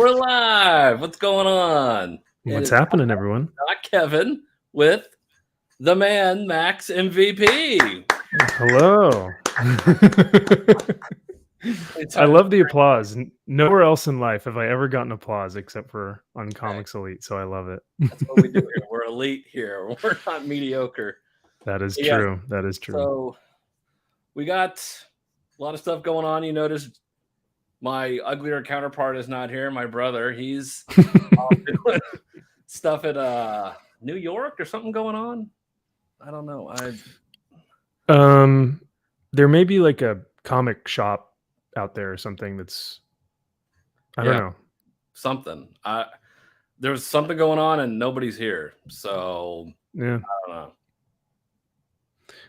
We're live. What's going on? What's happening, everyone? Not Kevin with the man, Max MVP. Hello. I love the applause. Nowhere else in life have I ever gotten applause except for on Comics Elite, so I love it. That's what we do here. We're elite here. We're not mediocre. That is true. That is true. So we got a lot of stuff going on. You notice my uglier counterpart is not here. My brother, he's doing stuff at New York or something going on. I don't know. There may be like a comic shop out there or something that's I don't know. Something. There's something going on and nobody's here. So yeah. I don't know.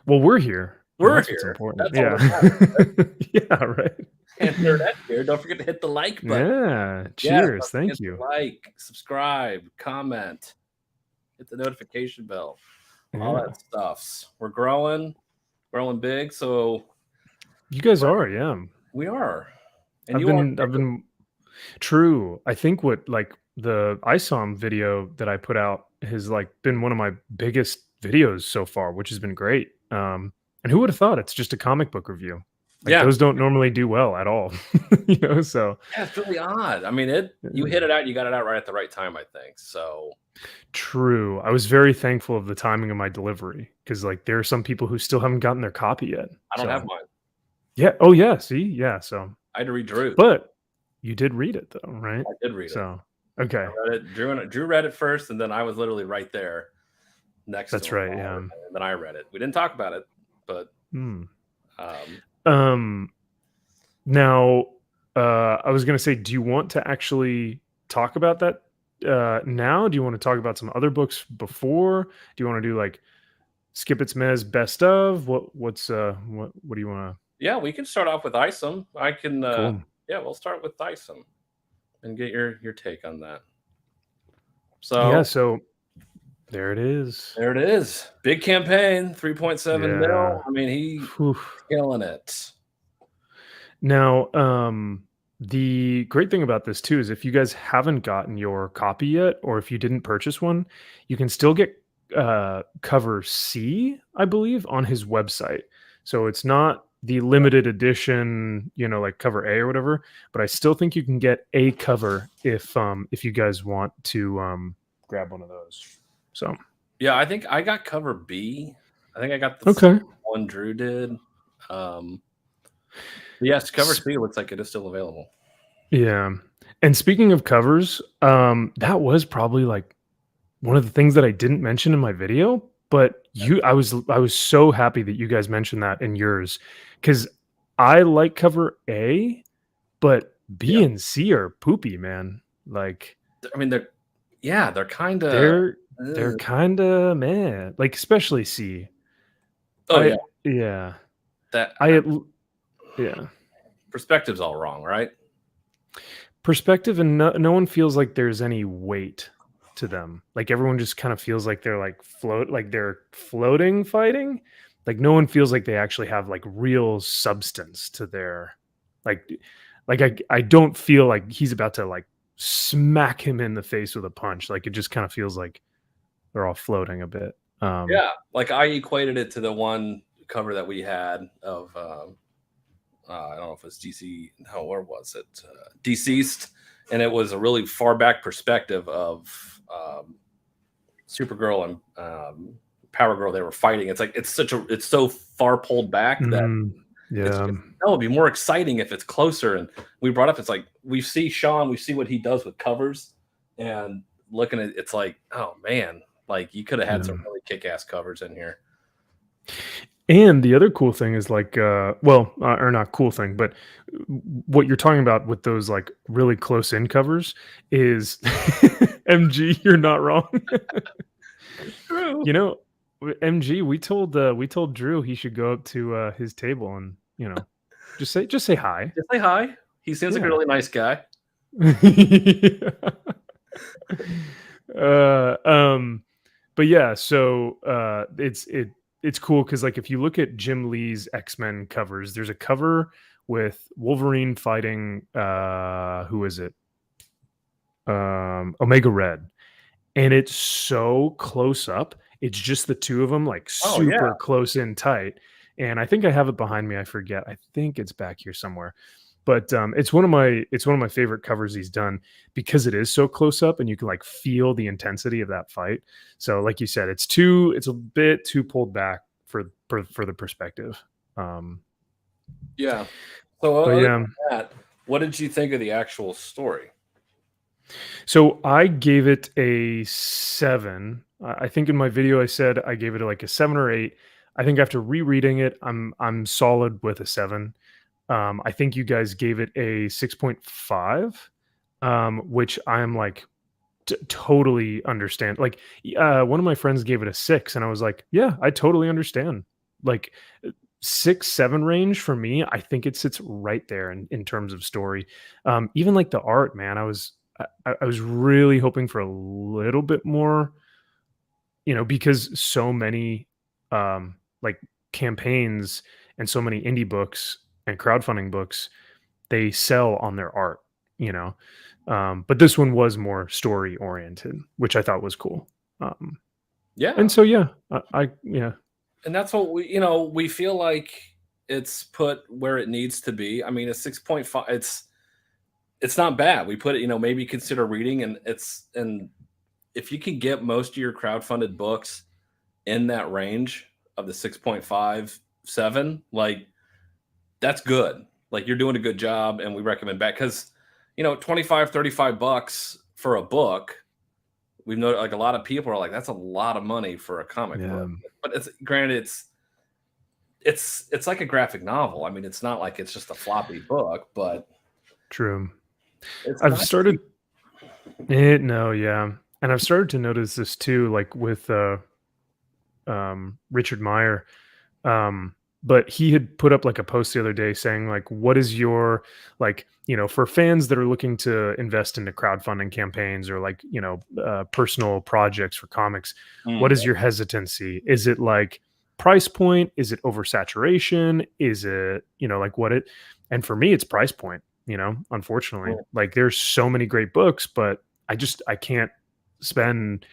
Well, we're here. We're that's here. What's important. That's yeah, right. And they're not here. Don't forget to hit the like button. Yeah. Cheers. Thank you. Like, subscribe, comment, hit the notification bell. All that stuff. We're growing big. So you guys are, yeah. We are. And I've been true. I think what like the Isom video that I put out has like been one of my biggest videos so far, which has been great. And who would have thought it's just a comic book review? Like those don't normally do well at all. So it's really odd. I mean, you hit it out, you got it out right at the right time, I think. So true. I was very thankful of the timing of my delivery because like there are some people who still haven't gotten their copy yet. I don't have mine. Yeah. Oh yeah. See, yeah. So I had to read Drew. But you did read it though, right? I did read it. So okay. I read it. Drew read it first, and then I was literally right there next That's to him. Right, yeah. And then I read it. We didn't talk about it, but now I was gonna say, do you want to actually talk about that now? Do you want to talk about some other books before? Do you want to do like Skip It's Mez best of? What do you want to? Yeah, we can start off with Isom. I can cool. Yeah, we'll start with Isom and get your take on that. So yeah, so there it is. There it is. Big campaign, 3.7 mil. I mean, he's killing it. Now, the great thing about this too is if you guys haven't gotten your copy yet, or if you didn't purchase one, you can still get cover C, I believe, on his website. So it's not the limited edition, like cover A or whatever, but I still think you can get a cover if you guys want to grab one of those. So yeah, I think I got cover B. I think I got the one Drew did. Yes, cover C looks like it is still available. Yeah. And speaking of covers, that was probably like one of the things that I didn't mention in my video, but I was so happy that you guys mentioned that in yours, because I like cover A, but B and C are poopy, man. Like, I mean, they're kind of they're kind of meh, like especially C. Oh yeah. Yeah. Perspective's all wrong, right? Perspective, and no one feels like there's any weight to them. Like everyone just kind of feels like they're like they're floating fighting. Like no one feels like they actually have like real substance to their like I don't feel like he's about to like smack him in the face with a punch. Like it just kind of feels like they're all floating a bit. Yeah, like I equated it to the one cover that we had of I don't know if it's DC. No, where was it? Deceased, and it was a really far back perspective of Supergirl and Power Girl. They were fighting. It's like it's so far pulled back that that would be more exciting if it's closer. And we brought up, it's like we see Sean, we see what he does with covers, and looking at it's like, oh man, like you could have had some really kick-ass covers in here. And the other cool thing is like, or not cool thing, but what you're talking about with those like really close in covers is MG, you're not wrong. True. MG, we told Drew he should go up to his table and, just say hi. Just say hi. He seems like a really nice guy. But yeah, so it's cool because like if you look at Jim Lee's X-Men covers, there's a cover with Wolverine fighting who is it? Omega Red, and it's so close up. It's just the two of them, like Oh yeah. super close in tight. And I think I have it behind me. I forget. I think it's back here somewhere. But it's one of my favorite covers he's done because it is so close up and you can like feel the intensity of that fight. So like you said, it's a bit too pulled back for the perspective. Um, Yeah. So but other yeah, than that, what did you think of the actual story? so I gave it a 7. I think in my video I said I gave it like a 7 or 8. I think after rereading it, I'm solid with a 7. I think you guys gave it a 6.5, which I'm like totally understand. Like, one of my friends gave it a 6, and I was like, yeah, I totally understand. Like, 6, 7 range for me, I think it sits right there in terms of story. Even like the art, man, I was really hoping for a little bit more, because so many like campaigns and so many indie books and crowdfunding books, they sell on their art, you know. But this one was more story oriented, which I thought was cool. Um, and Yeah. so yeah, I yeah. And that's what we feel like it's put where it needs to be. I mean, a 6.5, it's not bad. We put it, maybe consider reading, and if you can get most of your crowdfunded books in that range of the 6.5, 7, like that's good. Like you're doing a good job, and we recommend back because 25, $35 for a book. We've noticed like a lot of people are like, that's a lot of money for a comic Yeah, book. But it's granted, it's like a graphic novel. I mean, it's not like it's just a floppy book, but true. it's I've not started cheap. no, yeah. And I've started to notice this too, like with Richard Meyer. Um, but he had put up like a post the other day saying like, what is your like, for fans that are looking to invest into crowdfunding campaigns or like, personal projects for comics, what Mhm. is your hesitancy? Is it like price point? Is it oversaturation? Is it, like what it, and for me, it's price point, unfortunately, like there's so many great books, but I can't spend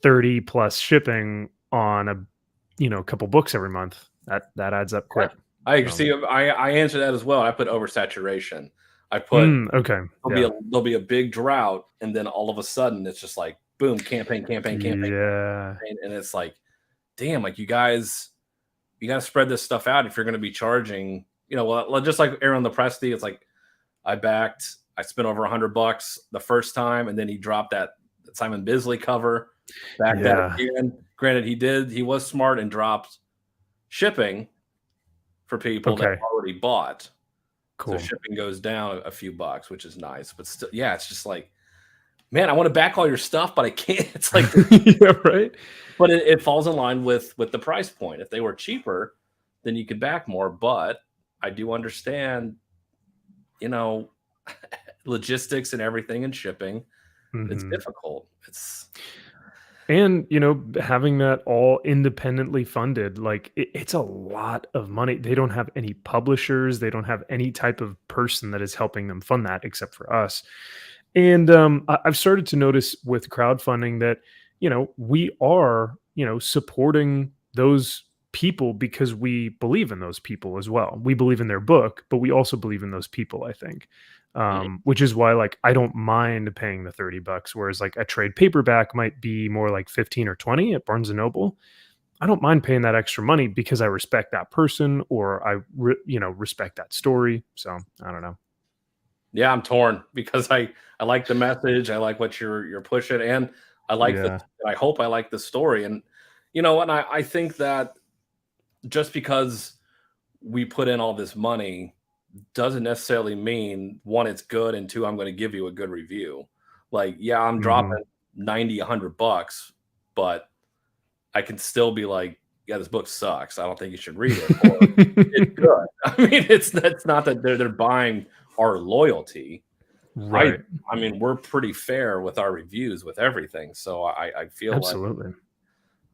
30 plus shipping on a couple books every month. That adds up Yeah, quick. I agree. So, See, I answer that as well. I put oversaturation. I put okay. there'll Yeah. be a big drought, and then all of a sudden it's just like boom, campaign, campaign, campaign, Yeah. campaign, and it's like, damn, like you got to spread this stuff out if you're going to be charging. Well, just like Aaron the Presti, it's like I spent over $100 the first time, and then he dropped that Simon Bisley cover, back that Yeah. again. Granted, he was smart and dropped shipping for people that Okay. already bought. So Cool. shipping goes down a few bucks, which is nice. But still, yeah, it's just like, man, I want to back all your stuff, but I can't. It's like, Yeah, right? but it falls in line with the price point. If they were cheaper, then you could back more. But I do understand, you know, logistics and everything and shipping. It's Mhm. difficult. It's And, having that all independently funded, like it's a lot of money. They don't have any publishers, they don't have any type of person that is helping them fund that except for us. And I've started to notice with crowdfunding that, we are, supporting those people because we believe in those people as well. We believe in their book, but we also believe in those people, I think. Mhm. Which is why like I don't mind paying the $30, whereas like a trade paperback might be more like 15 or 20 at Barnes and Noble. I don't mind paying that extra money because I respect that person or respect that story. So I don't know. Yeah, I'm torn because I like the message. I like what you're pushing, and Yeah. I hope I like the story. And and I think that just because we put in all this money doesn't necessarily mean one, it's good, and two, I'm going to give you a good review. Like, yeah, I'm Mhm. dropping 90, $100, but I can still be like, yeah, this book sucks. I don't think you should read it. Or it's good. I mean, it's not that they're buying our loyalty. I Right. I mean, we're pretty fair with our reviews with everything. So I feel like Absolutely.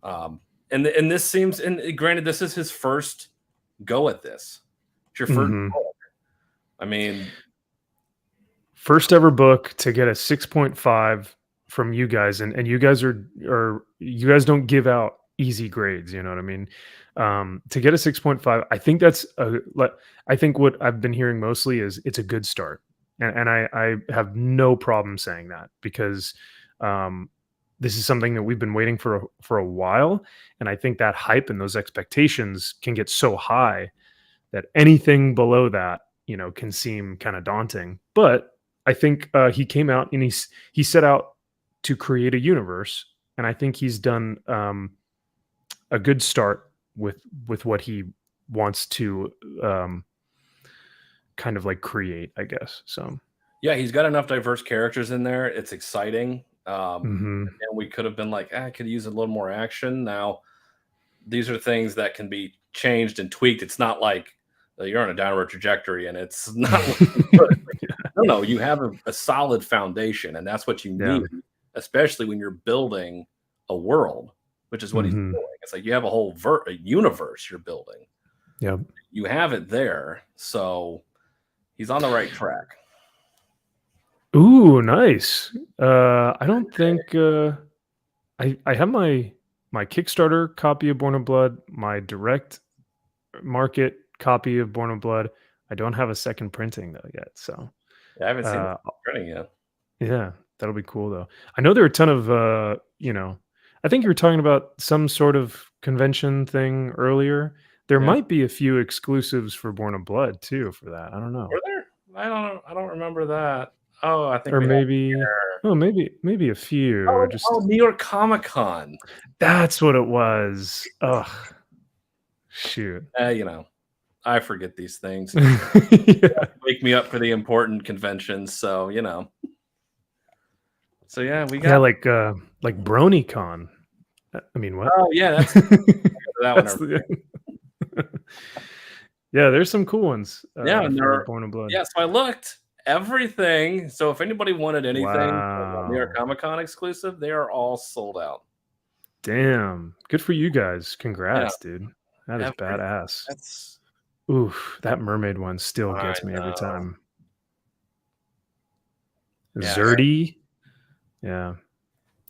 um and this seems, and granted, this is his first go at this. It's your first Mhm. book. I mean, first ever book to get a 6.5 from you guys, and you guys you guys don't give out easy grades, you know what I mean? To get a 6.5, I think I think what I've been hearing mostly is it's a good start. And I have no problem saying that because um, this is something that we've been waiting for a while, and I think that hype and those expectations can get so high that anything below that, can seem kind of daunting. But I think he came out and he set out to create a universe, and I think he's done a good start with what he wants to kind of like create, I guess. So yeah, he's got enough diverse characters in there. It's exciting. mhm. And we could have been like, I could use a little more action. Now, these are things that can be changed and tweaked. It's not like you're on a downward trajectory and it's not looking good. No, you have a solid foundation, and that's what you Yeah. need, especially when you're building a world, which is what he's Mhm. doing. It's like you have a whole a universe you're building. Yep. You have it there, so he's on the right track. Ooh, nice. I don't think I have my Kickstarter copy of Born of Blood, my direct market copy of Born of Blood. I don't have a second printing though yet. So Yeah, I haven't seen uh, the printing yet. yeah, that'll be cool though. I know there are a ton of I think you were talking about some sort of convention thing earlier. There Yeah. might be a few exclusives for Born of Blood too for that. I don't know. Were there? I don't know. I don't remember that. Oh, I think Or we have maybe here. maybe a few. Just New York Comic Con. that's what it was. Ugh. Shoot. I forget these things. Yeah. Wake me up for the important conventions, so So yeah, we Yeah, got. like BronyCon. I mean, what? Oh yeah, that's that one. That's yeah, there's some cool ones Yeah, and for Born of Blood. yeah. So I looked everything. So if anybody wanted anything New York Wow. Comic Con exclusive, they are all sold out. Damn. Good for you guys. Yeah, Congrats, dude. That is every badass. that's. Oof, that mermaid one still I gets me every know. time. Yeah, Zerdy. Yeah.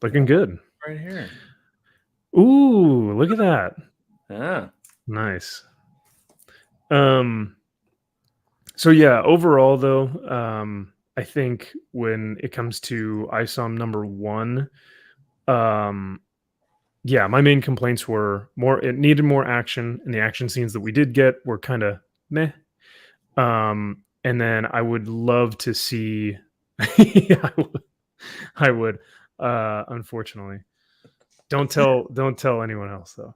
Looking good. right here. Ooh, look at that. Yeah. Nice. So yeah, overall though, I think when it comes to Isom number one, um, yeah, my main complaints were it needed more action, and the action scenes that we did get were kind of meh. And then I would love to see yeah, I would unfortunately. Don't tell anyone else though.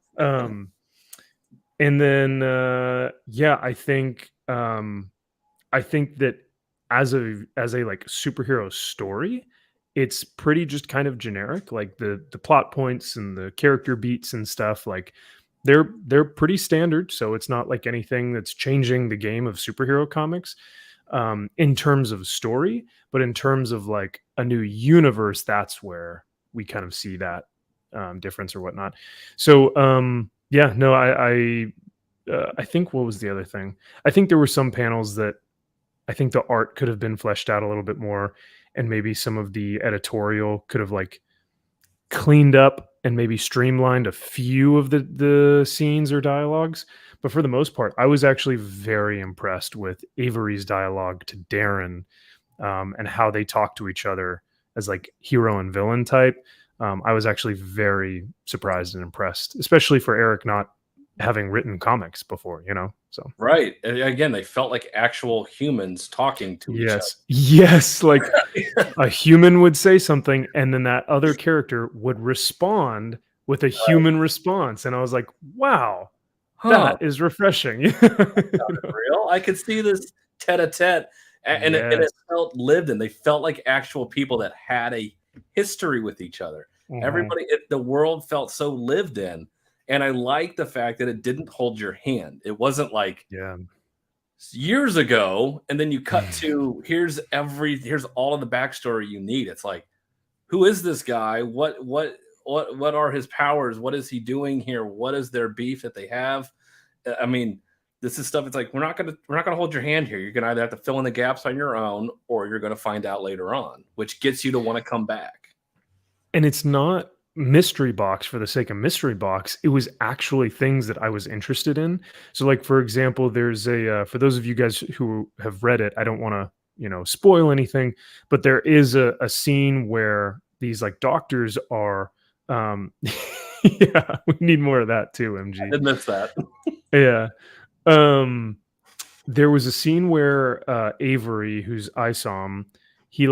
And then yeah, I think that as a like superhero story, it's pretty just kind of generic. Like the plot points and the character beats and stuff, like they're pretty standard. So it's not like anything that's changing the game of superhero comics in terms of story, but in terms of like a new universe, that's where we kind of see that difference or whatnot. So yeah, no, I think what was the other thing? I think there were some panels that I think the art could have been fleshed out a little bit more, and maybe some of the editorial could have like cleaned up and maybe streamlined a few of the scenes or dialogues. But for the most part, I was actually very impressed with Avery's dialogue to Darren and how they talk to each other as like hero and villain type. I was actually very surprised and impressed, especially for Eric not having written comics before, So Right. Again, they felt like actual humans talking to each other. yes, like a human would say something, and then that other character would respond with a human response, and I was like, "Wow, Huh. that is refreshing." Real. I could see this tete-a-tete, and Yes. it felt lived in. They felt like actual people that had a history with each other. Mhm. Everybody, the world felt so lived in, and I like the fact that it didn't hold your hand. It wasn't like Yeah. years ago, and then you cut to here's all of the backstory you need. It's like, who is this guy? What are his powers? What is he doing here? What is their beef that they have? I mean, This is stuff. It's like we're not gonna hold your hand here. You're gonna either have to fill in the gaps on your own, or you're gonna find out later on, which gets you to want to come back. And it's not mystery box for the sake of mystery box. It was actually things that I was interested in. So, like for example, there's for those of you guys who have read it, I don't want to spoil anything, but there is a scene where these like doctors are. Yeah, we need more of that too, I MG. did miss that. Yeah. Um, there was a scene where Avery, who's Isom, he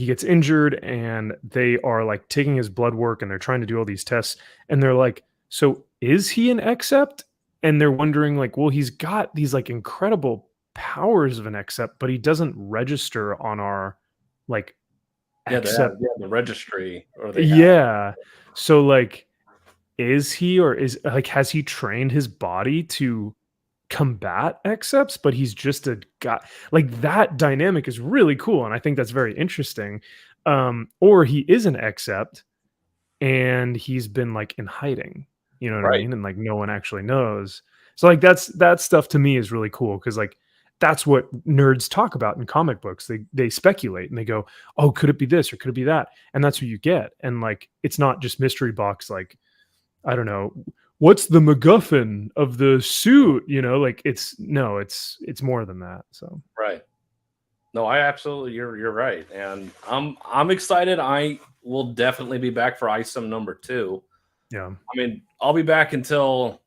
gets injured and they are like taking his blood work and they're trying to do all these tests and they're like, so is he an accept? And they're wondering like, well, he's got these like incredible powers of an accept, but he doesn't register on our like Yeah, accept. the registry, or they have. Yeah. So like, is he or is like has he trained his body to combat accepts, but he's just a guy. Like that dynamic is really cool, and I think that's very interesting. Or he is an accept and he's been like in hiding, you know what I Right. mean? And like no one actually knows. So like that stuff to me is really cool because like that's what nerds talk about in comic books. They speculate and they go, oh, could it be this or could it be that? And that's what you get. And like it's not just mystery box, like I don't know, what's the MacGuffin of the suit? Like it's more than that. So Right. No, I absolutely, you're right, and I'm excited. I will definitely be back for Isom #2. yeah. I mean, I'll be back until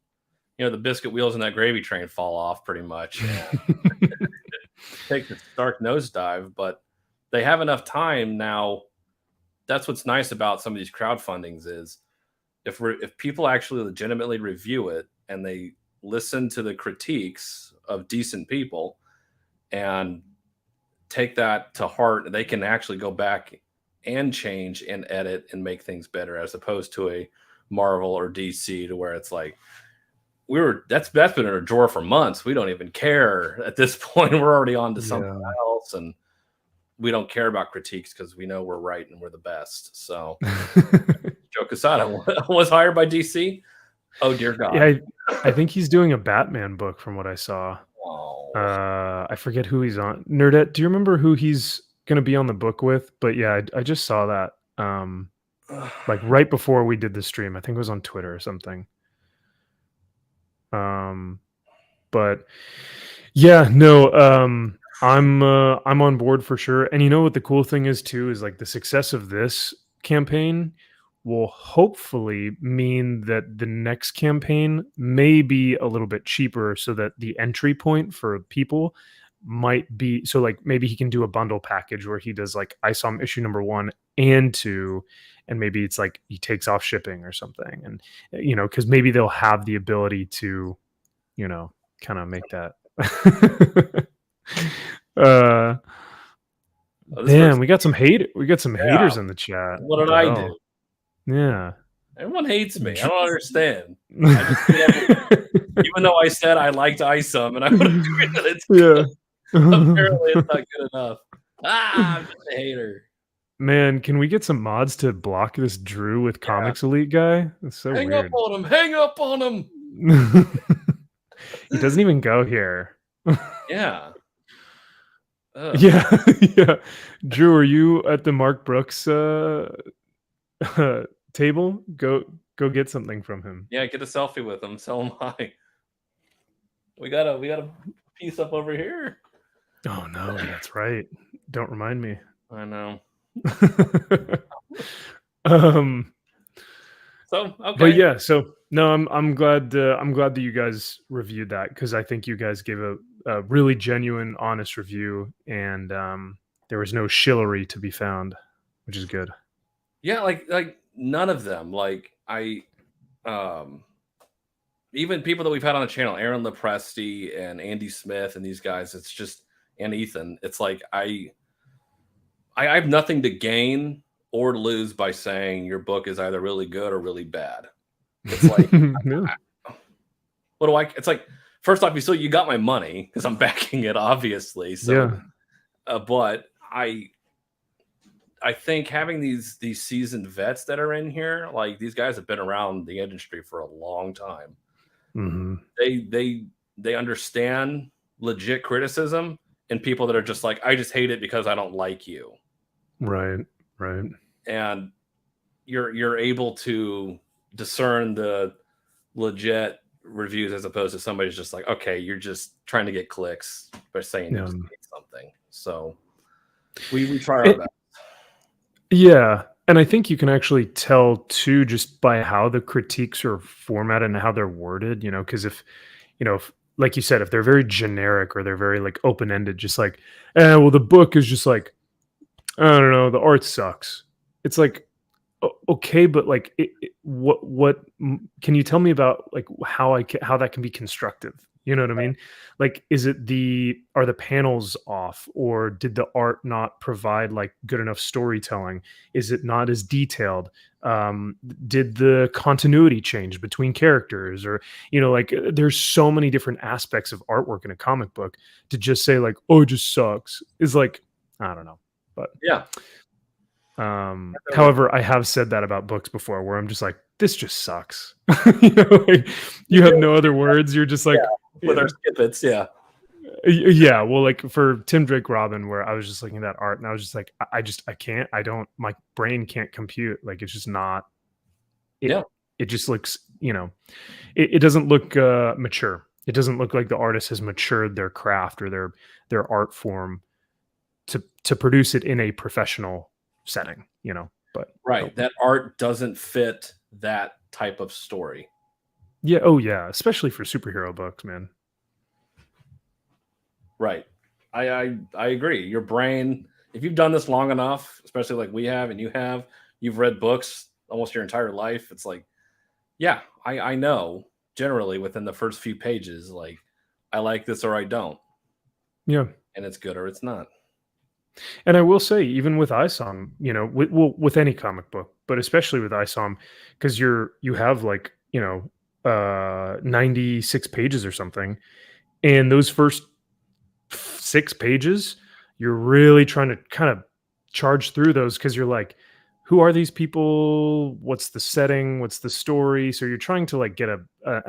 the biscuit wheels in that gravy train fall off, pretty much, and take the stark nosedive. But they have enough time now. That's what's nice about some of these crowdfundings is if people actually legitimately review it and they listen to the critiques of decent people and take that to heart, they can actually go back and change and edit and make things better, as opposed to a Marvel or DC, to where it's like that's been in a drawer for months. We don't even care at this point. We're already on to something else, and we don't care about critiques because we know we're right and we're the best. So Joe Quesada was hired by DC. Oh dear God. Yeah, I think he's doing a Batman book from what I saw. Oh. I forget who he's on. Nerdette, do you remember who he's gonna be on the book with? But yeah, I just saw that like right before we did the stream. I think it was on Twitter or something. But yeah, no, I'm on board for sure. And you know what the cool thing is too is like the success of this campaign will hopefully mean that the next campaign may be a little bit cheaper so that the entry point for people might be so like maybe he can do a bundle package where he does like ISOM issue number 1 and 2 and maybe it's like he takes off shipping or something and because maybe they'll have the ability to kind of make that damn, we got some haters in the chat. What did I do? Yeah. Everyone hates me. I don't understand. Even though I said I liked Isom and I would agree that it's good. Apparently it's not good enough. I'm just a hater. Man, can we get some mods to block this Drew with Comics Elite guy? That's so hang weird. up on him. Hang up on him. He doesn't even go here. Yeah. Yeah. Drew, are you at the Mark Brooks table? Go get something from him. Yeah, get a selfie with him. So am I. We got a piece up over here. Oh no, that's right. Don't remind me. I know. So okay. But yeah, so no, I'm glad that you guys reviewed that because I think you guys gave a really genuine, honest review, and there was no shillery to be found, which is good. Yeah, like none of them. Like even people that we've had on the channel, Aaron Lepresti and Andy Smith and these guys, it's just and Ethan. It's like I have nothing to gain or lose by saying your book is either really good or really bad. It's like what do I? It's like first off, you got my money because I'm backing it, obviously. So, yeah. But I think having these seasoned vets that are in here, like these guys have been around the industry for a long time. Mm-hmm. They they understand legit criticism, and people that are just like, I just hate it because I don't like you. Right. And you're able to discern the legit reviews as opposed to somebody's just like, okay, you're just trying to get clicks by saying you just hate something. So we try our best. Yeah. And I think you can actually tell too, just by how the critiques are formatted and how they're worded, because if, like you said, if they're very generic or they're very like open ended, just like, well, the book is just like, I don't know, the art sucks. It's like, okay, but like, what can you tell me about like how that can be constructive? You know what I mean? Like, are the panels off, or did the art not provide like good enough storytelling? Is it not as detailed? Did the continuity change between characters, or like there's so many different aspects of artwork in a comic book. To just say like, oh, it just sucks is like, I don't know, but yeah. However, I have said that about books before, where I'm just like, this just sucks. Like, you have no other words. You're just like, with our snippets, yeah. Well, like for Tim Drake Robin, where I was just looking at that art, and I was just like, I can't. I don't. My brain can't compute. Like, it's just not. It just looks. It doesn't look mature. It doesn't look like the artist has matured their craft or their art form to produce it in a professional setting, but that art doesn't fit that type of story. Yeah. Oh yeah, especially for superhero books, man. Right. I agree. Your brain, if you've done this long enough, especially like we have and you've read books almost your entire life, it's like, yeah, I know generally within the first few pages, like, I like this or I don't. Yeah. And it's good or it's not. And I will say, even with Isom, with any comic book, but especially with Isom, because you have like 96 pages or something, and those first 6 pages, you're really trying to kind of charge through those because you're like, who are these people? What's the setting? What's the story? So you're trying to like get an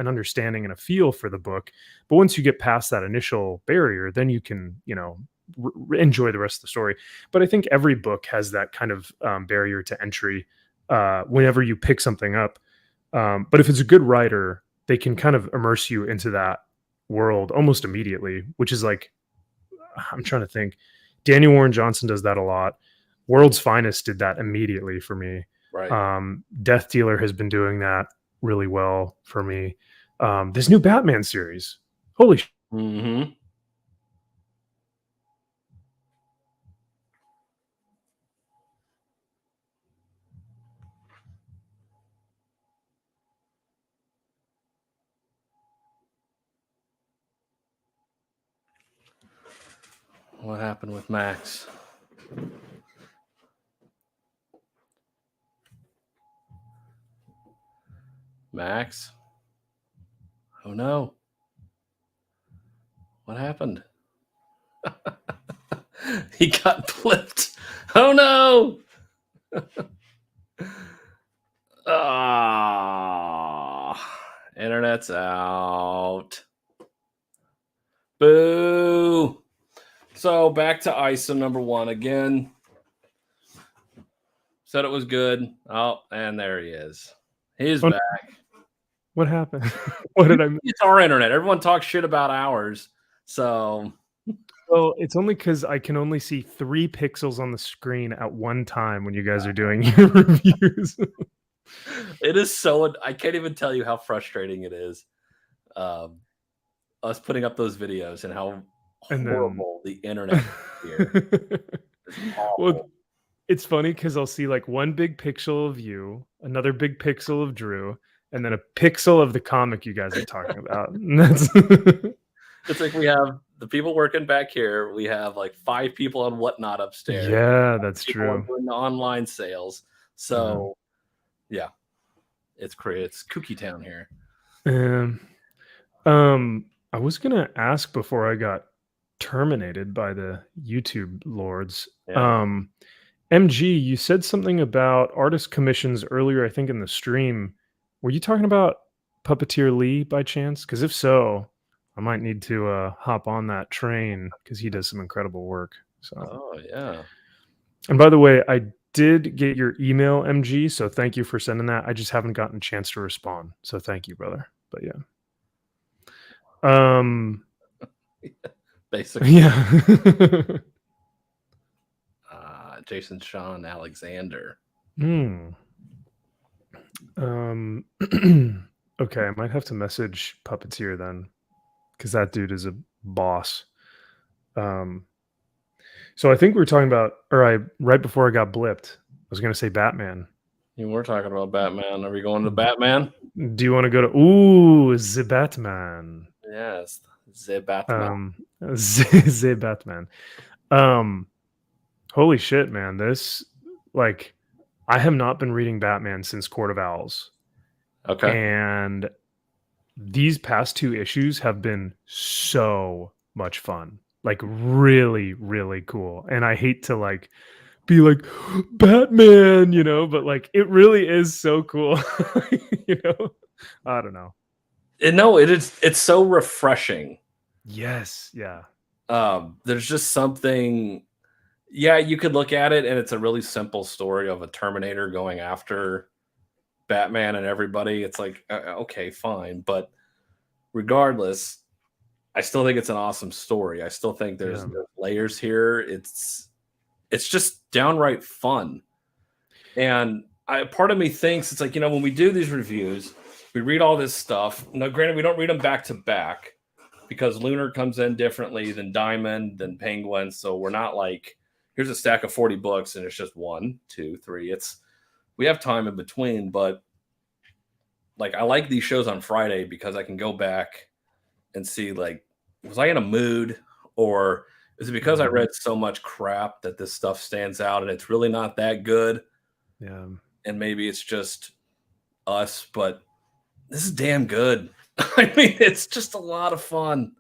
understanding and a feel for the book. But once you get past that initial barrier, then you can enjoy the rest of the story. But I think every book has that kind of barrier to entry whenever you pick something up. But if it's a good writer, they can kind of immerse you into that world almost immediately, which is like, I'm trying to think. Daniel Warren Johnson does that a lot. World's Finest did that immediately for me. Right. Death Dealer has been doing that really well for me. This new Batman series, holy Mm-hmm. What happened with Max? Max? Oh no. What happened? He got flipped. Oh no. Internet's out. Boo. So back to Isom number 1 again. Said it was good. Oh, and there he is. He's back. What happened? What did I miss? It's our internet. Everyone talks shit about ours. So, well, it's only because I can only see 3 pixels on the screen at one time when you guys are doing your reviews. It is so, I can't even tell you how frustrating it is. Us putting up those videos and how horrible the internet is here. Well, it's funny because I'll see like one big pixel of you, another big pixel of Drew, and then a pixel of the comic you guys are talking about. And that's it's like we have the people working back here. We have like 5 people on Whatnot upstairs. Yeah, that's true. Doing the online sales. So, yeah, it's crazy. It's kooky town here. I was gonna ask before I got terminated by the YouTube lords. Yeah. MG, you said something about artist commissions earlier, I think in the stream. Were you talking about Puppeteer Lee by chance? Because if so, I might need to hop on that train because he does some incredible work. So, Oh yeah. and by the way, I did get your email, MG. So thank you for sending that. I just haven't gotten a chance to respond. So thank you, brother. But yeah. Basically. Yeah. Jason Sean Alexander. Okay, I might have to message Puppeteer then, because that dude is a boss. So I think we were talking about, right before I got blipped, I was gonna say Batman. You were talking about Batman. Are we going to Batman? Do you want to go to the Batman? Yes, the Batman. The Batman. Holy shit, man! This, like, I have not been reading Batman since Court of Owls, Okay. and these past 2 issues have been so much fun. Like, really, really cool. And I hate to, like, be like, Batman, but, like, it really is so cool. You know? I don't know. No, it's so refreshing. Yes, yeah. There's just something. Yeah, you could look at it and it's a really simple story of a Terminator going after Batman and everybody. It's like, okay, fine. But regardless, I still think it's an awesome story. I still think there's layers here. It's just downright fun. And part of me thinks it's like, when we do these reviews, we read all this stuff. Now, granted, we don't read them back to back because Lunar comes in differently than Diamond, than Penguin. So we're not like, here's a stack of 40 books and it's just 1, 2, 3. We have time in between, but like, I like these shows on Friday because I can go back and see, like, was I in a mood, or is it because I read so much crap that this stuff stands out and it's really not that good? Yeah. And maybe it's just us, but this is damn good. I mean, it's just a lot of fun.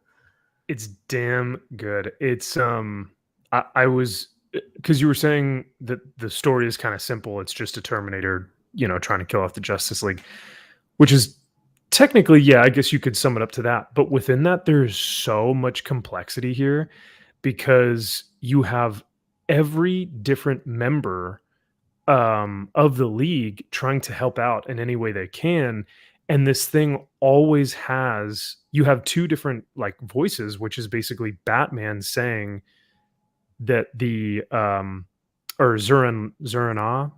It's damn good. It's I was, because you were saying that the story is kind of simple. It's just a Terminator, trying to kill off the Justice League, which is technically, yeah, I guess you could sum it up to that. But within that, there's so much complexity here because you have every different member of the league trying to help out in any way they can. And this thing always you have 2 different, like, voices, which is basically Batman saying that or Zurana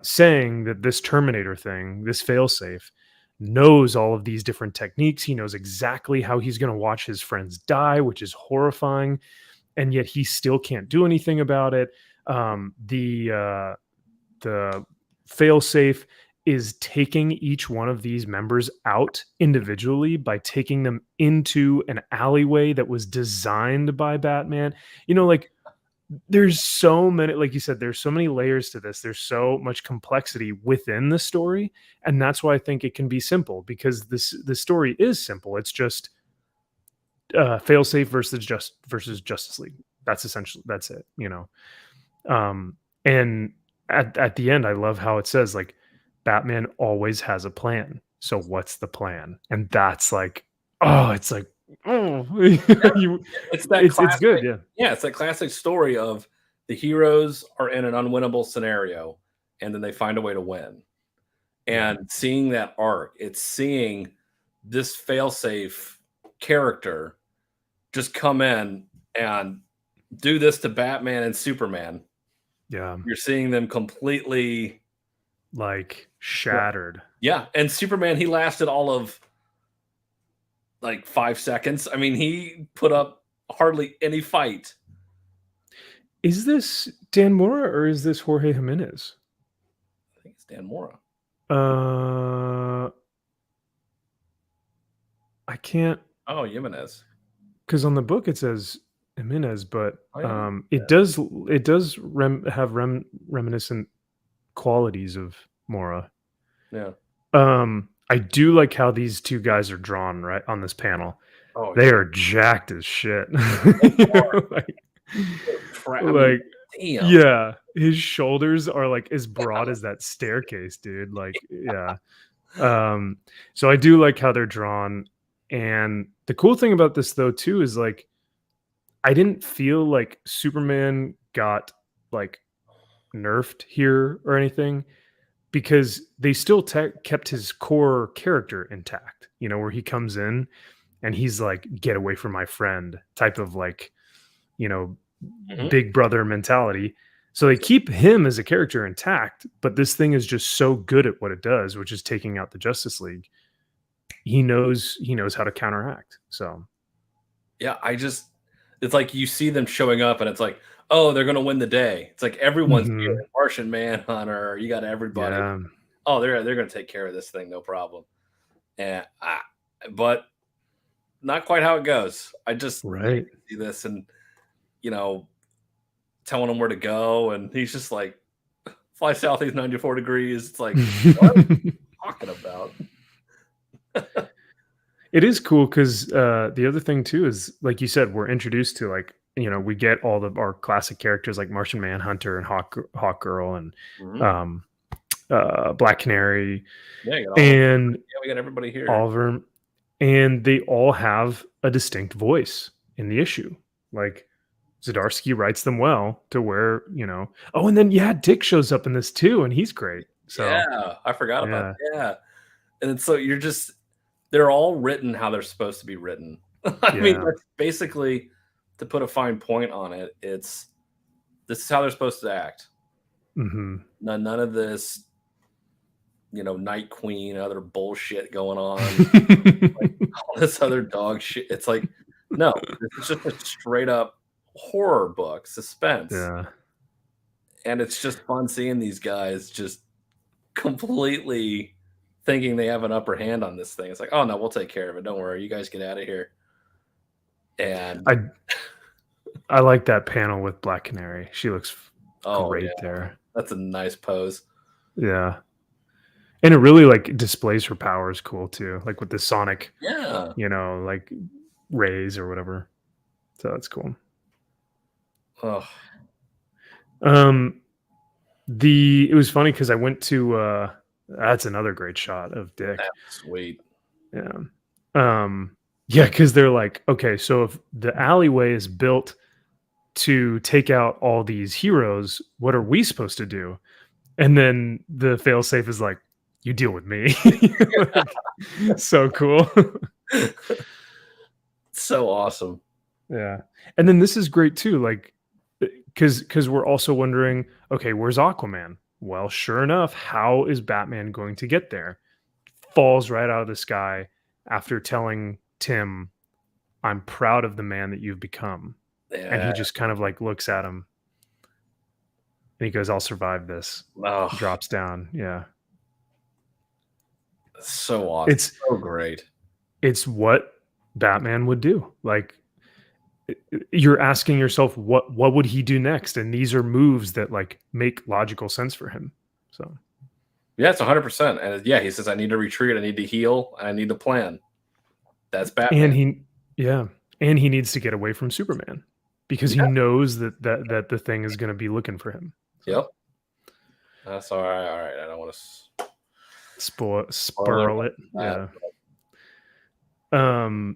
saying that this Terminator thing, this failsafe, knows all of these different techniques. He knows exactly how he's going to watch his friends die, which is horrifying, and yet he still can't do anything about it. The failsafe is taking each one of these members out individually by taking them into an alleyway that was designed by Batman. Like, there's so many, like you said, there's so many layers to this. There's so much complexity within the story. And that's why I think it can be simple, because the story is simple. It's just failsafe versus Justice League. That's it, and at the end, I love how it says, like, Batman always has a plan. So what's the plan? And that's like, oh, it's like, oh, It's that classic, it's good. Yeah. Yeah, it's that classic story of the heroes are in an unwinnable scenario and then they find a way to win. And seeing that arc, it's seeing this failsafe character just come in and do this to Batman and Superman. Yeah. You're seeing them completely, like, shattered. Yeah. And Superman, he lasted all of like 5 seconds. I mean, he put up hardly any fight. Is this Dan Mora or is this Jorge Jimenez? I think it's Dan Mora. I can't. Oh, Jimenez. Because on the book it says Jimenez, but it does have reminiscent qualities of Mora. Yeah. I do like how these 2 guys are drawn right on this panel. Oh, they are jacked as shit. Like, yeah, his shoulders are like as broad as that staircase, dude. Like, yeah. So I do like how they're drawn. And the cool thing about this though too is like I didn't feel like Superman got like nerfed here or anything because they still kept his core character intact, where he comes in and he's like, get away from my friend type of like, you know, Mhm. big brother mentality. So they keep him as a character intact, but this thing is just so good at what it does, which is taking out the Justice League. He knows how to counteract. So Yeah, it's like you see them showing up and it's like, oh, they're gonna win the day. It's like everyone's here. mhm, Martian Manhunter, you got everybody. yeah, Oh, they're gonna take care of this thing, no problem. And but not quite how it goes. I just right. see this and you know, telling him where to go, and he's just like, fly southeast 94 degrees. It's like, what are you talking about? It is cool because the other thing too is, like you said, we're introduced to like we get all of our classic characters like Martian Manhunter and Hawk Girl and Mhm. um, Black Canary Yeah, you got and we got everybody here. Oliver, and they all have a distinct voice in the issue. Like Zdarsky writes them well to where Oh, and then Dick shows up in this too, and he's great. So Yeah, I forgot about yeah, yeah. And so they're all written how they're supposed to be written. I mean, yeah, that's basically to put a fine point on it, this is how they're supposed to act. hmm None of this, Night Queen, other bullshit going on, all this other dog shit. It's like, no, this is just a straight up horror book, suspense. yeah. And it's just fun seeing these guys just completely thinking they have an upper hand on this thing. It's like, oh no, we'll take care of it. Don't worry, you guys get out of here. And I I like that panel with Black Canary. She looks oh great yeah, there. that's a nice pose. Yeah. And it really like displays her powers cool too. Like with the sonic, Yeah. like rays or whatever. So that's cool. Oh, Um it was funny because I went to that's another great shot of Dick. that's sweet. Yeah. Yeah, because they're like, okay, so if the alleyway is built to take out all these heroes, what are we supposed to do? And then the failsafe is like, you deal with me. Like, so cool. So awesome. Yeah. And then this is great too, like because we're also wondering, okay, where's Aquaman? Well, sure enough, how is Batman going to get there? Falls right out of the sky after telling Tim, I'm proud of the man that you've become. And Yeah. he just kind of like looks at him and he goes, I'll survive this. Oh, Drops down. Yeah. so awesome. It's So great. it's what Batman would do. Like you're asking yourself what would he do next? And these are moves that like make logical sense for him. So Yeah, it's 100%. And yeah, he says, I need to retreat, I need to heal, and I need to plan. That's Batman. and he needs to get away from Superman because he Yeah. knows that the thing is going to be looking for him. So, Yep. That's all right. All right. I don't want to spurl it. that. Yeah.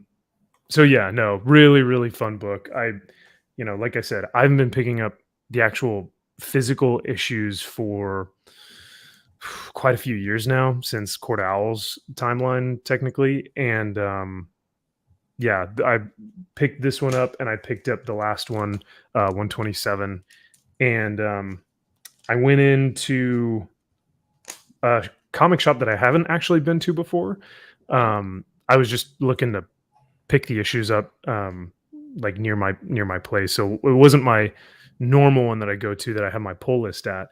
So yeah, no, really, really fun book. Like I said, I've been picking up the actual physical issues for quite a few years now, since Court Owl's timeline, technically. And yeah, I picked this one up and I picked up the last one, 127. And I went into a comic shop that I haven't actually been to before. I was just looking to pick the issues up like near my place. So it wasn't my normal one that I go to that I have my pull list at.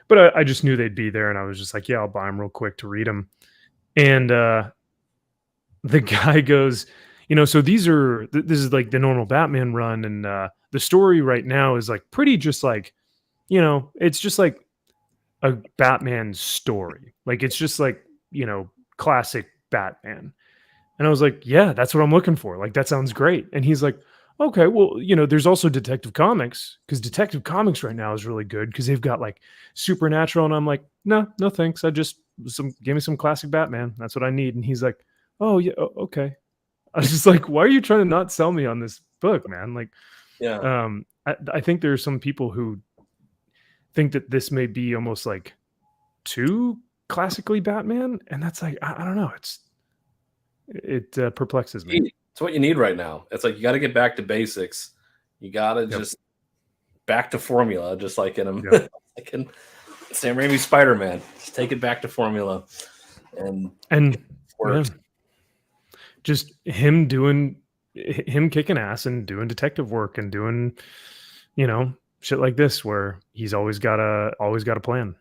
But I just knew they'd be there and I was just like, yeah, I'll buy them real quick to read them. And the guy goes, so this is like the normal Batman run, and the story right now is like pretty just like, it's just like a Batman story. Like it's just like, classic Batman. And I was like, yeah, that's what I'm looking for. Like that sounds great. And he's like, okay, well, there's also Detective Comics, because Detective Comics right now is really good because they've got like Supernatural. And I'm like, no thanks. Give me some classic Batman. That's what I need. And he's like, oh yeah, okay. I was just like, why are you trying to not sell me on this book, man? Like, Yeah. I think there are some people who think that this may be almost like too classically Batman, and that's like, I don't know. It perplexes me. It's what you need right now. It's like you got to get back to basics. You got to Yep. just back to formula, just like in Yep. like in Sam Raimi's Spider-Man. Just take it back to formula, and And it works. just him kicking ass and doing detective work and doing, shit like this where he's always got a plan.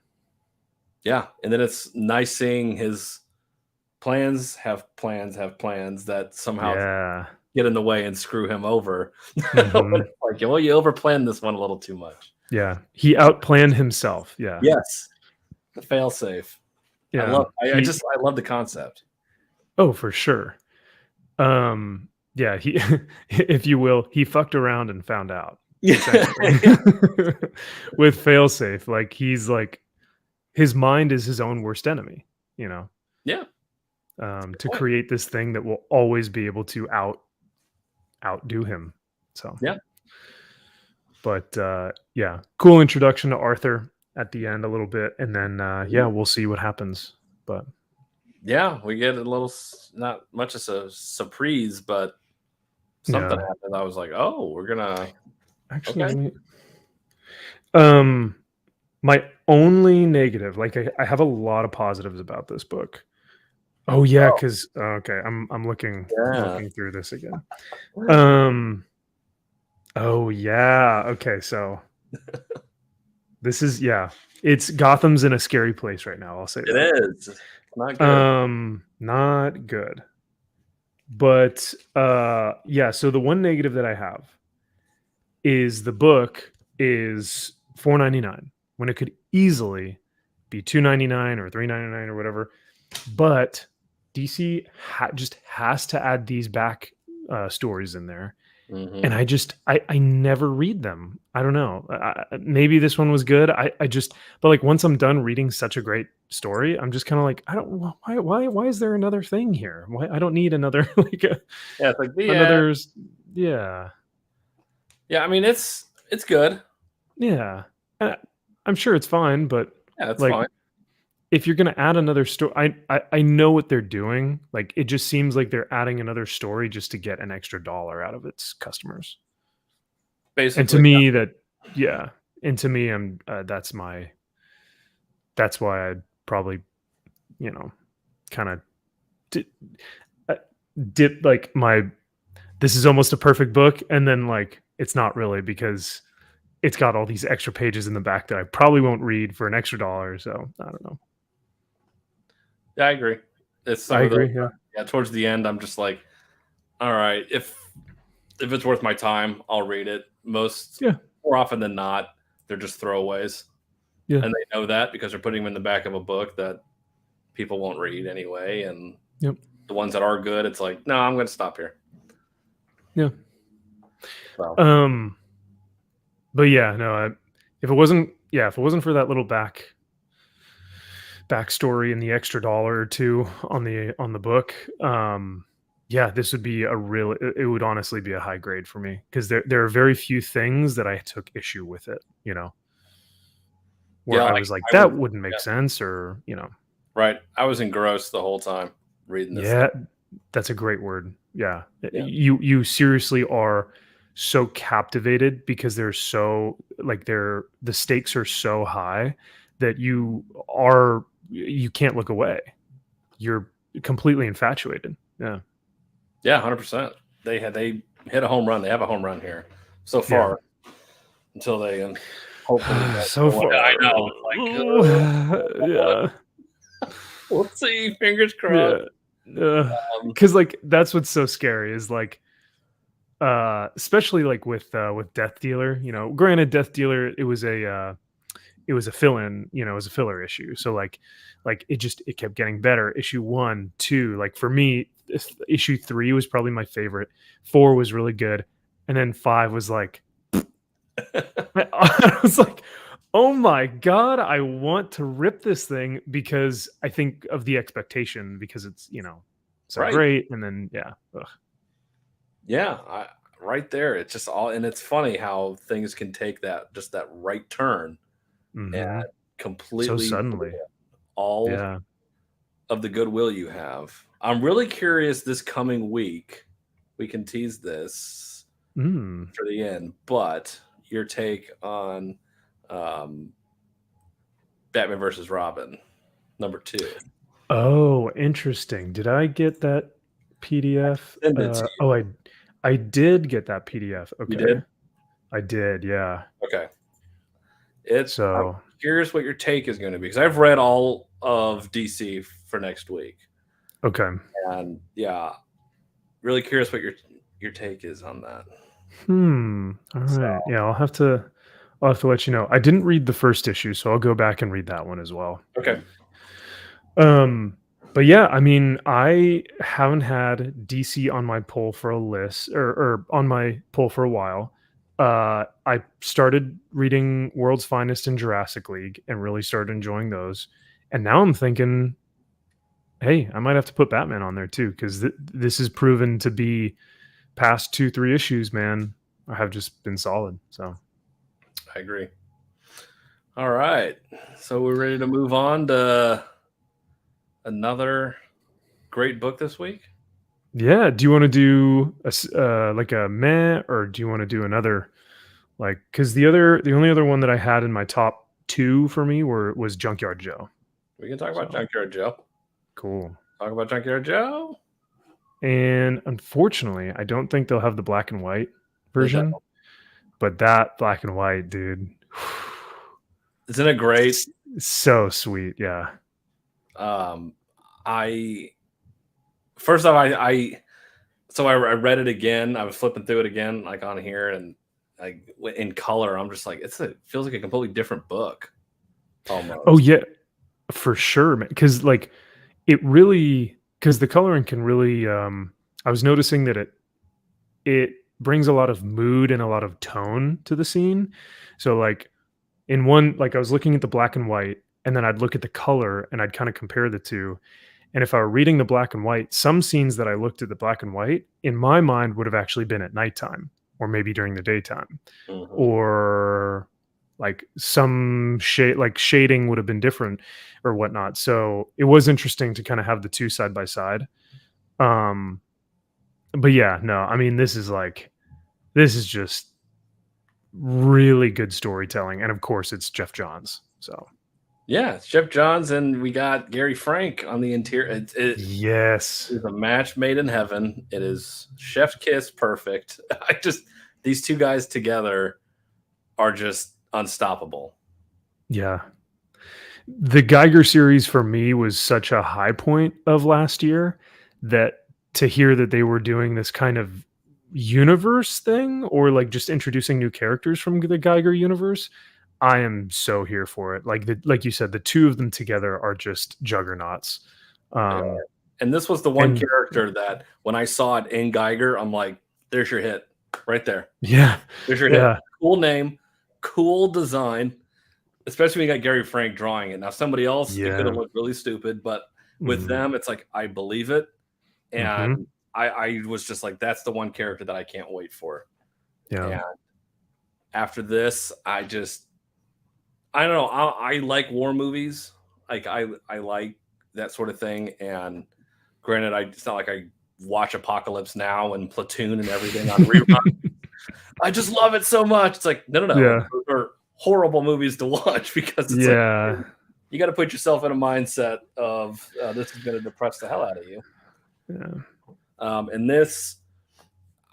Yeah, and then it's nice seeing his plans that somehow Yeah. get in the way and screw him over. Mhm. Like, well, you overplanned this one a little too much. Yeah. He outplanned himself. Yeah. Yes, the failsafe. Yeah. I love the concept. Oh, for sure. Yeah, he if you will, he fucked around and found out. Yeah, Essentially. With failsafe, like he's like his mind is his own worst enemy, you know. yeah. To create this thing that will always be able to outdo him. So Yeah. but yeah, cool introduction to Arthur at the end a little bit, and then yeah, we'll see what happens. But Yeah, we get a little, not much of a surprise, but something yeah, happened. I was like, oh, we're gonna. actually, Okay. my only negative, like I have a lot of positives about this book. Oh yeah, Oh, because okay, I'm looking yeah. through this again. Um, oh yeah, okay, so this is it's Gotham's in a scary place right now. I'll say that. It is. It's not good. Not good. But yeah, so the one negative that I have is the book is $4.99 when it could easily be $2.99 or $3.99 or whatever. But DC just has to add these back stories in there, and I never read them. I don't know. Maybe this one was good. But like once I'm done reading such a great story, I'm just kind of like, I don't why is there another thing here? Why I don't need another like Yeah, it's like the end. another yeah. Yeah, I mean it's good. Yeah. I'm sure it's fine, but Yeah, it's like fine. if you're gonna add another story, I know what they're doing. Like it just seems like they're adding another story just to get an extra dollar out of its customers. And to Basically, me, yeah, and to me, that's why I'd probably, kind of dip, uh, dip like this is almost a perfect book, and then like it's not really because it's got all these extra pages in the back that I probably won't read for an extra dollar. So I don't know. yeah, I agree. It's some I of those. agree. Yeah. Yeah, towards the end, I'm just like, all right, if it's worth my time, I'll read it. Yeah. More often than not, they're just throwaways, Yeah. and they know that because they're putting them in the back of a book that people won't read anyway. And Yep. the ones that are good, it's like, no, I'm going to stop here. Yeah. So. But yeah, no, if it wasn't for that little backstory and the extra dollar or two on the book, yeah, this would be it would honestly be a high grade for me because there are very few things that I took issue with it, where Yeah, I like was like, I that was, wouldn't make yeah, sense, or right. I was engrossed the whole time reading this yeah, thing. that's a great word. Yeah, Yeah, you seriously are so captivated because they're so like the stakes are so high that you can't look away. You're completely infatuated. Yeah. yeah, 100%. They hit a home run. They have a home run here so Yeah. far until they hopefully. So far. I know. Yeah. We'll see. Fingers crossed. Yeah. Um, Because like that's what's so scary is like especially like with Death Dealer, granted Death Dealer it was a fill-in, it was a filler issue. So like it kept getting better. Issue 1, 2, like for me, issue 3 was probably my favorite. 4 was really good. And then 5 was like I was like, "Oh my god, I want to rip this thing," because I think of the expectation because it's, so right. great, and then yeah. Ugh. Yeah, right there. It's just all, and it's funny how things can take that right turn and Mhm. So completely ruin suddenly. all Yeah. of the goodwill you have. I'm really curious this coming week. We can tease this Mm. for the end, but your take on um, Batman versus Robin, number two. Oh, interesting. Did I get that PDF? Send it to you. Oh, I did get that PDF. You Okay. did? I did, yeah. Okay. I'm So, curious what your take is going to be because I've read all of DC for next week, okay. and yeah, really curious what your take is on that. All So, right. Yeah, I'll have to let you know. I didn't read the first issue, so I'll go back and read that one as well. okay. Um, but yeah, I mean, I haven't had DC on my poll for a list or on my poll for a while. I started reading World's Finest and Jurassic League and really started enjoying those. And now I'm thinking, hey, I might have to put Batman on there too, because this has proven to be past 2, 3 issues, man. I have just been solid. So I agree. All right. So we're ready to move on to another great book this week. yeah, do you want to do like a meh, or do you want to do another? Like, because the only other one that I had in my top two for me was Junkyard Joe. We can talk about So Junkyard Joe. cool. Talk about Junkyard Joe. And unfortunately, I don't think they'll have the black and white They don't. version, but that black and white, dude, Isn't it great? so sweet. Yeah. Um, I first off, I read it again. I was flipping through it again, like on here, and like in color. I'm just like, feels like a completely different book Oh almost. yeah, for sure, man. Because like because the coloring can really. I was noticing that it brings a lot of mood and a lot of tone to the scene. So like in one, like I was looking at the black and white, and then I'd look at the color and I'd kind of compare the two. And if I were reading the black and white, some scenes that I looked at the black and white in my mind would have actually been at nighttime or maybe during the daytime, Mhm. or like some shade, like shading would have been different or whatnot. So it was interesting to kind of have the two side by side. Um, but yeah, no, I mean, this is just really good storytelling. And of course, it's Jeff Johns. So, Yeah, it's Jeff Johns, and we got Gary Frank on the interior. It yes. is a match made in heaven. It is chef's kiss perfect. I just these two guys together are just unstoppable. Yeah. The Geiger series for me was such a high point of last year that to hear that they were doing this kind of universe thing or like just introducing new characters from the Geiger universe, I am so here for it. Like you said, the two of them together are just juggernauts. They Um are. And this was the one and character that when I saw it in Geiger, I'm like, there's your hit right there. yeah. There's your hit. Yeah. Cool name, cool design, especially when you got Gary Frank drawing it. Now, somebody else, it could have Yeah. looked really stupid, but with Mhm. them, it's like, I believe it. Mhm. And I was just like, that's the one character that I can't wait for. Yeah. And after this, I don't know. I like war movies. Like I like that sort of thing. And granted, it's not like I watch Apocalypse Now and Platoon and everything on rerun. I just love it so much. It's like no. Yeah. Those are horrible movies to watch because it's like Yeah. you got to put yourself in a mindset of this is going to depress the hell out of you. Yeah. And this,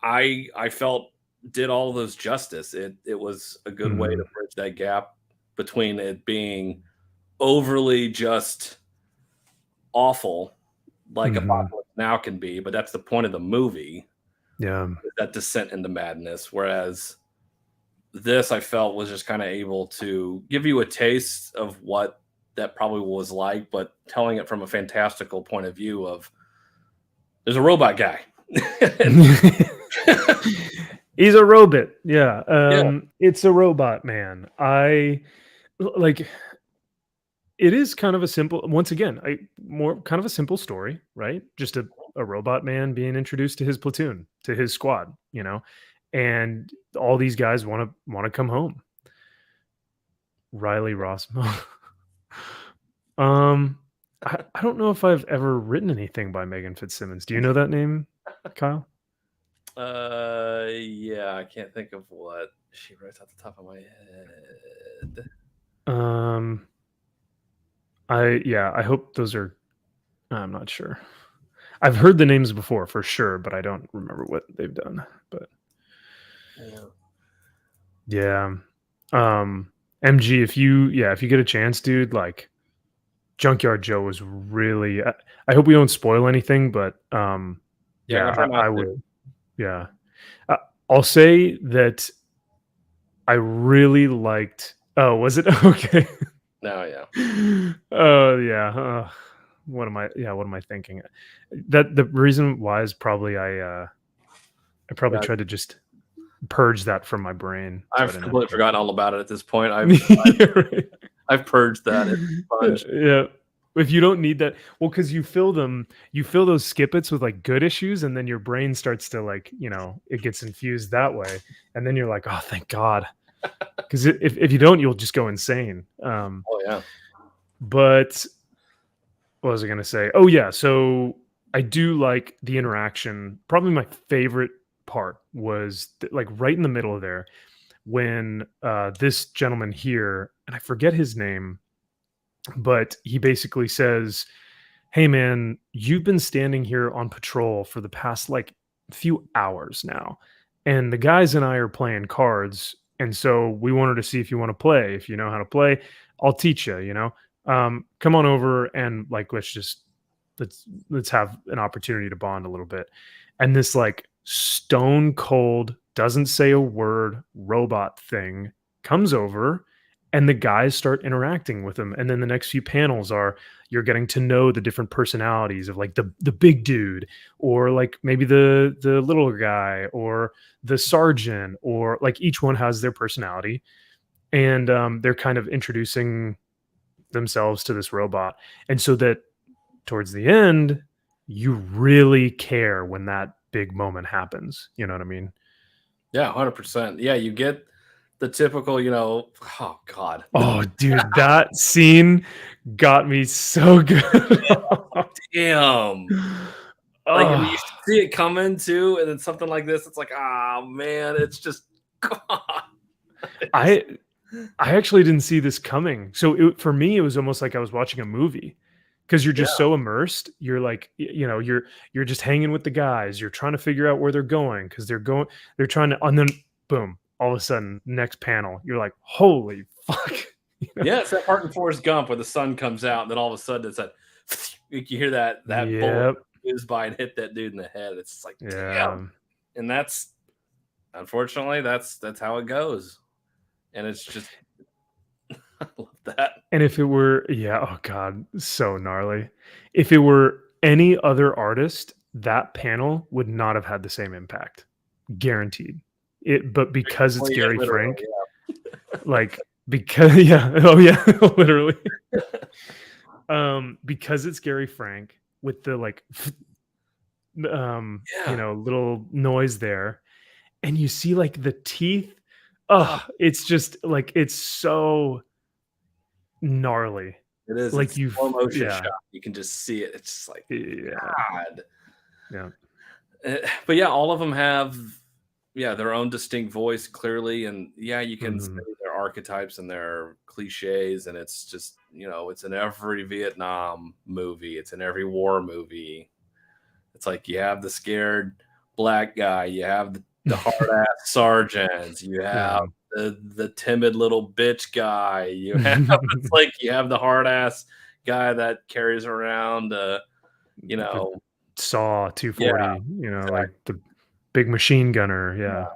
I felt did all of those justice. It was a good way to Mhm. bridge that gap between it being overly just awful like Mhm. Apocalypse Now can be, but that's the point of the movie, Yeah. that descent into madness. Whereas this I felt was just kind of able to give you a taste of what that probably was like, but telling it from a fantastical point of view of there's a robot guy. And He's a robot. Yeah. yeah, It's a robot man. Like it is kind of a simple once again, I more kind of a simple story, right? Just a a robot man being introduced to his platoon, to his squad, and all these guys want to come home. Riley Rossmo. um, I don't know if I've ever written anything by Megan Fitzsimmons. Do you know that name, Kyle? Yeah, I can't think of what she writes off the top of my head. I hope those are. I'm not sure. I've heard the names before for sure, but I don't remember what they've done. But yeah, MG, if you get a chance, dude, like Junkyard Joe was really. I hope we don't spoil anything, but I'm gonna try not I to. would. Yeah, I'll say that I really liked. Oh, was it okay? No, yeah. Oh yeah. What am I? Yeah, what am I thinking? That the reason why is probably I probably Yeah, tried to just purge that from my brain, so I I've didn't have completely to. forgotten all about it at this point. Yeah, right. I've purged that. It's a sponge. Yeah. If you don't need that, well, because you fill those skippets with like good issues, and then your brain starts to like, it gets infused that way, and then you're like, oh, thank God, because if you don't, you'll just go insane. Oh yeah. But what was I going to say? Oh yeah, so I do like the interaction. Probably my favorite part was like right in the middle of there when this gentleman here, and I forget his name, but he basically says, "Hey man, you've been standing here on patrol for the past like few hours now, and the guys and I are playing cards, and so we wanted to see if you want to play. If you know how to play, I'll teach you. Come on over and like let's have an opportunity to bond a little bit." And this like stone cold, doesn't say a word robot thing comes over, and the guys start interacting with him. And then the next few panels are you're getting to know the different personalities of like the big dude, or like maybe the little guy, or the sergeant, or like each one has their personality, and they're kind of introducing themselves to this robot, and so that towards the end you really care when that big moment happens. You know what I mean? Yeah, 100%. Yeah, you get the typical, oh God. Oh, dude, that scene got me so good. Damn. Like, and Oh, you see it coming too, and then something like this, it's like, ah man, it's just God. It just I I actually didn't see this coming. So for me, it was almost like I was watching a movie because you're just yeah. so immersed. You're like, you're just hanging with the guys. You're trying to figure out where they're going because they're trying to, and then boom, all of a sudden, next panel, you're like, holy fuck. Yeah, it's that part in Forrest Gump where the sun comes out, and then all of a sudden it's like you hear that bullet Yep. whiz by and hit that dude in the head. It's just like, damn. Yeah. And that's unfortunately that's how it goes. And it's just I love that. And if it were, yeah, oh God, so gnarly. If it were any other artist, that panel would not have had the same impact. Guaranteed. But because it's Well, yeah, Gary literally, Frank, like because yeah, oh yeah, literally. Because it's Gary Frank with the like yeah. little noise there, and you see like the teeth. Oh, it's just like it's so gnarly. It is. Like It's slow motion yeah, shot. You can just see it. It's just like yeah, God. yeah. But yeah, all of them have their own distinct voice clearly, and yeah, you can say Mhm. their archetypes and their cliches, and it's just it's in every Vietnam movie, it's in every war movie. It's like you have the scared black guy, you have the hard ass sergeants, you have Yeah. the timid little bitch guy, you have it's like you have the hard ass guy that carries around you The know Saw yeah, 240, like exactly. the big machine gunner, yeah.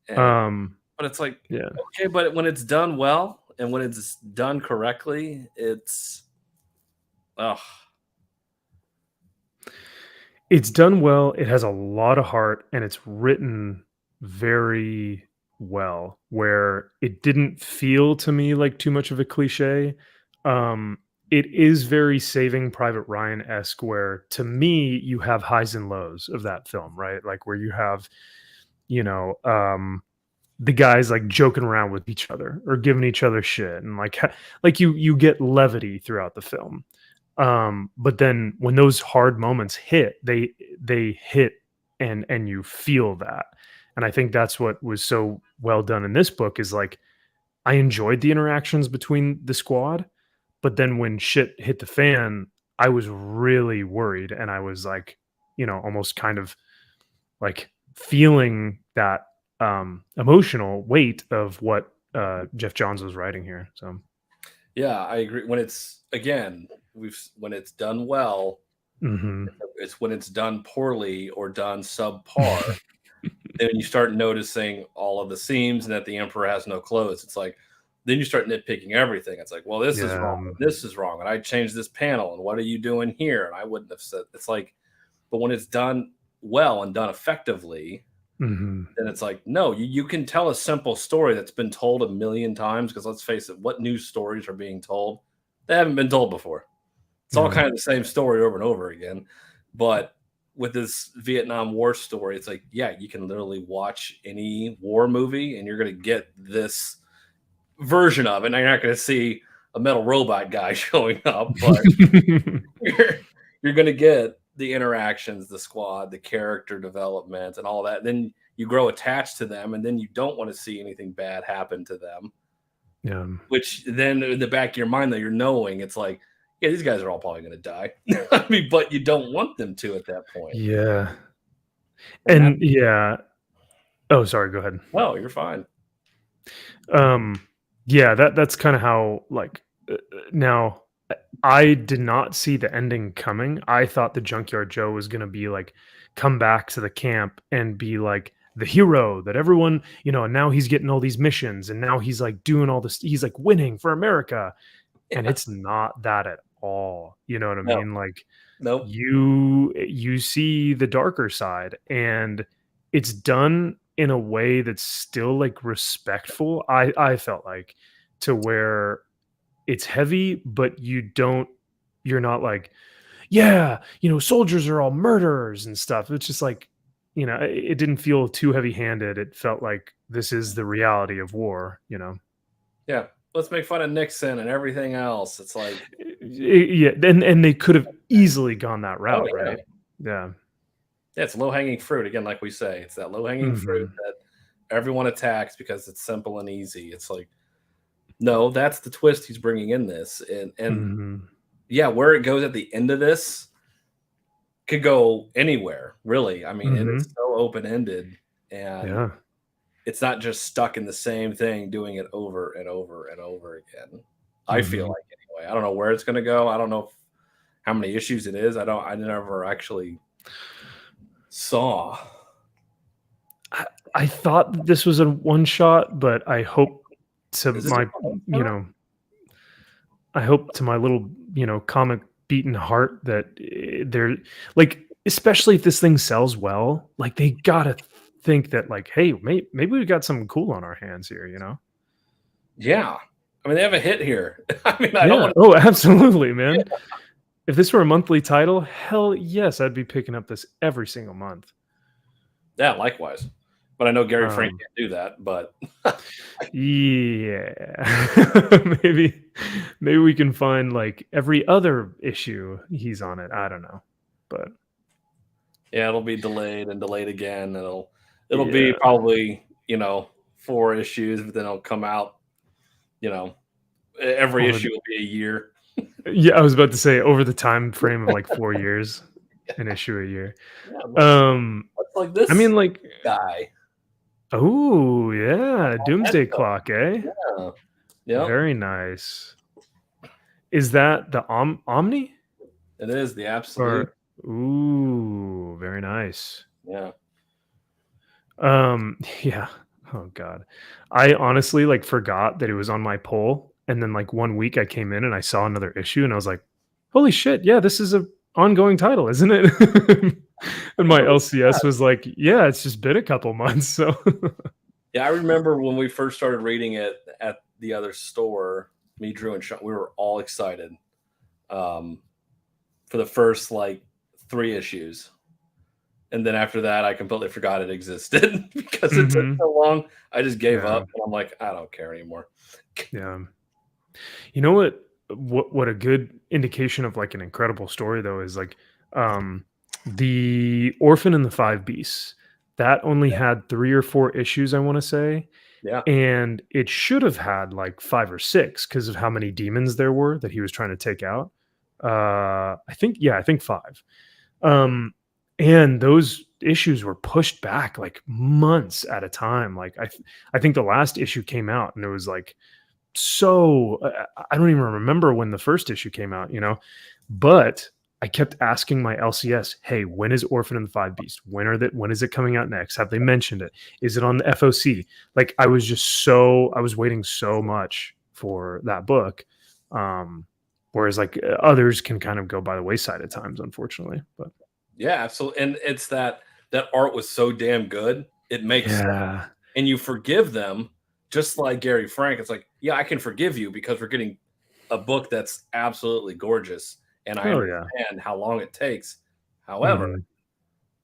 And Um, but it's like, yeah. okay, but when it's done well and when it's done correctly, it's oh It's done well, it has a lot of heart, and it's written very well, where it didn't feel to me like too much of a cliche. it is very Saving Private Ryan-esque, where to me you have highs and lows of that film, right? Like where you have, you know, the guys like joking around with each other or giving each other shit, and like you get levity throughout the film. But then when those hard moments hit, they hit, and you feel that. And I think that's what was so well done in this book, is like I enjoyed the interactions between the squad, but then when shit hit the fan, I was really worried, and I was like, almost kind of like feeling that emotional weight of what Jeff Johns was writing here. So Yeah, I agree. When it's again, when it's done well, mhm. it's when it's done poorly or done subpar, then you start noticing all of the seams and that the emperor has no clothes. It's like then you start nitpicking everything. It's like, well, this is Yeah, wrong. This is wrong. And I changed this panel. And what are you doing here? And I wouldn't have said it's like, but when it's done well and done effectively, mhm. then it's like, no, you can tell a simple story that's been told a million times. Because let's face it, what new stories are being told? They haven't been told before. It's all Yeah. kind of the same story over and over again. But with this Vietnam War story, it's like, yeah, you can literally watch any war movie and you're going to get this version of it. And you're not going to see a metal robot guy showing up, but you're going to get the interactions, the squad, the character development, and all that. Then you grow attached to them, and then you don't want to see anything bad happen to them. Yeah. Which then in the back of your mind, though, you're knowing it's like, yeah, these guys are all probably going to die. I mean, but you don't want them to at that point. Yeah. And yeah. Oh, sorry, go ahead. No, you're fine. Yeah, that's kind of how like now I did not see the ending coming. I thought the Junkyard Joe was going to be like come back to the camp and be like the hero that everyone, and now he's getting all these missions, and now he's like doing all this, he's like winning for America. And Yeah. it's not that at all. You know what I No. mean? Like Nope. you see the darker side, and it's done in a way that's still like respectful. I felt like, to where it's heavy, but you're not like, yeah, soldiers are all murderers and stuff. It's just like, it didn't feel too heavy handed. It felt like this is the reality of war. Yeah. Let's make fun of Nixon and everything else. It's like, Yeah, and they could have easily gone that route, yeah. right? Yeah. Yeah, it's low hanging fruit. Again, like we say, it's that low hanging fruit Mhm. that everyone attacks because it's simple and easy. It's like, no, that's the twist he's bringing in this. And Mhm. yeah, where it goes at the end of this could go anywhere, really. I mean, it is Mhm. so open ended and Yeah. it's not just stuck in the same thing, doing it over and over and over again. I feel Mhm. like anyway. I don't know where it's going to go. I don't know how many issues it is. I never actually saw. I thought that this was a one shot, but I hope to Is this a my, you know, I hope to my little, comic beaten heart that they're like, especially if this thing sells well, like they gotta think that like, hey, maybe we got something cool on our hands here. Yeah. I mean, they have a hit here. I mean, I don't Yeah. want Oh, absolutely, man. to. If this were a monthly title, hell yes, I'd be picking up this every single month. Yeah, likewise. But I know Gary Frank Um, can't do that. But yeah, maybe we can find like every other issue he's on it. I don't know, but yeah, it'll be delayed and delayed again. It'll be yeah, probably 4 issues, but then it'll come out. Every over issue will be a year. yeah, I was about to say over the time frame of like 4 years, an issue a year. Yeah, looks like I this mean, like, guy. oh yeah, That Doomsday stuff. Clock, eh? Yeah. Yep. Very nice. Is that the Omni? It is the absolute. Or ooh, very nice. Yeah. Yeah. Oh god. I honestly like forgot that it was on my poll, and then like one week I came in and I saw another issue and I was like, "Holy shit, yeah, this is a ongoing title, isn't it?" And my LCS was like, "Yeah, it's just been a couple months." So Yeah, I remember when we first started reading it at the other store, me, Drew, and Sean, we were all excited. um, for the first like 3 issues. And then after that, I completely forgot it existed because it took Mm-hmm. so long. I just gave Yeah. up, and I'm like, I don't care anymore. Yeah. You know what a good indication of like an incredible story though is like um the Orphan and the Five Beasts. That only had 3 or 4 issues, I want to say, Yeah, and it should have had like 5 or 6 because of how many demons there were that he was trying to take out. I think 5. Um and those issues were pushed back like months at a time. Like I think the last issue came out and it was like so I don't even remember when the first issue came out, but I kept asking my LCS, "Hey, when is Orphan and the Five Beasts? When is it coming out next? Have they mentioned it? Is it on the FOC?" Like I was waiting so much for that book. Whereas like others can kind of go by the wayside at times, unfortunately. But yeah, absolutely. And it's that art was so damn good. It makes sense. yeah. And you forgive them, just like Gary Frank. It's like, yeah, I can forgive you because we're getting a book that's absolutely gorgeous, and I Oh yeah. understand how long it takes. However,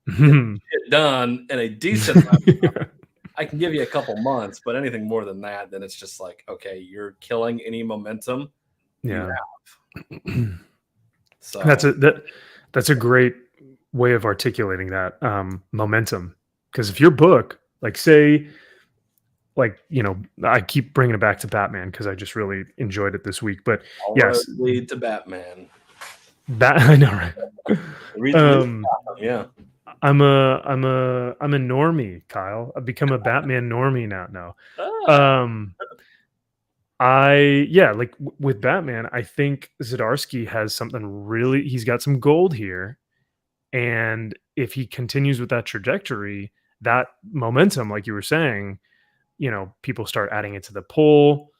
get Mhm. it done in a decent amount. I can give you a couple months, but anything more than that, then it's just like, okay, you're killing any momentum you Yeah. have. That's So that's a great way of articulating that, momentum. Because if your book, like say, like, I keep bringing it back to Batman because I just really enjoyed it this week. But all roads yes, lead to Batman. I know, right? Lead Um, yeah. I'm a normie, Kyle. I've become a Batman normie now. No, Ah, like with Batman, I think Zdarsky has something really. He's got some gold here. And if he continues with that trajectory, that momentum, like you were saying, people start adding it to the poll.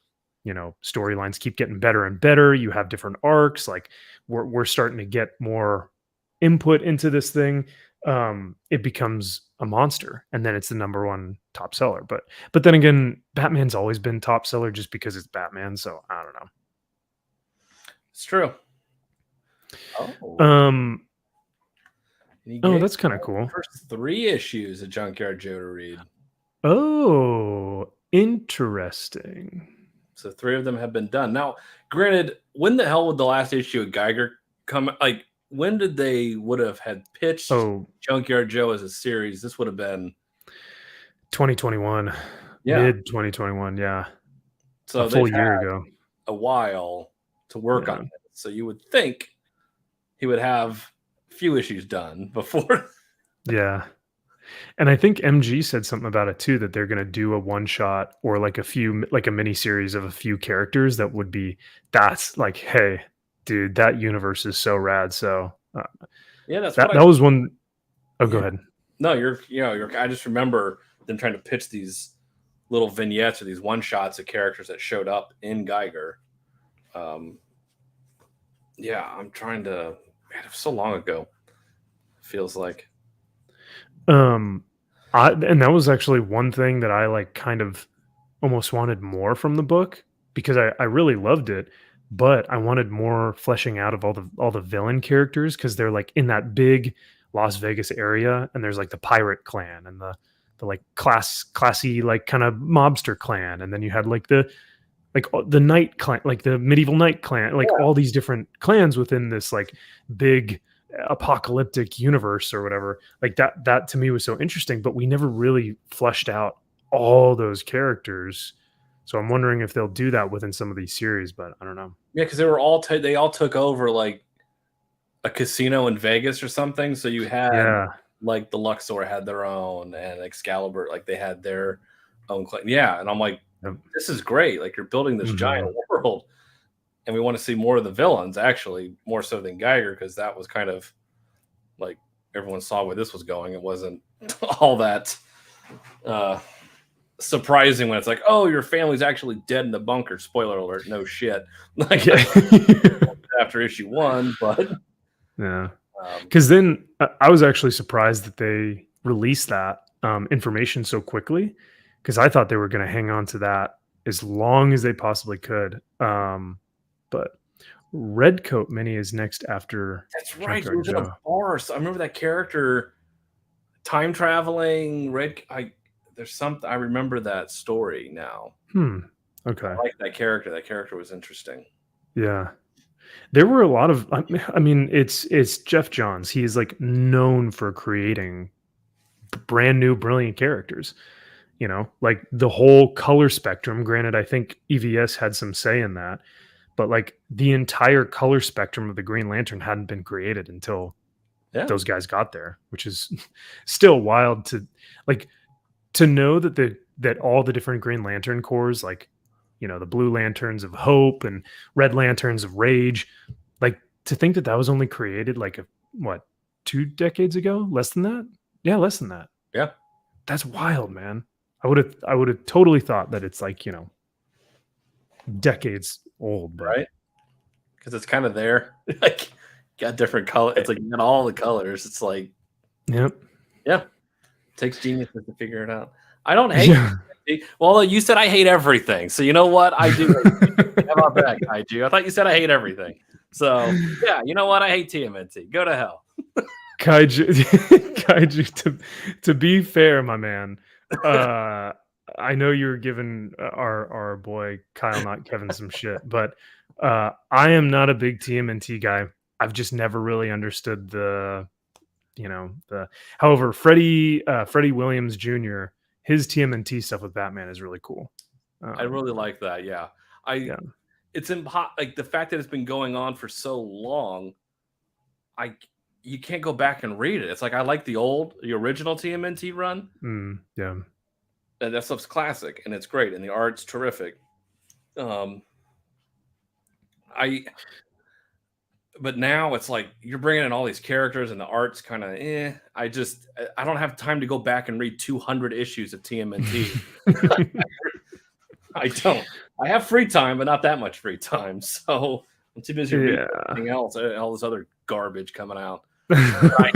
Storylines keep getting better and better. You have different arcs. Like we're starting to get more input into this thing. It becomes a monster, and then it's the number one top seller. But then again, Batman's always been top seller just because it's Batman. So I don't it's true. know. Oh, and he Oh, gave that's kind of the cool. first 3 issues of Junkyard Joe to read. Oh, interesting. So 3 of them have been done. Now, granted, when the hell would the last issue of Geiger come? Like, when did they would have had pitched Oh, Junkyard Joe as a series? This would have been 2021, yeah. mid 2021. Yeah. A So they've full had year ago. a while to work on Yeah. it. So you would think he would have a few issues done before. Yeah. And I think MG said something about it too, that they're going to do a one shot or like a mini series of a few characters that would be, that's like, hey, dude, that universe is so rad. So Yeah, that's what that, I. that was one. Oh, go Yeah. ahead. No, you're. I just remember them trying to pitch these little vignettes or these one shots of characters that showed up in Geiger. Um, yeah, I'm trying to. Man, it was so long ago. Feels like. Um, and that was actually one thing that I like kind of almost wanted more from the book because I really loved it, but I wanted more fleshing out of all the villain characters because they're like in that big Las Vegas area, and there's like the pirate clan and the like classy like kind of mobster clan, and then you had like the knight clan, like the medieval knight clan, like Yeah, all these different clans within this like big apocalyptic universe or whatever. Like that to me was so interesting, but we never really fleshed out all those characters. So I'm wondering if they'll do that within some of these series, but I don't know. yeah, because they were all they all took over like a casino in Vegas or something. So you had Yeah. like the Luxor had their own, and Excalibur like they had their own claim. Yeah, and I'm like, Yep. this is great. Like you're building this giant Mhm. world, and we want to see more of the villains. Actually, more so than Geiger, because that was kind of like everyone saw where this was going. It wasn't all that uh, surprising when it's like, oh, your family's actually dead in the bunker. Spoiler alert, no shit. Like Yeah. after issue 1, but Yeah. um, Because then I was actually surprised that they released that information so quickly because I thought they were going to hang on to that as long as they possibly could. But Redcoat Mini is next after That's right. He Junkyard was in a Joe. bar. So I remember that character, time traveling. There's something I remember that story now. Okay. I like that character. That character was interesting. Yeah. There were a lot of I mean, it's Jeff Johns. He is, like, known for creating brand new brilliant characters, like, the whole color spectrum. Granted, I think EVS had some say in that, but, like, the entire color spectrum of the Green Lantern hadn't been created until Yeah. those guys got there, which is still wild to, like, to know that all the different Green Lantern cores, like, the Blue Lanterns of Hope and Red Lanterns of Rage, like, to think that that was only created, like, what, 2 decades ago? Less than that? Yeah, less than that. Yeah. That's wild, man. I would have totally thought that it's, like, decades old, but Right. Because it's kind of there. Like, got different color. It's like you got all the colors. It's like, yep. yeah, it takes geniuses to figure it out. I don't hate. Yeah. Well, you said I hate everything. So you know what? I do. How about that, Kaiju? I thought you said I hate everything. So yeah, you know what? I hate TMNT. Go to hell. Kaiju, to be fair, my man, I know you're giving our boy Kyle, not Kevin, some shit, but I am not a big TMNT guy. I've just never really understood the however, Freddie Williams Jr., his TMNT stuff with Batman is really cool. I really like that. Yeah. Yeah. It's like the fact that it's been going on for so long. You can't go back and read it. It's like I like the original TMNT run. Yeah. And that stuff's classic and it's great and the art's terrific. But now it's like you're bringing in all these characters and the art's kind of I don't have time to go back and read 200 issues of TMNT. I don't. I have free time, but not that much free time. So I'm too busy reading everything else, all this other garbage coming out. I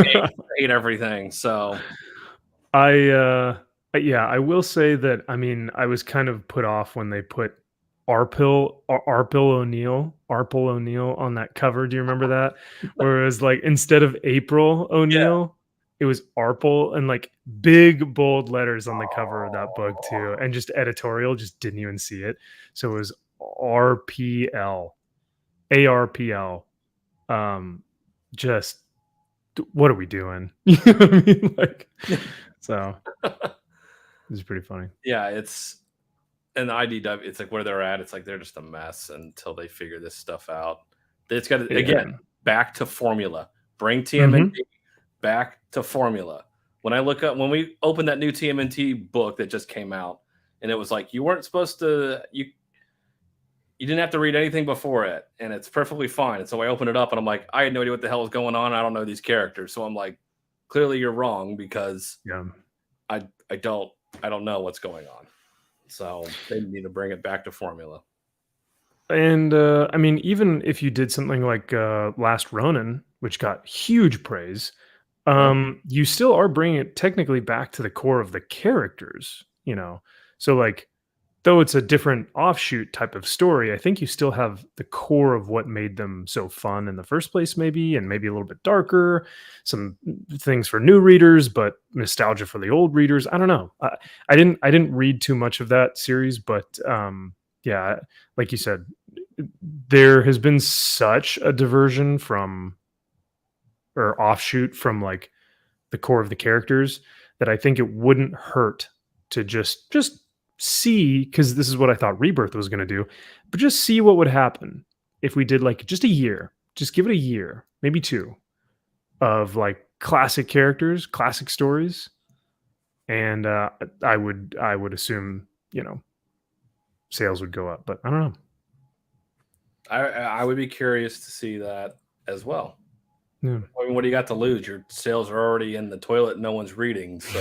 hate everything. So I will say that, I mean, I was kind of put off when they put Arpil O'Neill on that cover. Do you remember that? Where it was like, instead of April O'Neil, it was Arpil, and like big bold letters on the cover of that book too. And just editorial, just didn't even see it. So it was ARPL. Just, what are we doing? You know what I mean? Like, so it's pretty funny. Yeah, it's an IDW. It's like where they're at. It's like they're just a mess until they figure this stuff out. It's got to again back to formula. Bring TMNT back to formula. When we opened that new TMNT book that just came out, and it was like you weren't supposed to you didn't have to read anything before it, and it's perfectly fine. And so I opened it up, and I'm like, I had no idea what the hell was going on. I don't know these characters, so I'm like, clearly you're wrong because I don't know what's going on. So they need to bring it back to formula. And I mean, even if you did something like Last Ronin, which got huge praise, you still are bringing it technically back to the core of the characters. So like, though it's a different offshoot type of story, I think you still have the core of what made them so fun in the first place, maybe, and maybe a little bit darker, some things for new readers, but nostalgia for the old readers. I don't know. I didn't read too much of that series, but yeah, like you said, there has been such a diversion from, or offshoot from, like the core of the characters, that I think it wouldn't hurt to just see, because this is what I thought Rebirth was going to do, but just see what would happen if we did like just a year, just give it a year, maybe 2, of like classic characters, classic stories, and I would assume sales would go up, but I don't know. I would be curious to see that as well. Yeah. I mean, what do you got to lose? Your sales are already in the toilet. No one's reading, so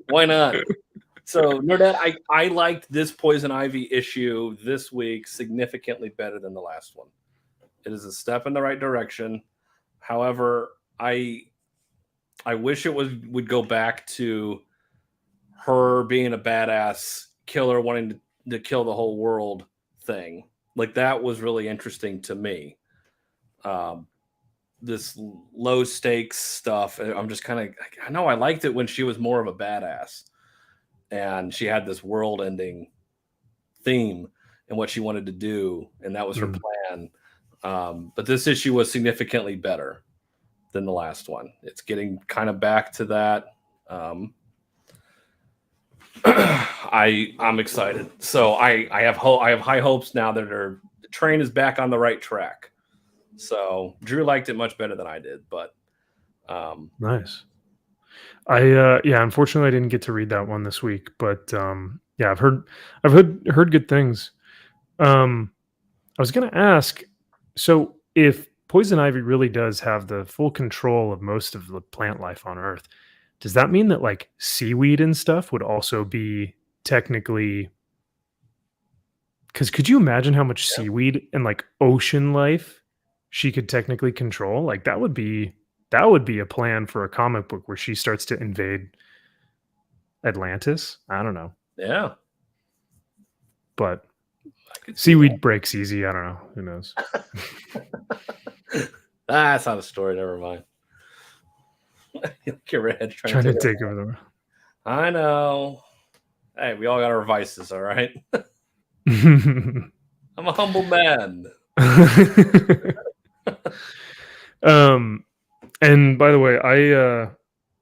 why not? So, Nerdette, I liked this Poison Ivy issue this week significantly better than the last one. It is a step in the right direction. However, I wish it would go back to her being a badass killer wanting to kill the whole world thing. Like that was really interesting to me. Um, this low stakes stuff. I'm just kind of, I know I liked it when she was more of a badass and she had this world ending theme and what she wanted to do, and that was her plan. But this issue was significantly better than the last one. It's getting kind of back to that. I'm excited. So I have I have high hopes now that the train is back on the right track. So Drew liked it much better than I did, but nice. Yeah, unfortunately I didn't get to read that one this week, but yeah, I've heard good things. I was going to ask, so if poison ivy really does have the full control of most of the plant life on Earth, does that mean that like seaweed and stuff would also be technically? Because could you imagine how much yeah. seaweed and like ocean life she could technically control? Like that would be a plan for a comic book where she starts to invade Atlantis. I don't know, Yeah. but I could see seaweed breaks easy. I don't know. Who knows? that. That's not a story, never mind. Your redhead's Trying to take over the world. I know. Hey, we all got our vices, all right? I'm a humble man. And by the way,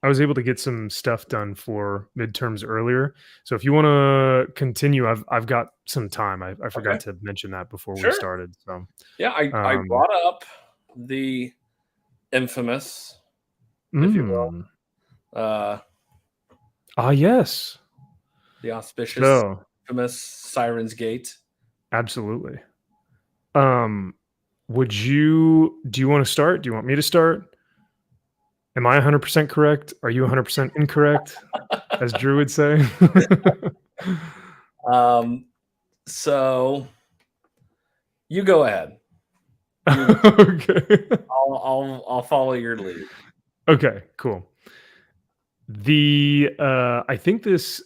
I was able to get some stuff done for midterms earlier. So if you want to continue, I've got some time. I forgot to mention that before we started. So yeah, I brought up the infamous, if you will. Yes. The auspicious, infamous Siren's Gate. Absolutely. Do you want to start? Do you want me to start? Am I 100% correct? Are you 100% incorrect? As Drew would say. So you go ahead. Okay. I'll follow your lead. Okay, cool. I think this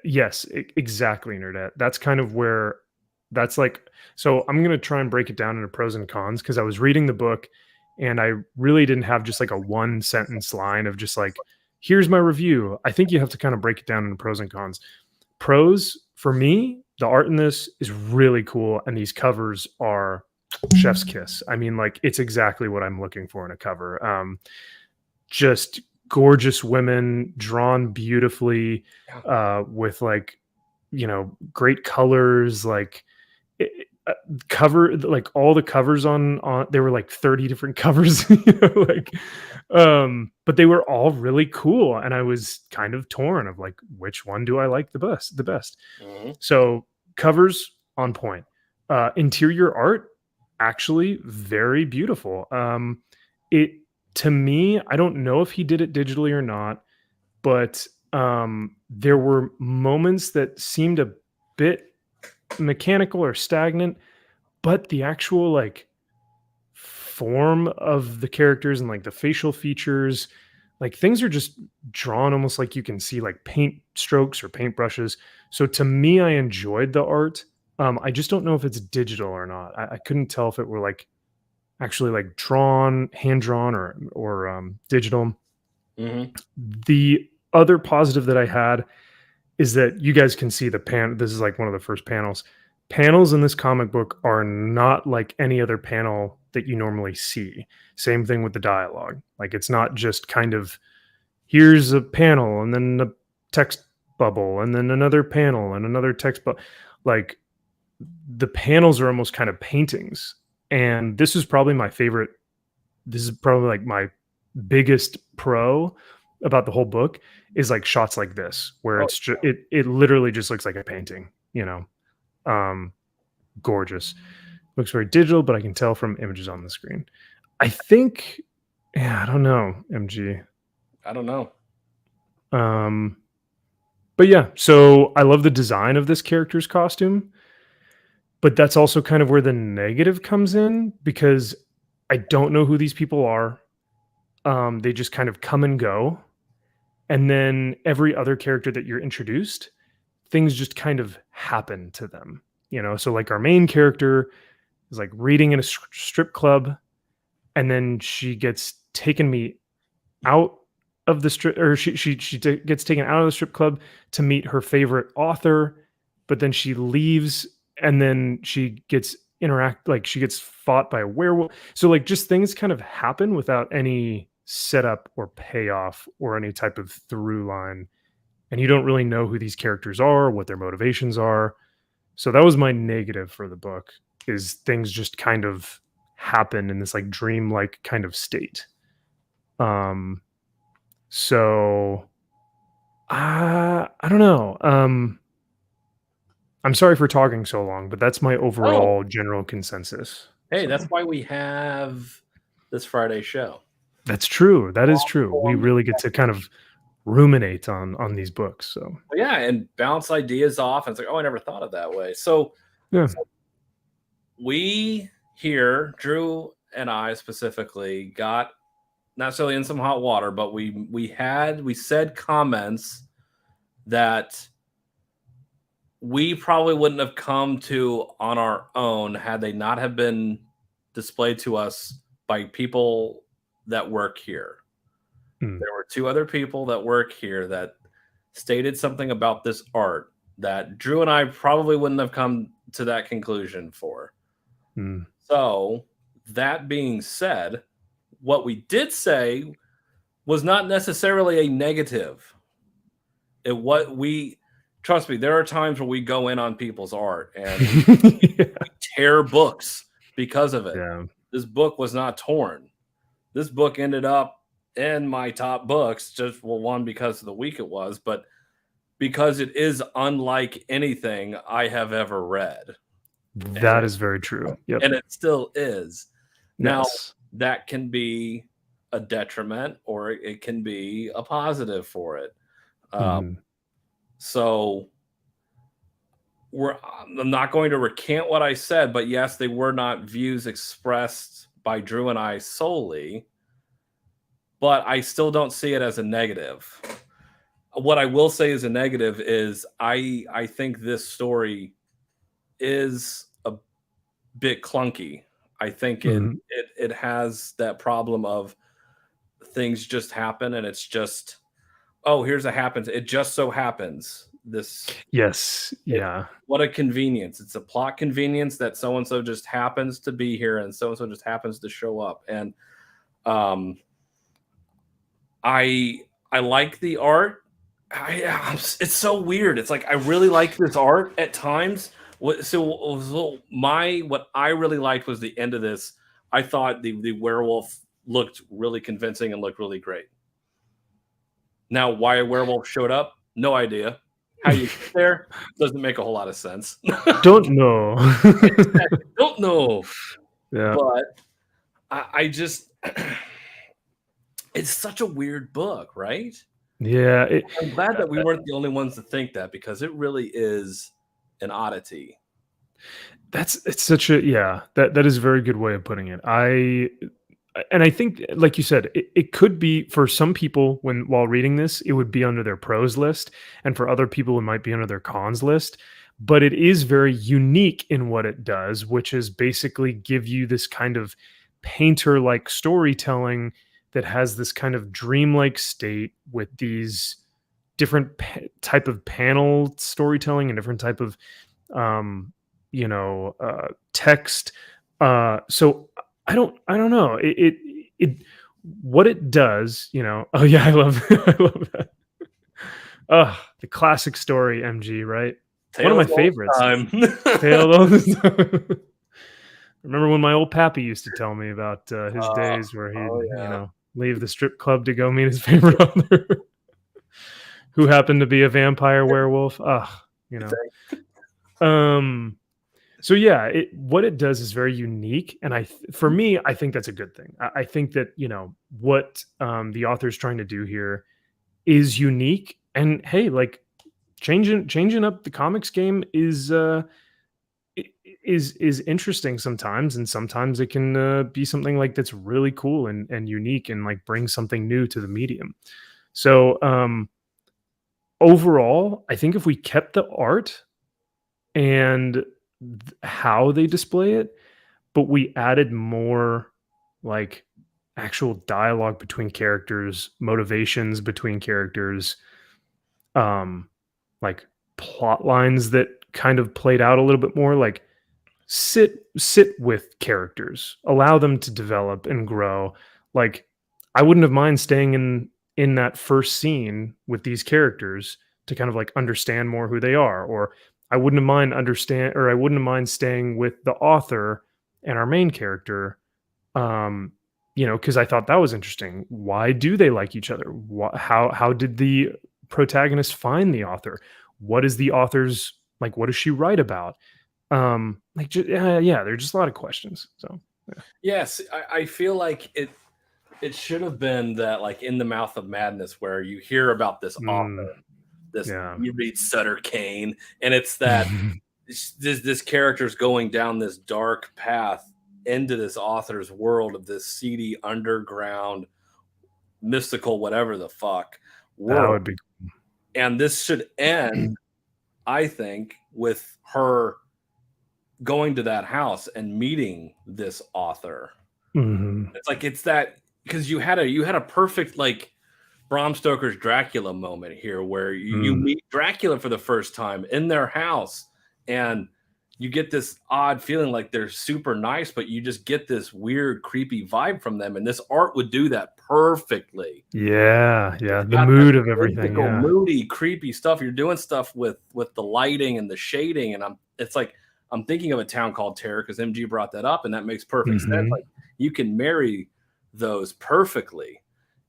yes, exactly, Nerdette. That's kind of where that's like, so I'm going to try and break it down into pros and cons because I was reading the book and I really didn't have just like a one sentence line of just like, here's my review. I think you have to kind of break it down into pros and cons. Pros for me, the art in this is really cool and these covers are chef's kiss. I mean, like it's exactly what I'm looking for in a cover. Just gorgeous women drawn beautifully, with like, great colors, like cover, like all the covers on there were like 30 different covers, like but they were all really cool and I was kind of torn of like which one do I like the best. So covers on point, interior art actually very beautiful. It To me, I don't know if he did it digitally or not, but there were moments that seemed a bit mechanical or stagnant, but the actual like form of the characters and like the facial features, like things are just drawn almost like you can see like paint strokes or paint brushes. So to me, I enjoyed the art. I just don't know if it's digital or not. I couldn't tell if it were like actually like hand drawn or digital. The other positive that I had is that you guys can see this is like one of the first panels. Panels in this comic book are not like any other panel that you normally see. Same thing with the dialogue. Like it's not just kind of here's a panel and then a text bubble and then another panel and another text bubble. Like the panels are almost kind of paintings. And this is probably my favorite. This is probably like my biggest pro about the whole book is like shots like this, where it's just, it literally just looks like a painting, gorgeous. Looks very digital, but I can tell from images on the screen. I think, yeah, I don't know, MG. I don't know. But yeah, so I love the design of this character's costume, but that's also kind of where the negative comes in because I don't know who these people are. They just kind of come and go. And then every other character that you're introduced, things just kind of happen to them. So like our main character is like reading in a strip club, and then she gets taken me out of the strip, or gets taken out of the strip club to meet her favorite author, but then she leaves, and then she gets fought by a werewolf. So like just things kind of happen without any setup or payoff or any type of through line, and you don't really know who these characters are, what their motivations are. So that was my negative for the book, is things just kind of happen in this like dream-like kind of state. Um so I don't know. I'm sorry for talking so long, but that's my Oh, overall general consensus. hey, that's So why we have this Friday show. that's true. That is Long true. We form really get to kind of ruminate on these books. So Yeah, and bounce ideas off. And it's like, oh, I never thought of that way. So yeah. we here, Drew and I specifically, got not necessarily in some hot water, but we said comments that we probably wouldn't have come to on our own had they not have been displayed to us by people that work here. Mm, There were two other people that work here that stated something about this art that Drew and I probably wouldn't have come to that conclusion for. mm. So, that being said, what we did say was not necessarily a negative. It what we trust me, there are times where we go in on people's art and we Yeah. tear books because of it. Yeah. This book was not torn. This book ended up in my top books, just well, one because of the week it was, but because it is unlike anything I have ever read. That is very true. Yep. And it still is. Now, Yes. that can be a detriment or it can be a positive for it. Mhm. So I'm not going to recant what I said, but yes, they were not views expressed by Drew and I solely, but I still don't see it as a negative. What I will say is a negative is I think this story is a bit clunky. I think Mhm. it has that problem of things just happen and it's just, oh, here's a happens. It just so happens. Yes. It Yeah. What a convenience. It's a plot convenience that so and so just happens to be here and so and so just happens to show up. And um I I like the art. It's so weird. It's like I really like this art at times. What I really liked was the end of this. I thought the werewolf looked really convincing and looked really great. Now, why a werewolf showed up, no idea. How you get there doesn't make a whole lot of sense. Don't know. Exactly. Don't know, Yeah. but I just it's such a weird book, right? Yeah. I'm glad that we weren't the only ones to think that because it really is an oddity. It's such a, yeah, that is a very good way of putting it. I think, like you said, it could be for some people, when while reading this, it would be under their pros list, and for other people it might be under their cons list. But it is very unique in what it does, which is basically give you this kind of painter like storytelling that has this kind of dreamlike state with these different type of panel storytelling and different type of um text. So I don't know, it what it does, oh yeah, I love I love that. The classic story, MG, right? One of my Tales all the favorites. time. Tale all the Remember when my old pappy used to tell me about his days where he'd, Oh yeah. leave the strip club to go meet his favorite author, who happened to be a vampire werewolf. You know. Um So yeah, what it does is very unique, and for me, I think that's a good thing. I think that what the author's trying to do here is unique, and hey, like changing up the comics game is interesting sometimes, and sometimes it can be something like that's really cool and unique and like bring something new to the medium. So overall, I think if we kept the art and how they display it, but we added more like actual dialogue between characters, motivations between characters, um, like plot lines that kind of played out a little bit more. Like sit with characters, allow them to develop and grow. Like I wouldn't have mind staying in that first scene with these characters to kind of like understand more who they are, or I wouldn't have mind staying with the author and our main character, um because I thought that was interesting. Why do they like each other? How did the protagonist find the author? What is the author's like, what does she write about? Yeah, there's just a lot of questions. So yeah. Yes, I feel like it should have been that, like, in the Mouth of Madness, where you hear about this Mm, author, this yeah. you read Sutter Kane, and it's that this character's going down this dark path into this author's world of this seedy underground mystical whatever the fuck That world, would be and this should end, I think, with her going to that house and meeting this author. Mhm. It's like it's that because you had a perfect like Bram Stoker's Dracula moment here where you Mm. meet Dracula for the first time in their house and you get this odd feeling like they're super nice, but you just get this weird, creepy vibe from them. And this art would do that perfectly. Yeah, yeah, It's the got that mood of everything, mystical, yeah. moody, creepy stuff. You're doing stuff with the lighting and the shading, and it's like I'm thinking of A Town Called Terror because MG brought that up, and that makes perfect sense. Mhm, Like you can marry those perfectly,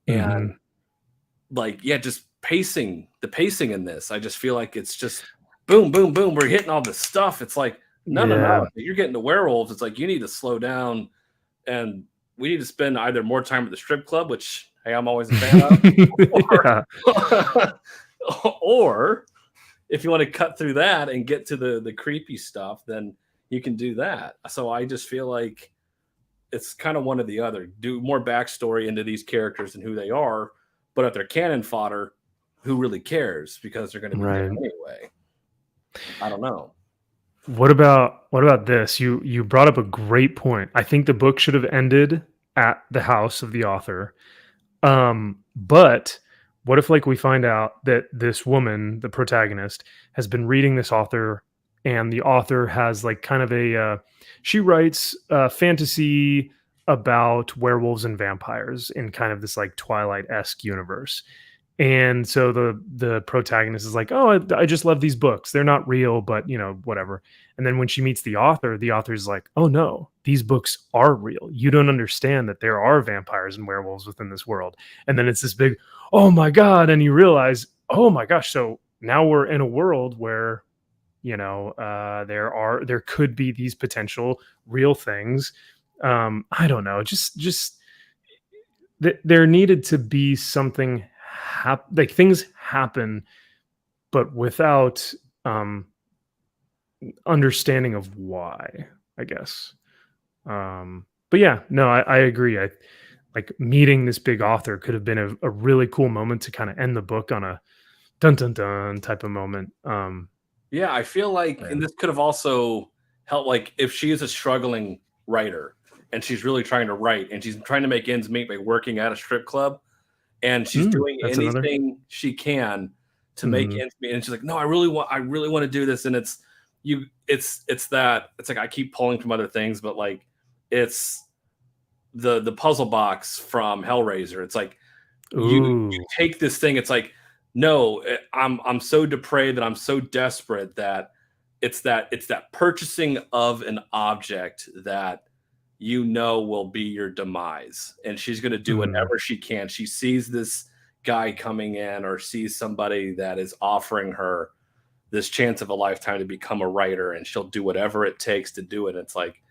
and mhm. like yeah, just the pacing in this, I just feel like it's just boom, boom, boom. We're hitting all this stuff. It's like no, no, Yeah. no. You're getting the werewolves. It's like you need to slow down, and we need to spend either more time at the strip club, which hey, I'm always a fan of, or Yeah. or if you want to cut through that and get to the creepy stuff, then you can do that. So I just feel like it's kind of one or the other. Do more backstory into these characters and who they are, but if they're cannon fodder, who really cares because they're going to be dead Right. anyway. I don't know. What about this? You brought up a great point. I think the book should have ended at the house of the author. But what if like we find out that this woman, the protagonist, has been reading this author, and the author has like kind of she writes fantasy about werewolves and vampires in kind of this like Twilight-esque universe. And so the protagonist is like, "Oh, I just love these books. They're not real, but whatever." And then when she meets the author's like, "Oh no, these books are real. You don't understand that there are vampires and werewolves within this world." And then it's this big, "Oh my god!" And you realize, "Oh my gosh!" So now we're in a world where there could be these potential real things. I don't know. Just there needed to be something like things happen, but without um understanding of why, I guess. But yeah, no, I agree. I like meeting this big author could have been a really cool moment to kind of end the book on a dun dun dun type of moment. Yeah, I feel like, Yeah. and this could have also helped. Like, if she is a struggling writer and she's really trying to write and she's trying to make ends meet by working at a strip club, and she's doing That's another. anything she can to make Mhm. ends meet. And she's like, "No, I really want to do this." And it's like I keep pulling from other things, but like it's the puzzle box from Hellraiser. It's like you Ooh. take this thing. It's like no, I'm so depraved that I'm so desperate that it's that purchasing of an object that will be your demise. And she's going to do Mhm. whatever she can. She sees this guy coming in or sees somebody that is offering her this chance of a lifetime to become a writer, and she'll do whatever it takes to do it. It's like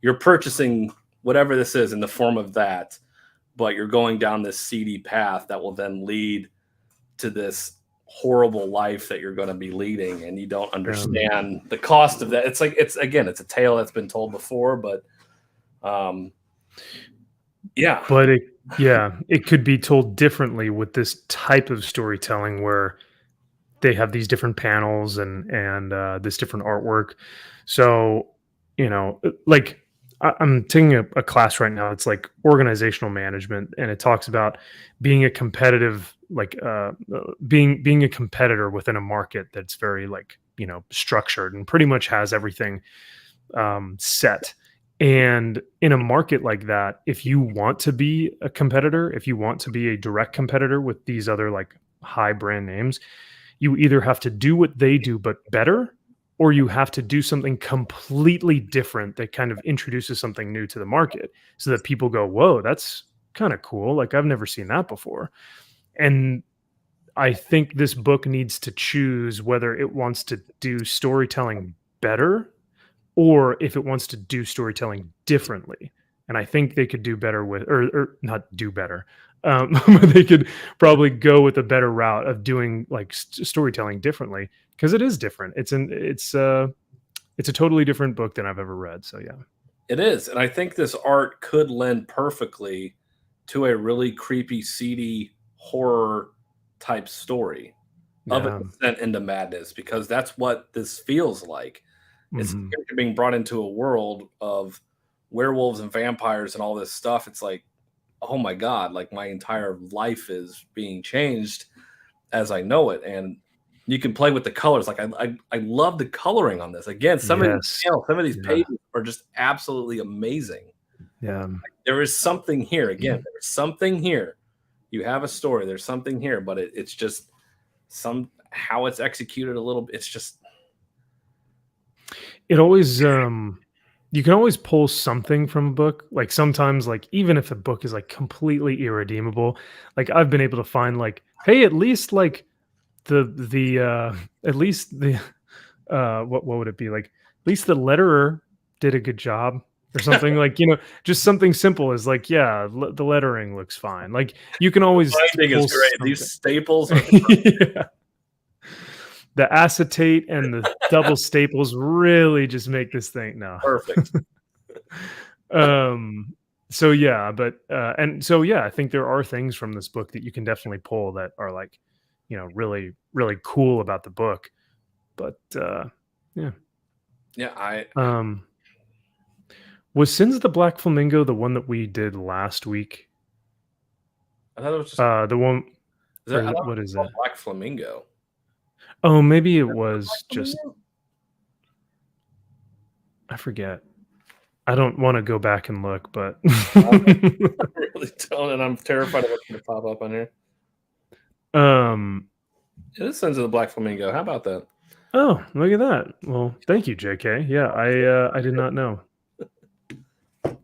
you're purchasing whatever this is in the form of that, but you're going down this seedy path that will then lead to this horrible life that you're going to be leading, and you don't understand the cost of that. It's like it's a tale that's been told before, but um yeah. But it could be told differently with this type of storytelling where they have these different panels and this different artwork. So, like I'm taking a class right now. It's like organizational management, and it talks about being a competitive, being a competitor within a market that's very like structured and pretty much has everything set. And in a market like that, if you want to be a competitor, if you want to be a direct competitor with these other like high brand names, you either have to do what they do but better, or you have to do something completely different that kind of introduces something new to the market so that people go, whoa, that's kind of cool, like I've never seen that before. And I think this book needs to choose whether it wants to do storytelling better or if it wants to do storytelling differently. And I think they could do better with, or not do better. But they could probably go with a better route of doing like storytelling differently, because it is different. It's a totally different book than I've ever read. So yeah, It is, and I think this art could lend perfectly to a really creepy, seedy horror type story of a yeah, descent into madness, because that's what this feels like. It's a hmm character being brought into a world of werewolves and vampires and all this stuff. It's like, oh my god, like my entire life is being changed as I know it. And you can play with the colors. Like I love the coloring on this. Again, yes, some of these yeah, pages are just absolutely amazing. yeah. There is something here. Again, there's something here. You have a story. There's something here, but it's just some how it's executed a little. It's just It always you can always pull something from a book. Like sometimes, like even if a book is like completely irredeemable, like I've been able to find like, hey, at least like the at least the what would it be like? At least the letterer did a good job or something. Like just something simple is like, yeah, the lettering looks fine. Like you can always binding is pull great. something. These staples are Yeah. The acetate and the double staples really just make this thing no. perfect. Um, so yeah, but and so yeah, I think there are things from this book that you can definitely pull that are like, really, really cool about the book. But yeah. Yeah, Um, was Sins of the Black Flamingo the one that we did last week? I thought it was just The one I or thought it what was is called it? Black Flamingo. Oh, maybe it Black was just Flamingo? I forget. I don't want to go back and look, but I really don't, and I'm terrified of what's going to pop up on here. um It is Sons of the Black Flamingo. How about that? oh, look at that. Well, thank you, JK. Yeah, I did not know.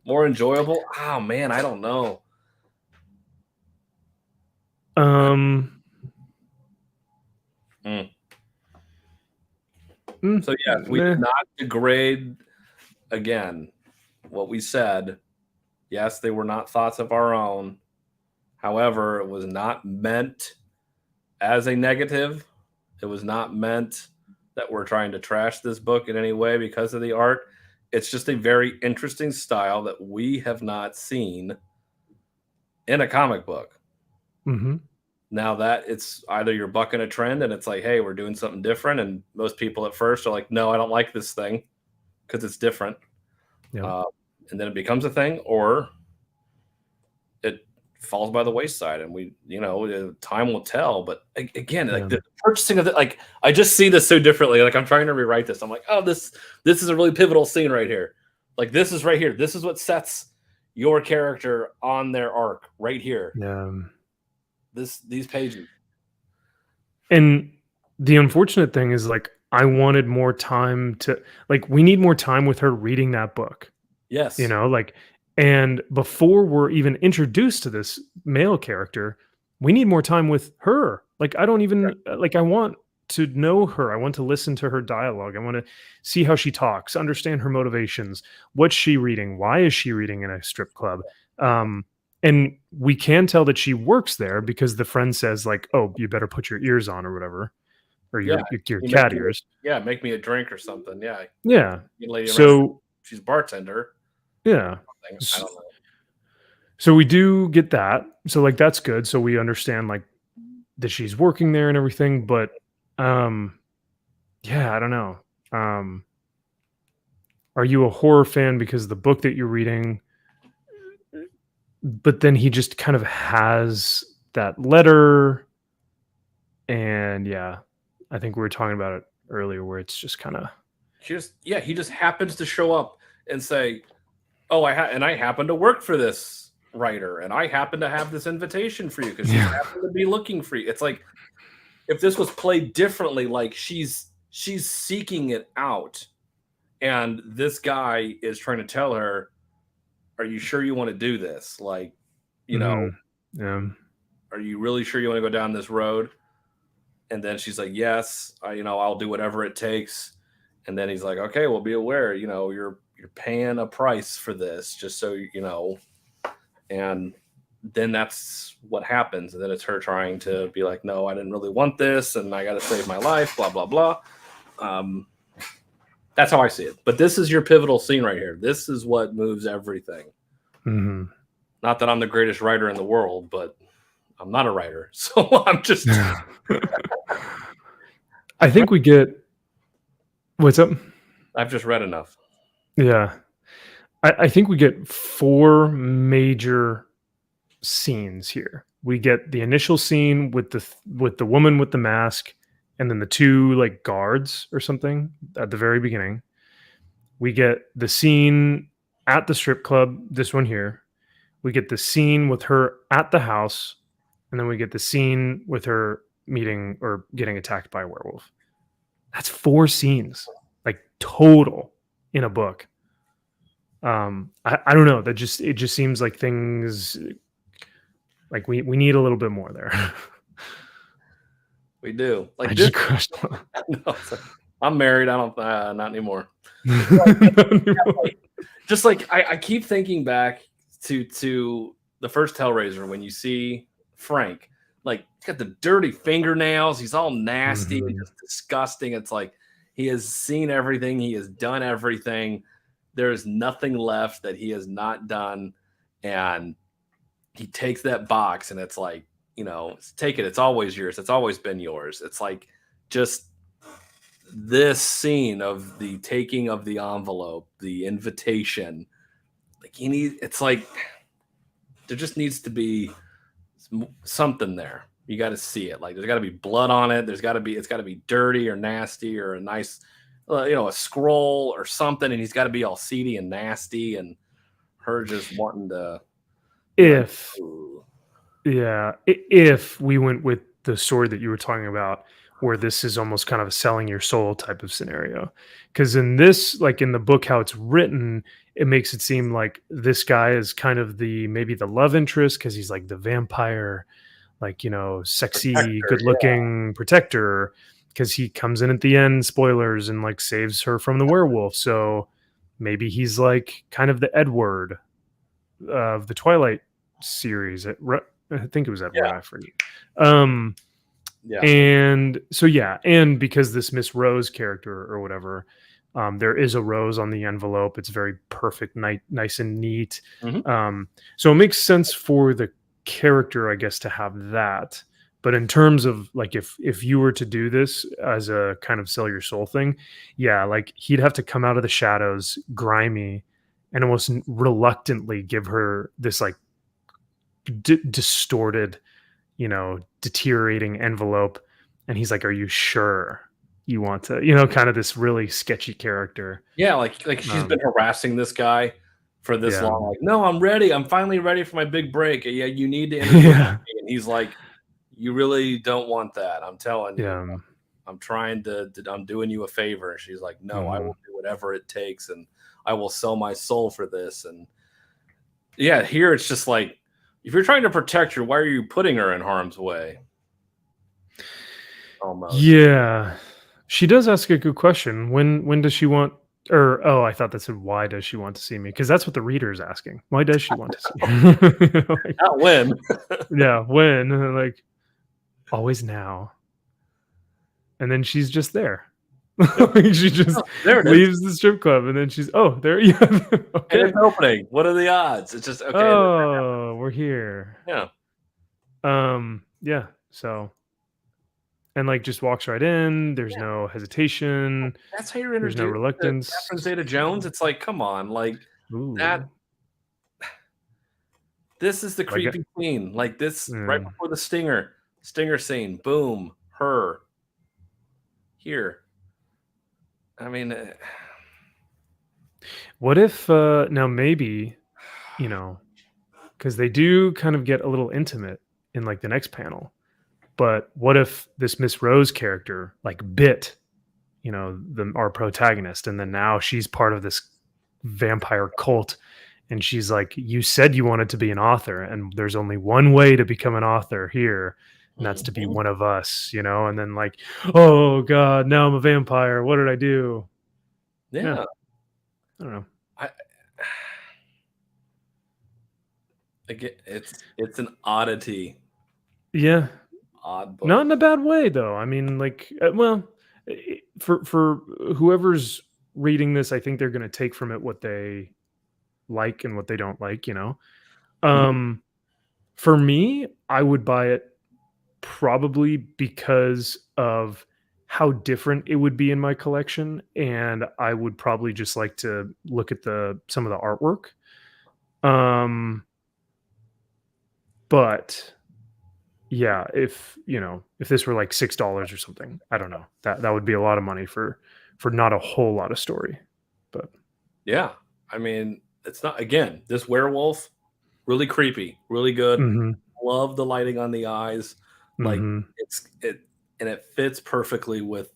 More enjoyable? Oh man, I don't know. Um Mm. So yeah, we meh. did not degrade again what we said. Yes, they were not thoughts of our own. However, it was not meant as a negative. It was not meant that we're trying to trash this book in any way because of the art. It's just a very interesting style that we have not seen in a comic book. Mhm. Now that it's either you're bucking a trend and it's like, hey, we're doing something different, and most people at first are like, no, I don't like this thing because it's different, Yep. uh, and then it becomes a thing, or it falls by the wayside, and time will tell. But again, like Yeah. the purchasing of it, like I just see this so differently. Like I'm trying to rewrite this. I'm like, oh, this is a really pivotal scene right here. Like this is right here. This is what sets your character on their arc right here. Yeah. These pages. And the unfortunate thing is like I wanted more time to like we need more time with her reading that book. Yes. Like and before we're even introduced to this male character, we need more time with her. Like I don't even like I want to know her. I want to listen to her dialogue. I want to see how she talks, understand her motivations. What's she reading? Why is she reading in a strip club? And we can tell that she works there because the friend says like, "Oh, you better put your ears on or whatever, or Yeah. your You make cat me, ears." make me a drink or something. Yeah. Yeah. Lady around. So She's a bartender. yeah. I don't know. So we do get that. So like that's good. So we understand like that she's working there and everything, but yeah, I don't know. Um Are you a horror fan because of the book that you're reading? But then he just kind of has that letter, and yeah, I think we were talking about it earlier, where it's just kind of he just happens to show up and say, "Oh, I happen to work for this writer, and I happen to have this invitation for you because she happened to be looking for you." It's like if this was played differently, like she's seeking it out, and this guy is trying to tell her, "Are you sure you want to do this? Like, you know, yeah. are you really sure you want to go down this road?" And then she's like, "Yes, I'll do whatever it takes." And then he's like, "Okay, well, be aware, you're paying a price for this, just so you know." And then that's what happens. And then it's her trying to be like, "No, I didn't really want this, and I got to save my life." Blah blah blah. That's how I see it. But this is your pivotal scene right here. This is what moves everything. Not that I'm the greatest writer in the world, but I'm not a writer, so I'm just. I think we get. What's up? I've just read enough. Yeah, I think we get 4 major scenes here. We get the initial scene with the woman with the mask, and then the 2 like guards or something at the very beginning. We get the scene at the strip club, this one here. We get the scene with her at the house, and then we get the scene with her meeting or getting attacked by a werewolf. That's 4 scenes, like total in a book. I don't know. It just seems like things like we need a little bit more there. We do. Like I this. just crushed. No, I'm married. I don't. Not anymore. Just like I keep thinking back to the first Hellraiser when you see Frank, like he's got the dirty fingernails. He's all nasty and just disgusting. It's like he has seen everything. He has done everything. There is nothing left that he has not done. And he takes that box and it's like, take it. It's always yours. It's always been yours. It's like just this scene of the taking of the envelope, the invitation. Like it's like there just needs to be something there. You got to see it. Like there's got to be blood on it. It's got to be dirty or nasty or a nice, a scroll or something. And he's got to be all seedy and nasty, and her just wanting to. If we went with the story that you were talking about, where this is almost kind of a selling your soul type of scenario, because in this, like in the book, how it's written, it makes it seem like this guy is kind of maybe the love interest because he's like the vampire, like, sexy, good looking protector, because he comes in at the end, spoilers, and like saves her from the werewolf. So maybe he's like kind of the Edward of the Twilight series. I think it was Edward. I forget. And so and because this Miss Rose character or whatever, there is a rose on the envelope. It's very perfect, nice and neat. So it makes sense for the character, I guess, to have that. But in terms of like if you were to do this as a kind of sell your soul thing, like he'd have to come out of the shadows, grimy, and almost reluctantly give her this like distorted, deteriorating envelope. And he's like, "Are you sure you want to?" Kind of this really sketchy character. Yeah, like she's been harassing this guy for this long. Like, "No, I'm ready. I'm finally ready for my big break. Yeah, you need to interview me." And he's like, "You really don't want that. I'm telling you. I'm trying to. I'm doing you a favor." And she's like, "No, I will do whatever it takes, and I will sell my soul for this." And here it's just like, if you're trying to protect her, why are you putting her in harm's way? Almost. Yeah, she does ask a good question. When does she want? Or I thought that said, why does she want to see me? Because that's what the reader is asking. Why does she want to see me? Like, not when. Yeah, when? Like always now. And then she's just there. She just leaves the strip club, and then she's there. Yeah, okay. And it's opening. What are the odds? It's just okay. Oh, we're here. Yeah. Yeah. So, and like just walks right in. There's Yeah, no hesitation. that's how you're There's no introduced to reluctance. Catherine Zeta-Jones. It's like, come on, like that. Ooh, This is the like creepy queen. Like this right mm. before the stinger scene. Boom, her here. I mean, What if now maybe, you know, because they do kind of get a little intimate in like the next panel. But what if this Miss Rose character like bit, our protagonist, and then now she's part of this vampire cult, and she's like, "You said you wanted to be an author, and there's only one way to become an author here, and that's to be mhm. one of us," and then like, "Oh God, now I'm a vampire. What did I do?" Yeah, Yeah. I don't know. I again, it's an oddity, Yeah, odd not book. in a bad way though. I mean, like, for whoever's reading this, I think they're going to take from it what they like and what they don't like. Mhm. Um, for me, I would buy it probably because of how different it would be in my collection, and I would probably just like to look at the some of the artwork. Um, but yeah, if this were like $6 or something, I don't know. That would be a lot of money for not a whole lot of story. But Yeah. I mean, it's not again, this werewolf, really creepy, really good. mhm, Love the lighting on the eyes. Like mhm. it fits perfectly with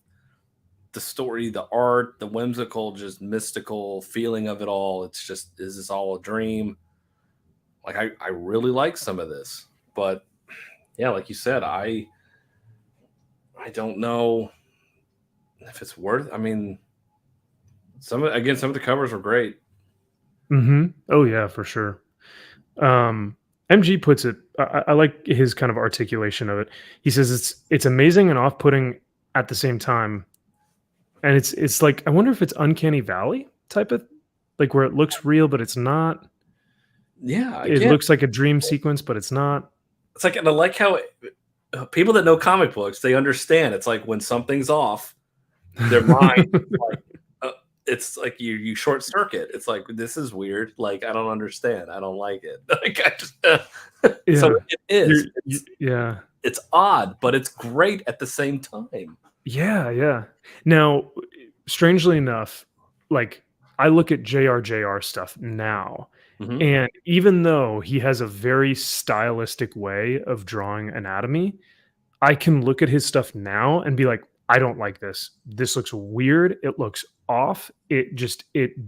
the story, the art, the whimsical, just mystical feeling of it all. It's just, is this all a dream? Like I really like some of this. But yeah, like you said, I don't know if it's worth. I mean, some of the covers were great. Mhm. Oh yeah, for sure. Um, MG puts it. I like his kind of articulation of it. He says it's amazing and off-putting at the same time, and it's like I wonder if it's uncanny valley type of like where it looks real but it's not. Yeah, It again, looks like a dream sequence but it's not. it's like, and I like how people that know comic books, they understand. It's like when something's off, their mind is like, it's like you short circuit. It's like, this is weird. Like I don't understand. I don't like it. Like I just so Yeah, it is. yeah, It's odd, but it's great at the same time. yeah, yeah. Now, strangely enough, like I look at JRJR stuff now, Hmm. and even though he has a very stylistic way of drawing anatomy, I can look at his stuff now and be like, I don't like this. This looks weird. It looks off. It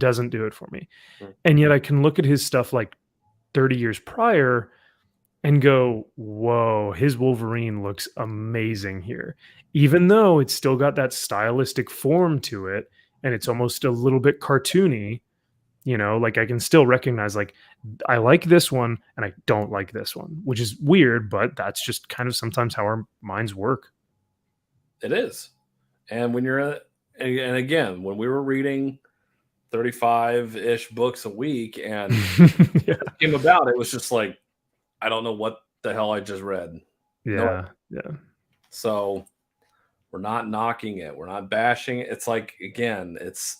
doesn't do it for me. And yet I can look at his stuff like 30 years prior and go, whoa, his Wolverine looks amazing here. Even though it's still got that stylistic form to it and it's almost a little bit cartoony, like I can still recognize like I like this one and I don't like this one, which is weird, but that's just kind of sometimes how our minds work. It is. And when you're and again, when we were reading 35-ish books a week and Yeah. it came about, it was just like, I don't know what the hell I just read. No. Yeah. Yeah. So we're not knocking it. We're not bashing it. It's like, again, it's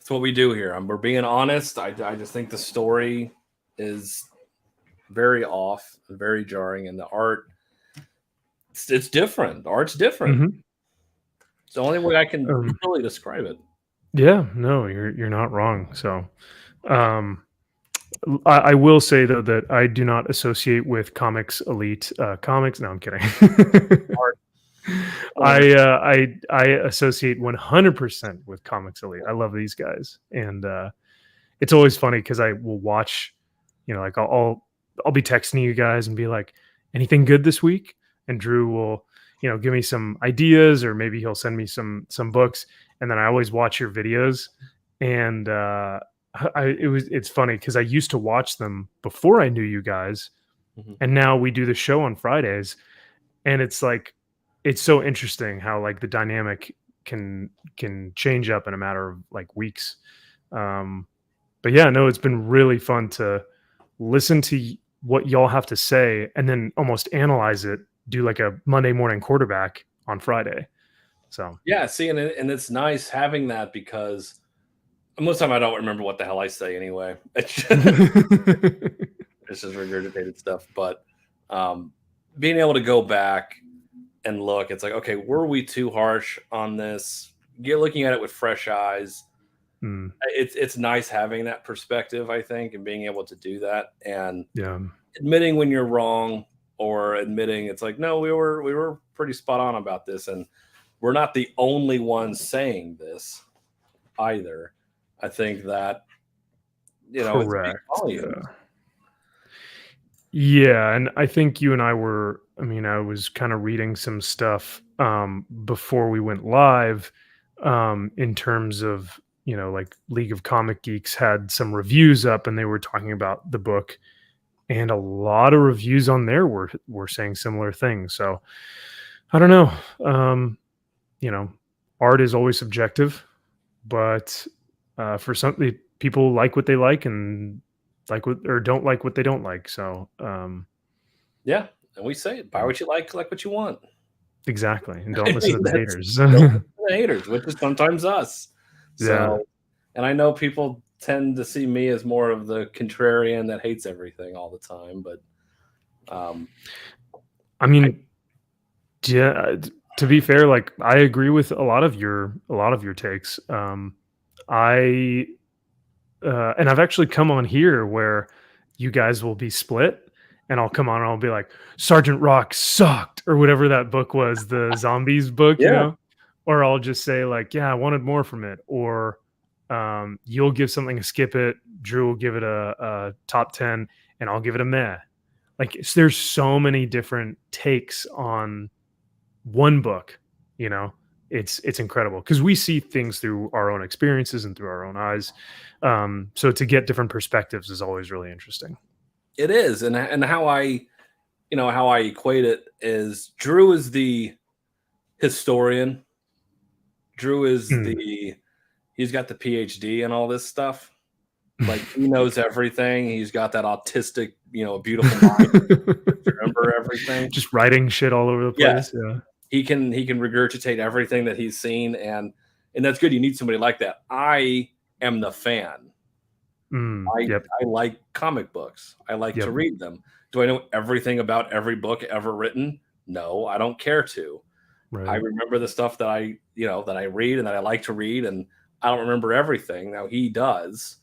what we do here. We're being honest. I just think the story is very off and very jarring, and the art, it's different. The art's different. Mhm. It's the only way I can Um, really describe it. yeah, no, you're not wrong. So, um, I will say though that I do not associate with Comics Elite comics. No, I'm kidding. Art, I associate 100% with Comics Elite. I love these guys, and it's always funny because I will watch, like I'll be texting you guys and be like, anything good this week? And Drew will, give me some ideas, or maybe he'll send me some books, and then I always watch your videos, and it's funny because I used to watch them before I knew you guys, Mhm. and now we do the show on Fridays, and it's like it's so interesting how like the dynamic can change up in a matter of like weeks. Um, but yeah, no, it's been really fun to listen to what y'all have to say and then almost analyze it do like a Monday morning quarterback on Friday. So Yeah, see, and it's nice having that because most of the time I don't remember what the hell I say anyway. It's just regurgitated stuff. But being able to go back and look, it's like, okay, were we too harsh on this? Looking at it with fresh eyes. mm, It's nice having that perspective, I think, and being able to do that and yeah, admitting when you're wrong or admitting it's like, no, we were pretty spot on about this, and we're not the only ones saying this either. I think that it speaks correct. volumes. Yeah. Yeah, and I think you and I were, I mean, I was kind of reading some stuff before we went live in terms of, like League of Comic Geeks had some reviews up and they were talking about the book, and a lot of reviews on there were saying similar things. So, I don't know. You know, art is always subjective, but for some people like what they like and like what or don't like what they don't like. So, Yeah, and we say it, buy what you like what you want. exactly, and don't I listen mean, to the that's haters. don't listen to the haters, which is sometimes us. Yeah. So, and I know people tend to see me as more of the contrarian that hates everything all the time, but um, I I mean, yeah, to be fair, like I agree with a lot of your takes. I and I've actually come on here where you guys will be split, and I'll come on and I'll be like, Sergeant Rock sucked, or whatever that book was, the zombies book, yeah, or I'll just say like, yeah, I wanted more from it, or you'll give something a skip it, Drew will give it a top 10, and I'll give it a meh. Like there's so many different takes on one book, you know. It's incredible because we see things through our own experiences and through our own eyes. So to get different perspectives is always really interesting. it is, and how I equate it is Drew is the historian. Drew is Mm. he's got the PhD and all this stuff. Like he knows everything. He's got that autistic, beautiful mind to remember everything. Just writing shit all over the Yeah, place. Yeah. he can regurgitate everything that he's seen, and that's good. You need somebody like that. I am the fan. I Yep. I like comic books. I like to Yep. read them. Do I know everything about every book ever written? No, I don't care to. I Right. remember the stuff that I read and that I like to read, and I don't remember everything. Now he does,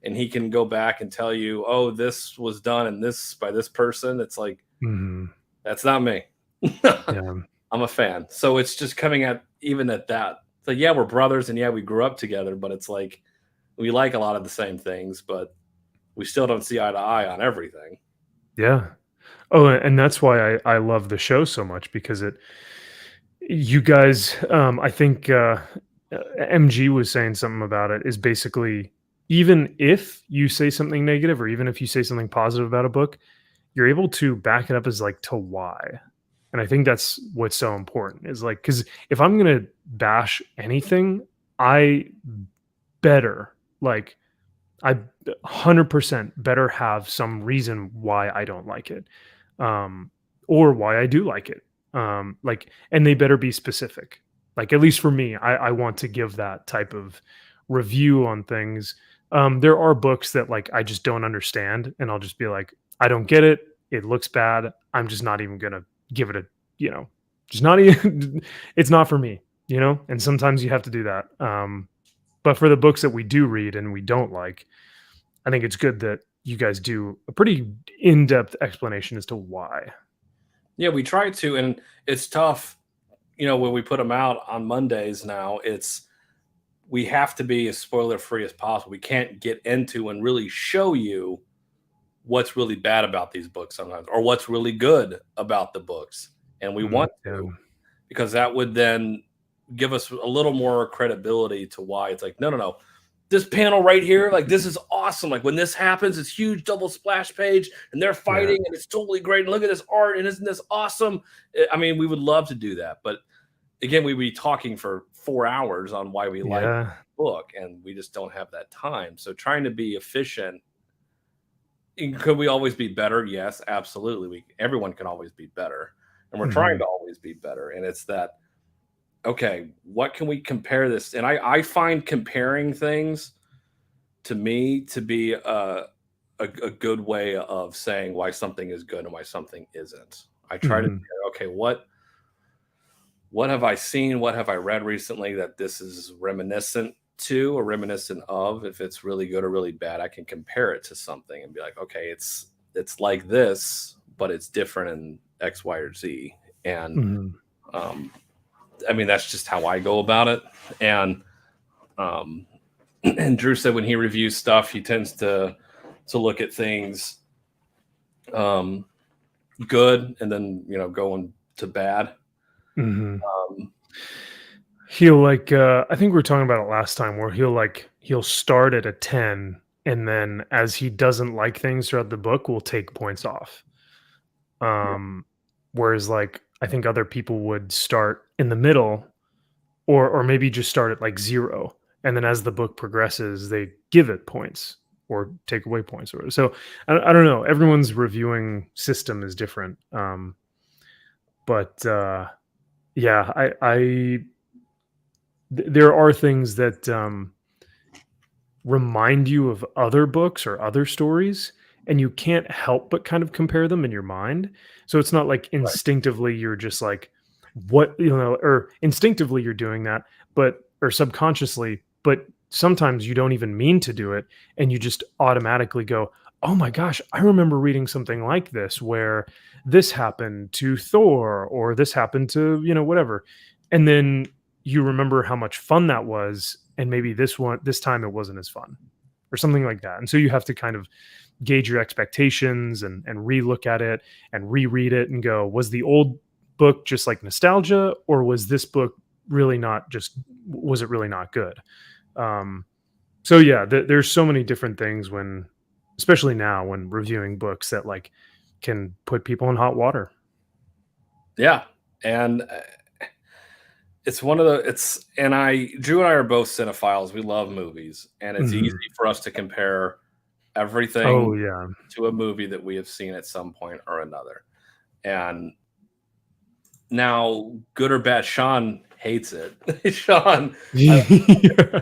and he can go back and tell you, "Oh, this was done and this by this person." It's like Hmm. that's not me. Yeah. I'm a fan, so it's just coming at even at that. So yeah, we're brothers, and yeah, we grew up together, but it's like we like a lot of the same things, but we still don't see eye to eye on everything. Yeah. Oh, and that's why I love the show so much because you guys, I think MG was saying something about it, is basically even if you say something negative or even if you say something positive about a book, you're able to back it up as like to why. And I think that's what's so important is like, because if I'm going to bash anything, I better, like, I 100% better have some reason why I don't like it, um, or why I do like it. Like, and they better be specific. Like, at least for me, I want to give that type of review on things. There are books that like I just don't understand, and I'll just be like, I don't get it. It looks bad. I'm just not even gonna give it a, just not even. It's not for me, And sometimes you have to do that. But for the books that we do read and we don't like, I think it's good that you guys do a pretty in-depth explanation as to why. Yeah, we try to, and it's tough. When we put them out on Mondays now, we have to be as spoiler free as possible. We can't get into and really show you what's really bad about these books sometimes, or what's really good about the books, and we want Yeah. to because that would then give us a little more credibility to why it's like, no, no, no. This panel right here, like this is awesome. Like when this happens, it's huge double splash page, and they're Yeah. fighting, and it's totally great. And look at this art, and isn't this awesome? I mean, we would love to do that, but again, we'd be talking for 4 hours on why we like Yeah. the book, and we just don't have that time. So trying to be efficient. Could we always be better? Yes, absolutely. Everyone can always be better. and we're trying Mhm. to always be better. And it's that, okay, what can we compare this? And I find comparing things to me to be a good way of saying why something is good and why something isn't. I try to Mhm. say, okay, what have I seen? What have I read recently that this is reminiscent to or reminiscent of? If it's really good or really bad, I can compare it to something and be like, okay, it's like this, but it's different in X, Y, or Z. And Mhm. um, I mean, that's just how I go about it. And um, and Drew said when he reviews stuff, he tends to look at things um, good and then going to bad. Mhm. Um, He'll like I think we were talking about it last time where he'll start at a 10 and then as he doesn't like things throughout the book, will take points off. yeah, Um whereas like I think other people would start in the middle or maybe just start at like 0 and then as the book progresses, they give it points or take away points or whatever. So I don't know. Everyone's reviewing system is different. But yeah, there are things that remind you of other books or other stories, and you can't help but kind of compare them in your mind. So it's not like right, instinctively you're just like, what, or instinctively you're doing that, but, or subconsciously, but sometimes you don't even mean to do it. And you just automatically go, oh my gosh, I remember reading something like this where this happened to Thor or this happened to, whatever. And then you remember how much fun that was and maybe this time it wasn't as fun or something like that. And so you have to kind of gauge your expectations and re-look at it and reread it and go, was the old book just like nostalgia or was this book really not just was it really not good? um so yeah, there's so many different things when especially now when reviewing books that like can put people in hot water. yeah, and it's one of the it's and I Drew and I are both cinephiles. We love movies, and it's easy Mhm. for us to compare Oh everything yeah. to a movie that we have seen at some point or another. And now, good or bad, Sean hates it. Sean, I, Yeah.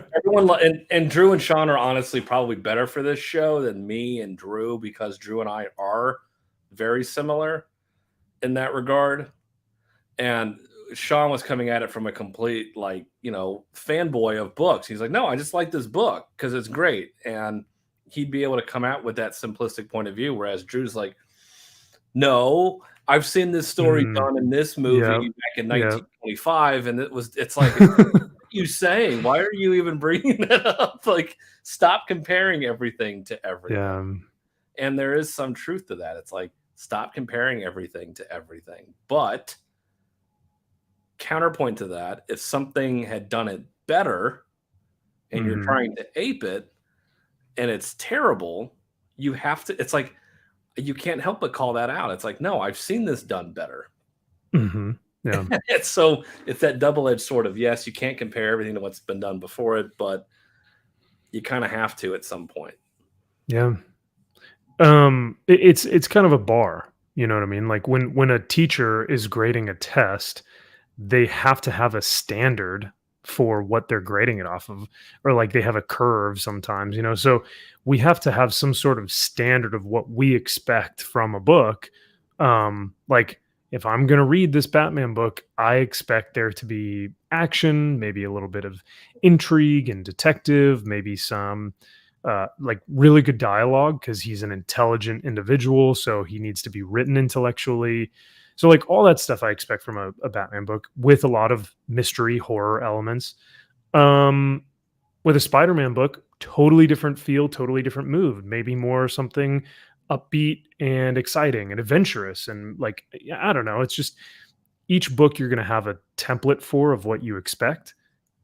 and Drew and Sean are honestly probably better for this show than me and Drew because Drew and I are very similar in that regard. And Sean was coming at it from a complete fanboy of books. He's like, no, I just like this book because it's great. And he'd be able to come out with that simplistic point of view, whereas Drew's like, no, I've seen this story Mm, done in this yep, movie back in yep, 1925, and it's like, what are you saying? Why are you even bringing that up? Like, stop comparing everything to everything. yeah, And there is some truth to that. It's like, stop comparing everything to everything. But counterpoint to that, if something had done it better and you're mhm, trying to ape it and it's terrible, it's like you can't help but call that out. It's like, no, I've seen this done better. mhm, yeah, It's that double-edged sword of, yes, you can't compare everything to what's been done before it, but you kind of have to at some point. yeah. It's kind of a bar, you know what I mean? Like when a teacher is grading a test, they have to have a standard for what they're grading it off of, or like they have a curve sometimes, so we have to have some sort of standard of what we expect from a book. Like if I'm going to read this Batman book, I expect there to be action, maybe a little bit of intrigue and detective, maybe some like really good dialogue because he's an intelligent individual, so he needs to be written intellectually. So like all that stuff I expect from a Batman book with a lot of mystery horror elements. Um, with a Spider-Man book, totally different feel, totally different mood, maybe more something upbeat and exciting and adventurous and like yeah, I don't know. It's just each book you're going to have a template for of what you expect,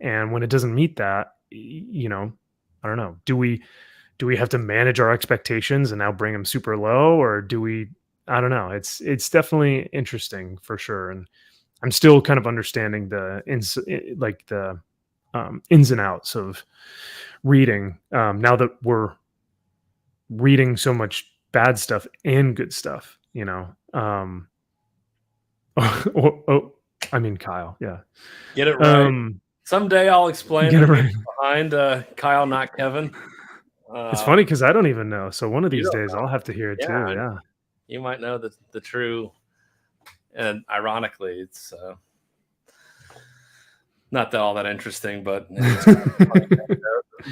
and when it doesn't meet that, I don't know. Do we have to manage our expectations and now bring them super low or do we I don't know. It's definitely interesting for sure and I'm still kind of understanding like the ins and outs of reading now that we're reading so much bad stuff and good stuff. I mean Kyle, yeah. Get it right. Someday I'll explain Get the it meaning right. behind Kyle, not Kevin. It's Uh, funny because I don't even know, so one of you these don't days I'll know. have to hear it too, Yeah, yeah. you might know the true. And ironically, it's not that all that interesting, but it's kind of funny.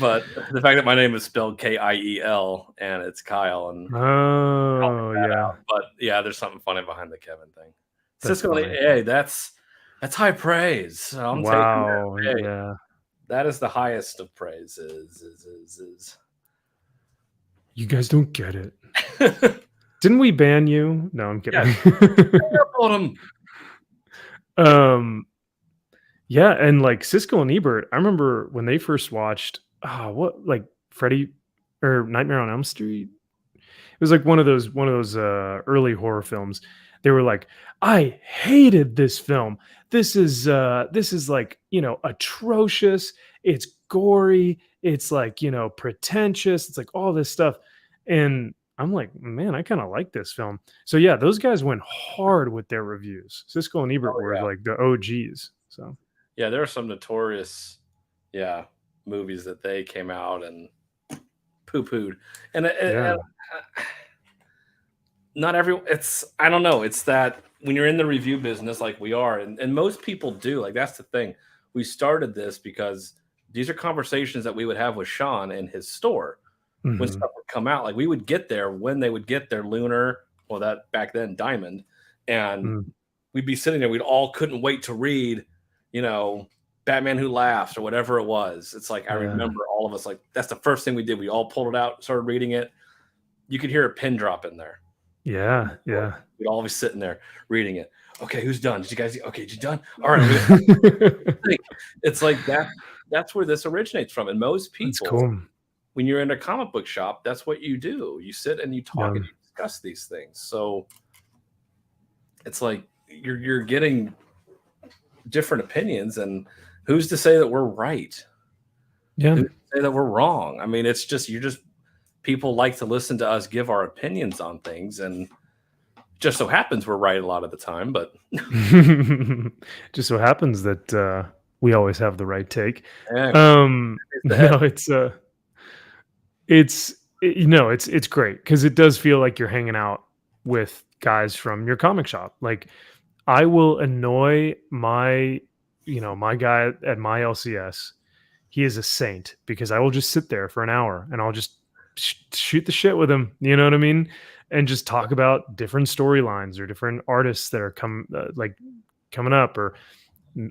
But the fact that my name is spelled Kiel and it's Kyle and helping Oh, that yeah. out. But yeah, there's something funny behind the Kevin thing. That's Cisco, funny. hey, that's high praise. I'm taking that. Wow, Hey, yeah. that is the highest of praise. You guys don't get it. Didn't we ban you? No, I'm Yes, kidding. upload 'em. Um, yeah, and, like, Siskel and Ebert, I remember when they first watched, like, Freddy or Nightmare on Elm Street? It was like one of those early horror films. They were like, "I hated this film. This is like, atrocious. It's gory. It's like, pretentious. It's like all this stuff." And I'm like, "Man, I kind of like this film." So yeah, those guys went hard with their reviews. Siskel and Ebert Oh were yeah, like the OGs. So yeah. There are some notorious, yeah, movies that they came out and poo pooed, and yeah. not every. It's I don't know. It's that when you're in the review business like we are, and most people do. Like that's the thing. We started this because these are conversations that we would have with Sean in his store when Mhm. stuff would come out. Like we would get there when they would get their Lunar, well, that back then Diamond, and Mm. we'd be sitting there. We'd all couldn't wait to read, you know, Batman Who Laughs or whatever it was. It's like I Yeah. remember all of us like that's the first thing we did. We all pulled it out, started reading it. You could hear a pin drop in there. Yeah. Yeah. We'd all be sitting there reading it. Okay, who's done? Did you guys? Okay, you done? All right. It's like that. That's where this originates from. And most That's people, cool. when you're in a comic book shop, that's what you do. You sit and you talk Yeah. and you discuss these things. So it's like you're getting different opinions, and who's to say that we're right? Yeah. Who's to say that we're wrong? I mean, it's just you're just people like to listen to us give our opinions on things, and just so happens we're right a lot of the time. But Just so happens that we always have the right take. eh, the head. No, it's great because it does feel like you're hanging out with guys from your comic shop. Like I will annoy my guy at my LCS. He is a saint because I will just sit there for an hour and I'll just shoot the shit with him. You know what I mean? And just talk about different storylines or different artists that are coming up or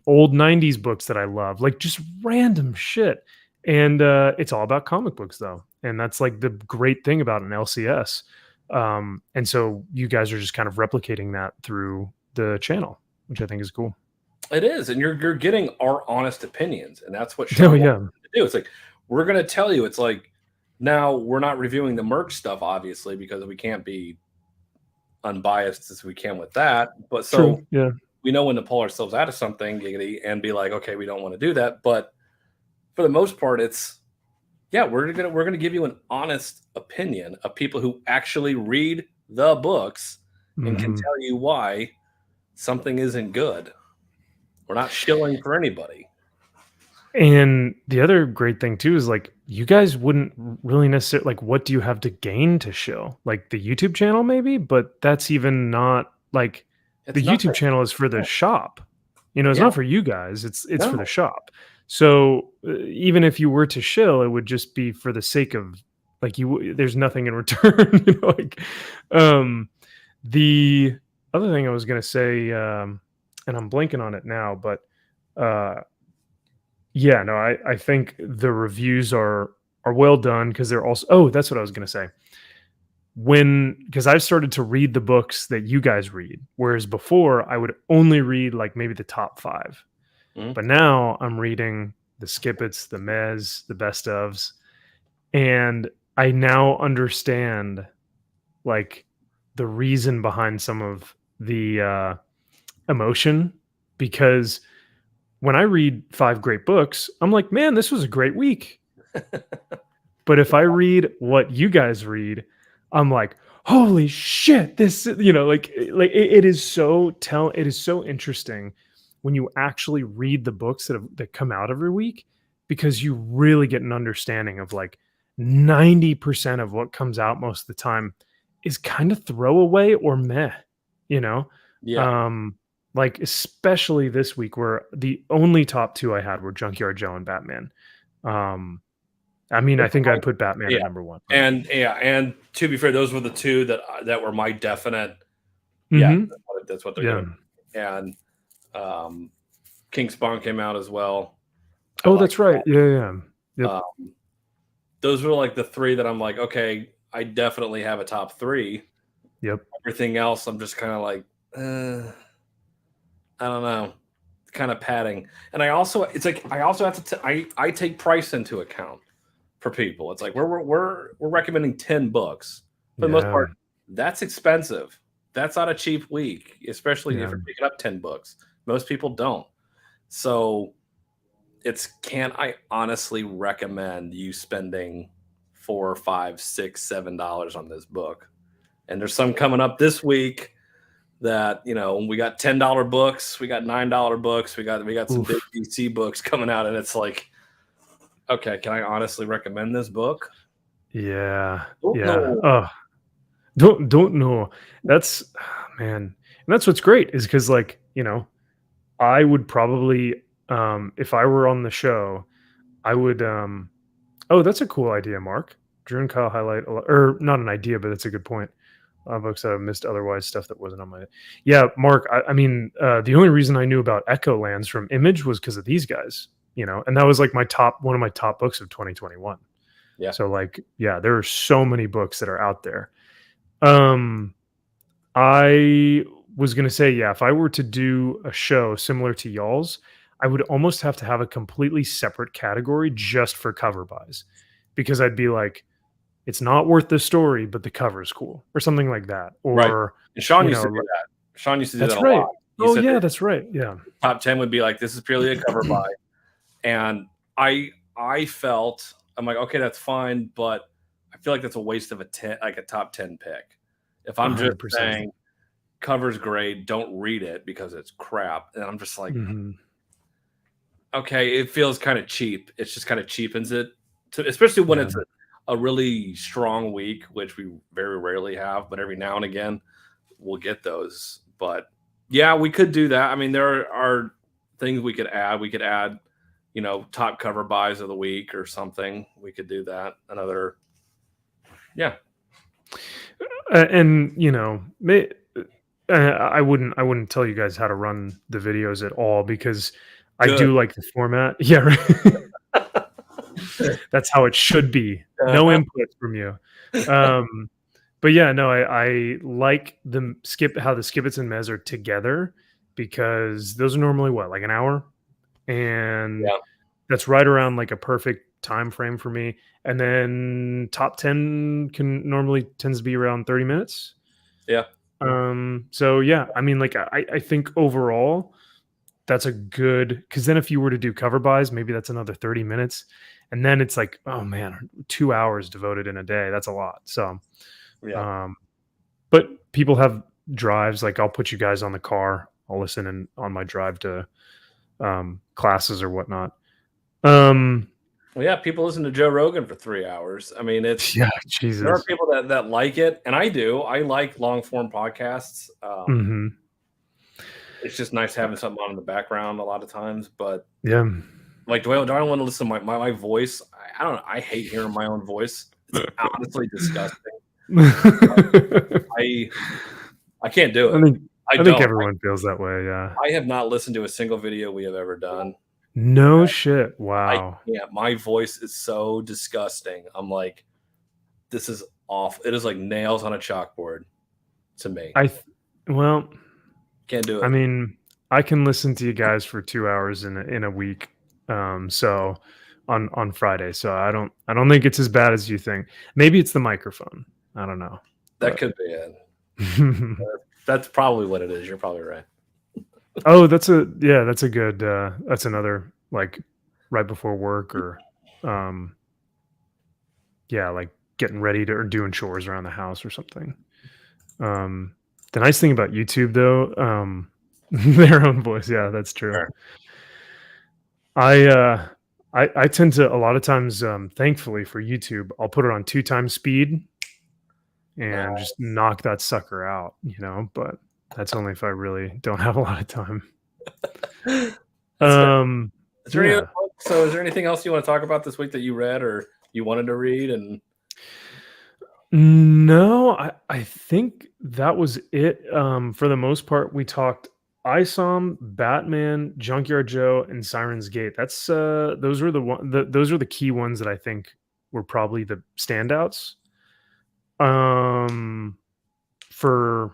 old 90s books that I love, like just random shit. And it's all about comic books though. And that's like the great thing about an LCS. And so you guys are just kind of replicating that through the channel, which I think is cool. It is, and you're getting our honest opinions, and that's what Oh Sean yeah. wants to do. It's like we're going to tell you. It's like now we're not reviewing the merch stuff, obviously, because we can't be unbiased as we can with that. But so True. Yeah. we know when to pull ourselves out of something, giggity, and be like, okay, we don't want to do that. But for the most part, it's yeah, we're gonna give you an honest opinion of people who actually read the books and can Mhm. tell you why something isn't good. We're not shilling for anybody. And the other great thing too is like you guys wouldn't really necessarily like what do you have to gain to show? Like the YouTube channel maybe, but that's even not like the It's YouTube nothing. channel is for the shop. It's Yeah, not for you guys. It's for the no. shop. So even if you were to shill, it would just be for the sake of like there's nothing in return. Like um the other thing I was gonna say, and I'm blanking on it now, but uh yeah, no, I think the reviews are well done because they're also that's what I was gonna say. Because I've started to read the books that you guys read, whereas before I would only read like maybe the top 5. Mhm. But now I'm reading the Skippets, the Mez, the best ofs, and I now understand like the reason behind some of the emotion because when I read 5 great books, I'm like, "Man, this was a great week." But if I read what you guys read, I'm like, holy shit, this, it is it is so interesting when you actually read the books that come out every week, because you really get an understanding of like 90% of what comes out most of the time is kind of throwaway or meh, you know? Yeah. Um, like especially this week where the only top 2 I had were Junkyard Joe and Batman. Um, I mean, I think I'd put Batman Yeah. at number 1, but And to be fair, those were the two that were my definite. Yeah, mhm. that's what they're Yeah. gonna be. And King Spawn came out as well. I Oh, like that's right. Yeah, yeah. that. Yep. Those were like the three that I'm like, okay, I definitely have a top three. Yep. Everything else, I'm just kind of like, I don't know, kind of padding. And it's like I also have to. I take price into account for people. It's like we're recommending 10 books for the most Yeah. part. That's expensive. That's not a cheap week, especially if Yeah. you're picking up 10 books. Most people don't. So can I honestly recommend you spending $4, $5, $6, $7 on this book? And there's some coming up this week that, we got $10 books, we got $9 books, we got some big Oof. DC books coming out, and it's like, okay, can I honestly recommend this book? Yeah. Don't Yeah. know. Oh, don't know. That's man. And that's what's great is because like, I would probably if I were on the show, I would oh, that's a cool idea, Mark. Drew and Kyle highlight or not an idea, but that's a good point. Books that I've missed otherwise, stuff that wasn't on my. Yeah, Mark. I mean, the only reason I knew about Echo Lands from Image was because of these guys, and that was like one of my top books of 2021. Yeah. So like, yeah, there are so many books that are out there. Um, I was gonna say, yeah, if I were to do a show similar to y'all's, I would almost have to have a completely separate category just for cover buys, because I'd be like, it's not worth the story, but the cover is cool, or something like that. Right. Or, And Sean you used know, to do li- that. Sean used to do that that's a right. lot. He Oh said yeah, that that's right. Yeah. top 10 would be like, this is purely a cover buy. And I felt, I'm like, okay, that's fine, but I feel like that's a waste of a top 10 pick. If I'm just 100%. saying cover's great, don't read it because it's crap. And I'm just like, Hmm. okay, it feels kind of cheap. It just kind of cheapens it, especially when Yeah. it's a really strong week, which we very rarely have, but every now and again we'll get those. But yeah, we could do that. I mean, there are things we could add. We could add, top cover buys of the week or something. We could do that. Yeah. And I wouldn't tell you guys how to run the videos at all, because I Good. do like the format. Yeah, right. That's how it should be. No Uh-huh. input from you. But yeah, no, I like how the skibits and mez are together, because those are normally what, like an hour, and Yeah. that's right around like a perfect time frame for me. And then top 10 tends to be around 30 minutes. Yeah. So yeah, I mean, like I think overall that's a good, because then if you were to do cover buys, maybe that's another 30 minutes. And then it's like, oh man, 2 hours devoted in a day. That's a lot. So Yeah. um, but people have drives, like I'll put you guys on the car. I'll listen on my drive to classes or whatnot. Well, yeah, people listen to Joe Rogan for 3 hours. I mean, Yeah, there are Jesus. people that like it, and I do. I like long form podcasts. Hmm. It's just nice having something on in the background a lot of times. But Yeah. like, do I want to listen to my voice? I don't know. I hate hearing my own voice. It's honestly disgusting. I can't do I it. think I I think don't. everyone feels that way. Yeah. I have not listened to a single video we have ever done. No shit. I Wow. can't. My voice is so disgusting. I'm like, this is awful. It is like nails on a chalkboard to me. Well, Can't do I it. mean, I can listen to you guys for 2 hours in a week. So on Friday. So I don't think it's as bad as you think. Maybe it's the microphone. I don't know. That could be it. But That's probably what it is. You're probably right. oh, that's a good that's another, like, right before work, or yeah, like getting ready to or doing chores around the house or something. The nice thing about YouTube, though, their own voice. Yeah, that's true. Sure. I tend to a lot of times, thankfully for YouTube, I'll put it on 2 times speed and just knock that sucker out, but that's only if I really don't have a lot of time. That's fair. Is there Yeah. is there anything else you want to talk about this week that you read or you wanted to read? And No, I think that was it. For the most part, we talked Isom, Batman, Junkyard Joe, and Siren's Gate. That's those were those are the key ones that I think were probably the standouts. For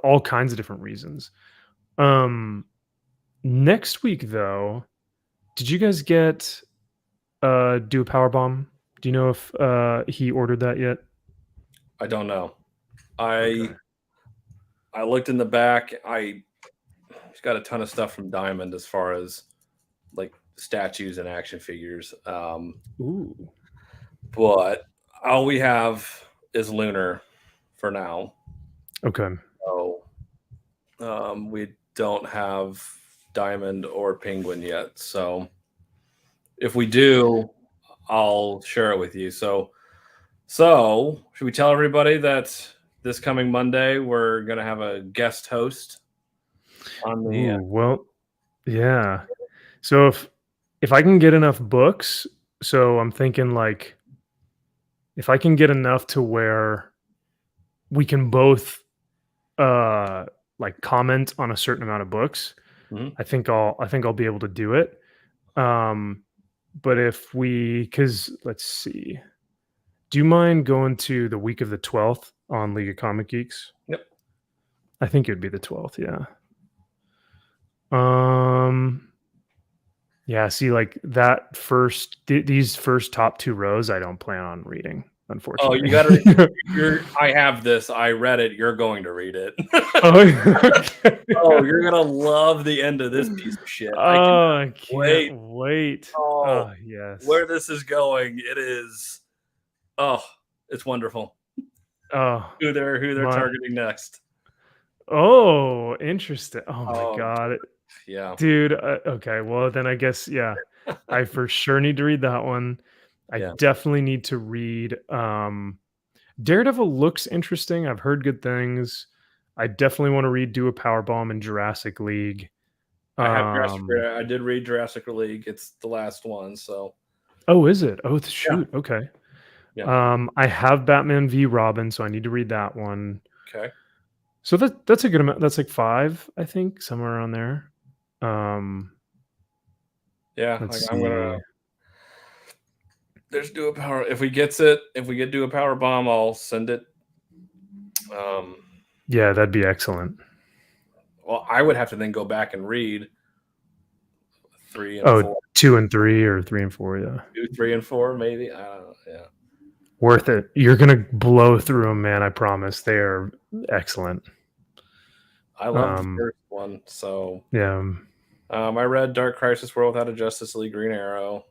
all kinds of different reasons. Next week though, did you guys get do a power bomb? Do you know if he ordered that yet? I don't know. Okay. I looked in the back. He's got a ton of stuff from Diamond as far as like statues and action figures. Ooh. But all we have is Lunar for now. Okay. So we don't have Diamond or Penguin yet. So if we do, I'll share it with you. So should we tell everybody that this coming Monday we're gonna have a guest host on the? Ooh, well, yeah. So if I can get enough books, so I'm thinking like if I can get enough to where we can both like comment on a certain amount of books, Mhm. I think I'll be able to do it. But if we cuz let's see. Do you mind going to the week of the 12th on League of Comic Geeks? Yep. I think it would be the 12th, yeah. Um Yeah, see, like that these first top 2 rows, I don't plan on reading, Oh, unfortunately. you gotta. I have this. I read it. You're going to read it. Okay. Oh, you're gonna love the end of this piece of shit. I cannot Oh, I can't wait. wait. Oh, Oh, yes. where this is going, it is. Oh, it's wonderful. Oh, Who they're my targeting next? oh, interesting. Oh my Oh, god. yeah. Dude, okay, well, then I guess, yeah, I for sure need to read that one. I Yeah. definitely need to read, Daredevil looks interesting. I've heard good things. I definitely want to read Do a Power Bomb in Jurassic League. I have Jurassic. Um, I did read Jurassic League. It's the last one, so oh, is it? Oh, yeah, shoot. Okay. yeah. I have Batman v Robin, so I need to read that one. Okay. So that's a good amount. That's like 5, I think, somewhere around there. Um, Yeah, let's I'm gonna. see. There's Do a Power. If we get Do a Power Bomb, I'll send it. Um, Yeah, that'd be excellent. well, I would have to then go back and read 3 and Oh, 4, 2 and 3 or 3 and 4, yeah. 2, 3, and 4, maybe. I don't know. Yeah. Worth it. You're gonna blow through them, man, I promise. They are excellent. I love the first one. So Yeah. I read Dark Crisis World Without a Justice League Green Arrow.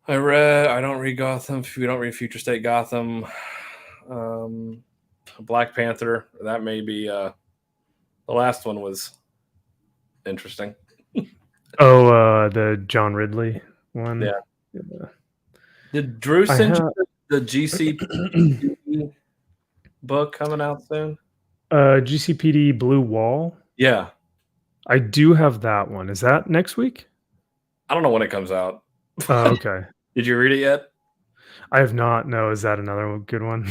I don't read Gotham. We don't read Future State Gotham. Black Panther. That may be the last one was interesting. Oh, the John Ridley one. Yeah. Yeah. Did Drew send you the GCP book coming out soon? GCPD Blue Wall. Yeah. I do have that one. Is that next week? I don't know when it comes out. Oh, okay. Did you read it yet? I have not. No, is that another good one?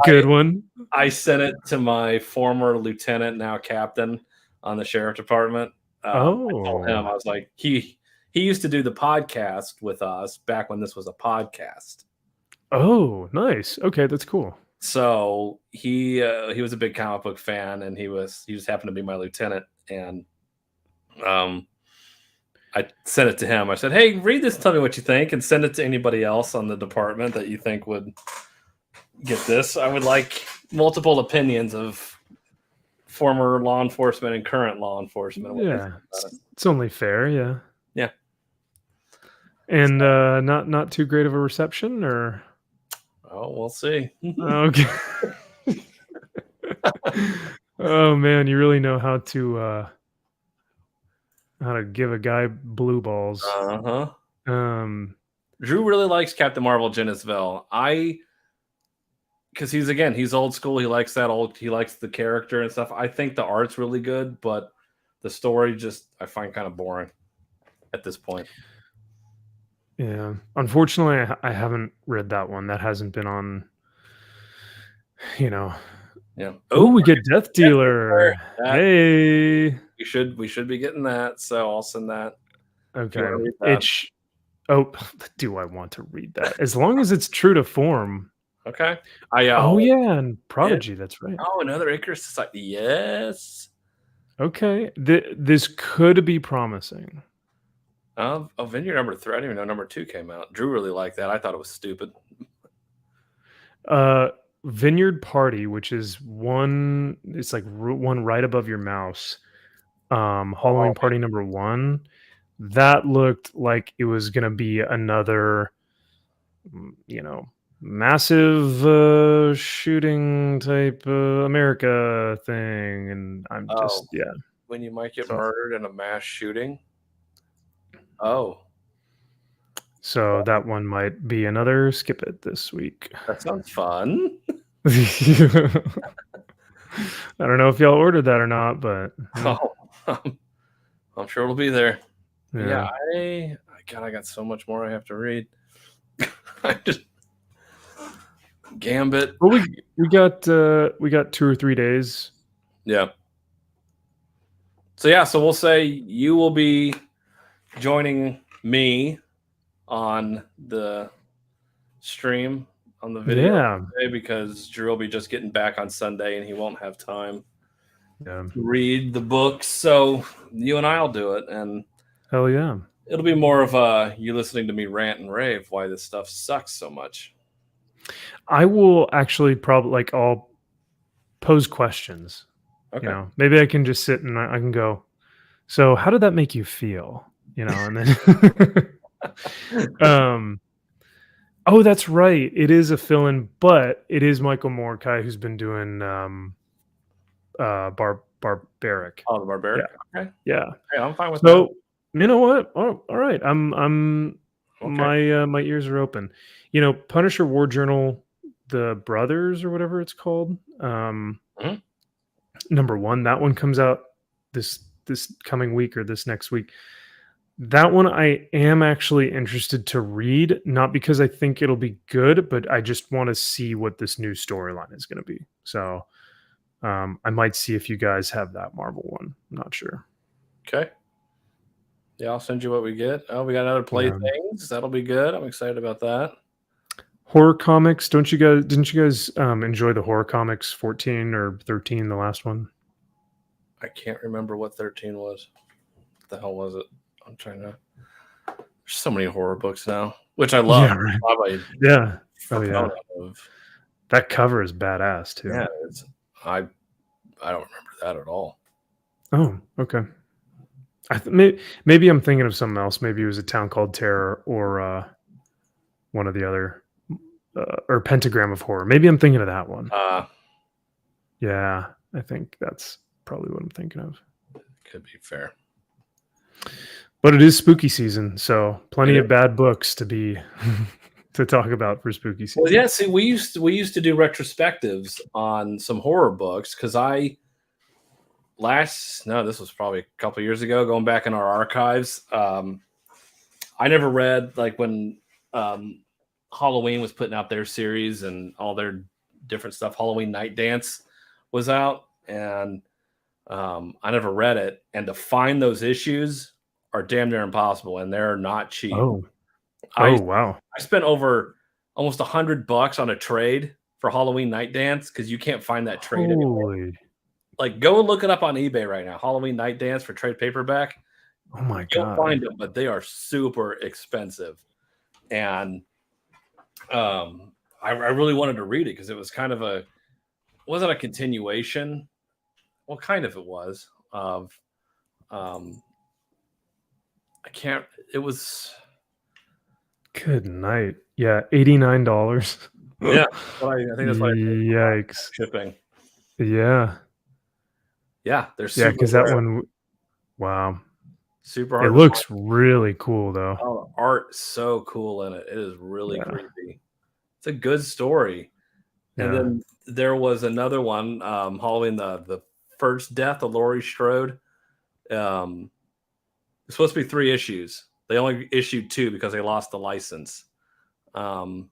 good one. I sent it to my former lieutenant, now captain, on the sheriff department. I told him, I was like, he used to do the podcast with us back when this was a podcast. Oh, nice. Okay, that's cool. So he was a big comic book fan, and he just happened to be my lieutenant, and I sent it to him. I said, "Hey, read this. Tell me what you think, and send it to anybody else on the department that you think would get this. I would like multiple opinions of former law enforcement and current law enforcement." Yeah, it's only fair. Yeah. Yeah. And not too great of a reception, or oh, we'll see. okay. Oh man, you really know how to give a guy blue balls. Uh-huh. Um, Drew really likes Captain Marvel Genesville. Because he's old school. He likes he likes the character and stuff. I think the art's really good, but the story I find kind of boring at this point. yeah. Unfortunately, I haven't read that one. That hasn't been on, you know. Yeah. Oh, Oh, we get Death Dealer. that Hey. we should be getting that. So I'll send that if you Okay. want to read that. Oh, do I want to read that? As long as it's true to form. Okay. Oh yeah, and Yeah. Prodigy, that's right. Oh, another Icarus Society. Yes. Okay. This could be promising. Vineyard number 3. I didn't even know number 2 came out. Drew really liked that. I thought it was stupid. Vineyard Party, which is it's like one right above your mouse. Halloween Party number 1. That looked like it was gonna be another, massive shooting type America thing, and I'm just When you might get So murdered in a mass shooting. Oh, so that one might be another skip it this week. that sounds fun. I don't know if y'all ordered that or not, but Oh, I'm sure it'll be there. yeah. I got so much more I have to read. I just Gambit. Well, we got 2 or 3 days. Yeah. So we'll say you will be joining me on the stream on the video today because Drew will be just getting back on Sunday and he won't have time to read the books. So you and I'll do it, and hell yeah, it'll be more of you listening to me rant and rave why this stuff sucks so much. I will actually I'll pose questions. Okay. Maybe I can just sit and I can go, so how did that make you feel? And then oh, that's right. It is a fill-in, but it is Michael Morkai who's been doing Barbaric. Oh, the Barbaric. Yeah. Okay. Yeah. Hey, I'm fine with that. So you know what? Oh, all right. I'm okay. my ears are open. Punisher War Journal, the Brothers or whatever it's called. Number 1, that one comes out this coming week or this next week. That one I am actually interested to read, not because I think it'll be good, but I just want to see what this new storyline is going to be. So I might see if you guys have that Marvel one. I'm not sure. Okay. Yeah, I'll send you what we get. Oh, we got another Playthings. That'll be good. I'm excited about that. Horror comics. Didn't you guys enjoy the horror comics 14 or 13, the last one? I can't remember what 13 was. What the hell was it? I'm trying to. There's so many horror books now, which I love. Yeah, right. Probably yeah. Oh yeah. That cover is badass too. Yeah, I don't remember that at all. Oh, okay. Maybe I'm thinking of something else. Maybe it was A Town Called Terror or one of the other or Pentagram of Horror. Maybe I'm thinking of that one. Yeah, I think that's probably what I'm thinking of. Could be fair. But it is spooky season, so plenty of bad books to be to talk about for spooky season. Well, yeah. See, we used to do retrospectives on some horror books because this was probably a couple of years ago. Going back in our archives, I never read like when Halloween was putting out their series and all their different stuff. Halloween Night Dance was out, and I never read it. And to find those issues are damn near impossible, and they're not cheap. Wow! I spent over almost $100 on a trade for Halloween Night Dance because you can't find that trade anymore. Like, go and look it up on eBay right now. Halloween Night Dance for trade paperback. Oh my god! You'll find them, but they are super expensive. And I really wanted to read it because it was kind of wasn't a continuation. Well, kind of it was of it was good night. Yeah, $89. Yeah, I think that's why yikes shipping. Yeah. Yeah, they're Yeah, super because that rare, one wow. super It hard to find. looks really cool, though. Oh, art so cool in it. It is really Yeah. creepy. It's a good story. And Yeah. then there was another one, Halloween, the first death of Laurie Strode. Um, it's supposed to be 3 issues. They only issued 2 because they lost the license. Um,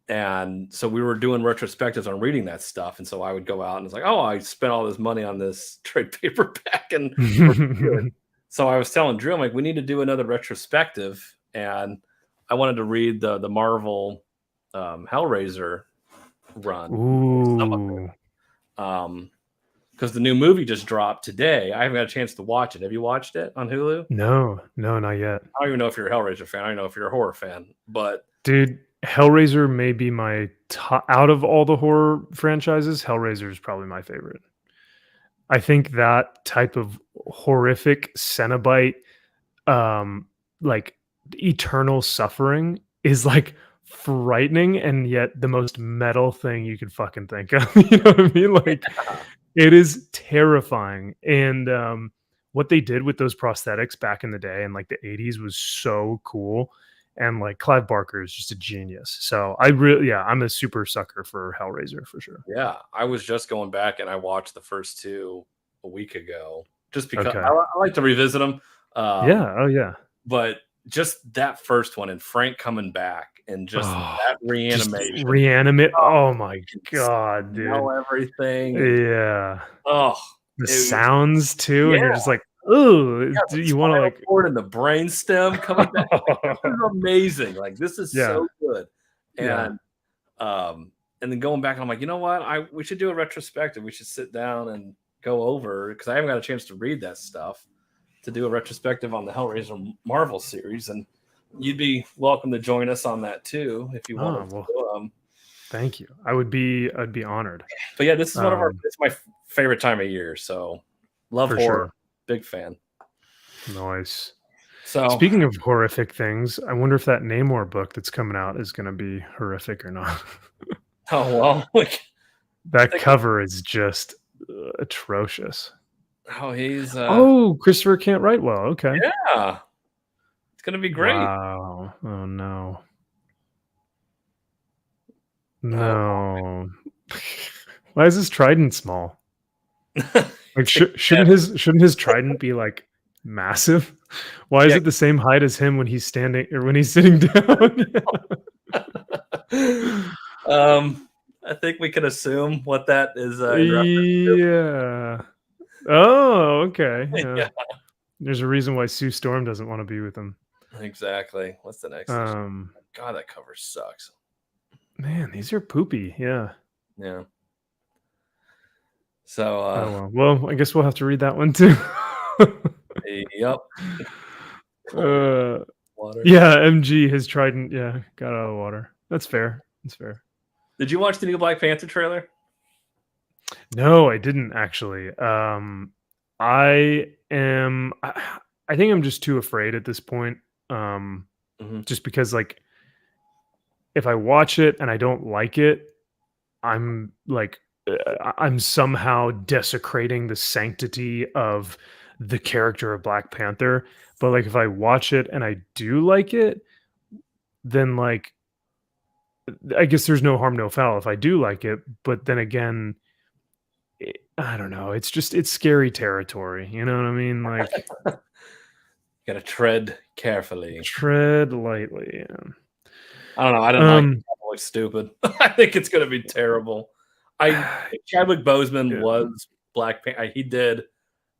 and so we were doing retrospectives on reading that stuff. And so I would go out and it's like, oh, I spent all this money on this trade paperback and review it. So I was telling Drew, I'm like, we need to do another retrospective. And I wanted to read the Marvel Hellraiser run, some of Ooh. it. Because the new movie just dropped today. I haven't got a chance to watch it. Have you watched it on Hulu? No, no, not yet. I don't even know if you're a Hellraiser fan. I don't know if you're a horror fan, but Dude, Hellraiser may be my top out of all the horror franchises, Hellraiser is probably my favorite. I think that type of horrific Cenobite, um, like, eternal suffering is, like, frightening and yet the most metal thing you could fucking think of, you know what I mean? Like, it is terrifying, and, what they did with those prosthetics back in the day in, like, the '80s was so cool, and, like, Clive Barker is just a genius, so I really yeah, I'm a super sucker for Hellraiser for sure. yeah, I was just going back and I watched the first 2 a week ago, just because Okay. I like to revisit them. Yeah, oh, yeah. But just that first one and Frank coming back and just Oh, that just reanimation, reanimate oh, oh my you can god, dude. smell everything and Yeah. oh, The it, sounds too, yeah, and you're just like, "Ooh," yeah, the do you wanna, spinal like cord and the brain stem coming back. Like, this is amazing. Like, this is Yeah, so good. yeah. And and then going back, I'm like, you know what? We should do a retrospective. We should sit down and go over because I haven't got a chance to read that stuff to do a retrospective on the Hellraiser Marvel series, and you'd be welcome to join us on that too if you Oh, wanted well, to. thank you. I'd be honored. But yeah, this is one of our Um, it's my favorite time of year. So love for horror, sure. big fan. Nice. So Speaking of horrific things, I wonder if that Namor book that's coming out is gonna be horrific or not. oh well, like I That think cover is just, atrocious. oh he's Oh, Christopher can't write well, okay. yeah, it's gonna be great. Wow. Oh, no. Oh, No. Why is his trident small? Like, it's shouldn't his trident be, like, massive? Why is yeah. it the same height as him when he's standing or when he's sitting down? um, I think we can assume what that is in reference Yeah. Oh, okay, to. yeah. Yeah, There's a reason why Sue Storm doesn't wanna be with him. exactly. What's the next issue? Um, God, that cover sucks. man, these are poopy, yeah. Yeah. So, Oh, well, I guess we'll have to read that one too. yep. Cold Uh, water. yeah, MG, his trident, yeah, got out of the water. That's fair, that's fair. Did you watch the new Black Panther trailer? No, I didn't actually. I am I think I'm just too afraid at this point, Mhm. just because, like, if I watch it and I don't like it, I'm, like, I'm somehow desecrating the sanctity of the character of Black Panther, but, like, if I watch it and I do like it, then, like, I guess there's no harm, no foul if I do like it, but then again, I don't know, it's just it's scary territory, you know what I mean? Like, Gotta tread carefully. tread lightly, yeah. I don't know. I didn't like it. Um, It looks stupid. I think it's gonna be terrible. I Chadwick Boseman yeah, was Black Panther. He did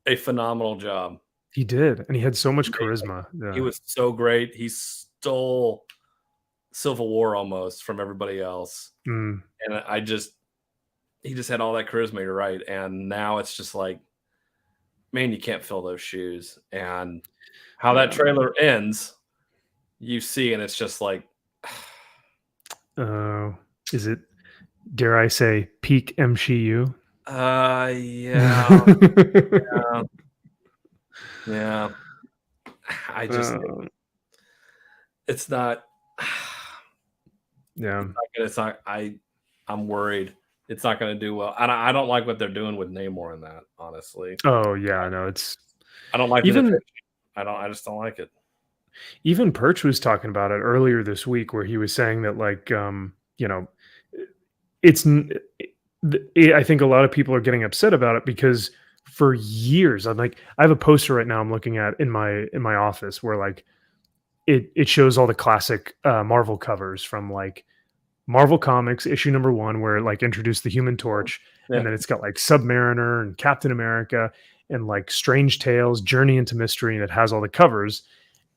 a phenomenal job. he did, and he had so much Amazing. charisma, He yeah. was so great. He stole Civil War almost from everybody else, Mm, and I just he just had all that charisma. You're right, and now it's just like, man, you can't fill those shoes. And how that yeah. trailer ends, you see, and it's just like, Is it, dare I say, peak MCU? yeah, yeah, yeah. I just, Um, it's not, yeah. it's not good. It's not. I'm worried. it's not going to do well. And I don't like what they're doing with Namor in that, honestly. Oh yeah, I know. It's I don't like the even depiction. I just don't like it. even Perch was talking about it earlier this week, where he was saying that like you know, it's I think a lot of people are getting upset about it because for years I'm like, I have a poster right now I'm looking at in my office where like it shows all the classic Marvel covers from like Marvel Comics issue number 1, where it like introduced the Human Torch, and Yeah. then it's got like Submariner and Captain America and like Strange Tales, Journey into Mystery, and it has all the covers.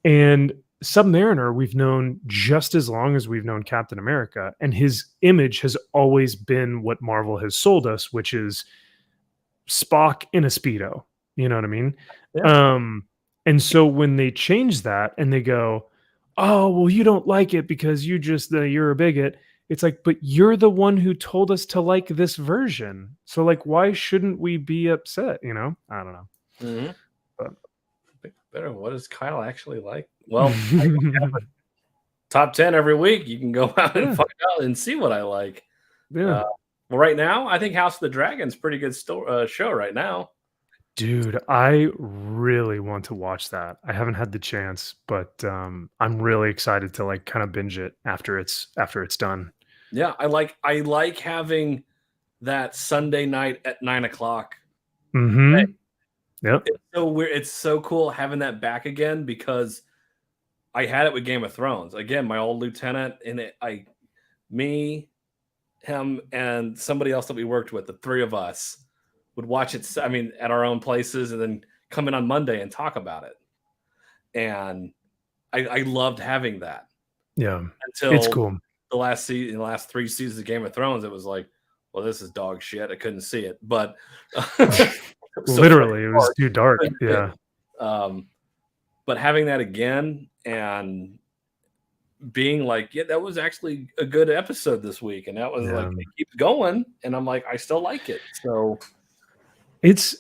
And Submariner, we've known just as long as we've known Captain America, and his image has always been what Marvel has sold us, which is Spock in a Speedo. You know what I mean? Yeah. Um, and so when they change that and they go, "Oh, well, you don't like it because you're a bigot." It's like, but you're the one who told us to like this version. So like, why shouldn't we be upset? You know? I don't know. Mm-hmm. But Better. What is Kyle actually like? Well, top 10 every week. You can go out and yeah, find out and see what I like. yeah. Uh, well, right now, I think House of the Dragon's pretty good show right now. Dude, I really want to watch that. I haven't had the chance, but I'm really excited to like kind of binge it after it's done. Yeah, I like having that Sunday night at 9 o'clock. Mhm. Yep. It's so weird. It's so cool having that back again because I had it with Game of Thrones. Again, my old lieutenant in it. Me, him, and somebody else that we worked with, the three of us would watch it. I mean, at our own places, and then come in on Monday and talk about it. And I loved having that Yeah. It's until cool. the last 3 seasons of Game of Thrones. It was like, well, this is dog shit. I couldn't see it, but so Literally, it was dark. too dark. Couldn't do it. Yeah. Um, but having that again and being like, yeah, that was actually a good episode this week, and that was like Yeah. it keeps going, and I'm like, I still like it. So It's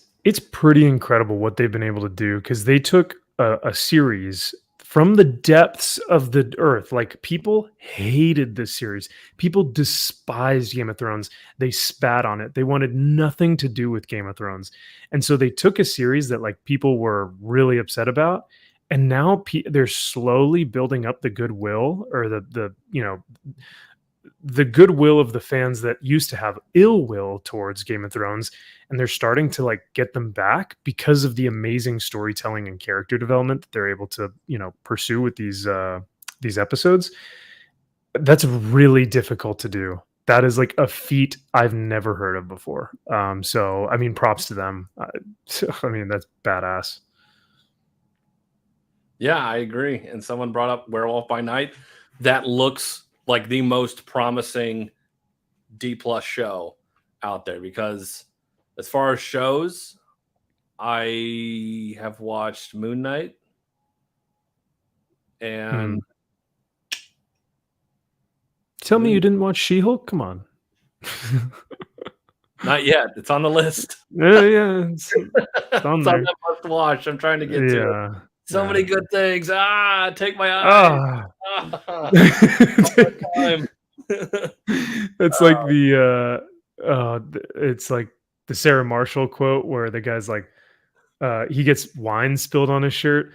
pretty incredible what they've been able to do because they took a series from the depths of the earth. Like people hated this series. People despised Game of Thrones. They spat on it. They wanted nothing to do with Game of Thrones. And so they took a series that like people were really upset about, and now they're slowly building up the goodwill or the goodwill of the fans that used to have ill will towards Game of Thrones, and they're starting to like get them back because of the amazing storytelling and character development that they're able to, pursue with these episodes. That's really difficult to do. That is like a feat I've never heard of before. So I mean, props to them. I mean, that's badass. yeah, I agree. And someone brought up Werewolf by Night. That looks like the most promising D+ show out there because as far as shows, I have watched Moon Knight Hmm. and Tell me you didn't watch She-Hulk? Come on. not yet. It's on the list. Yeah, it's on It's on there. that must watch. I'm trying to get to it. Yeah. So Yeah. many good things. Take my eyes. Ah. Ah, time. It's like it's like the Sarah Marshall quote where the guy's like, he gets wine spilled on his shirt,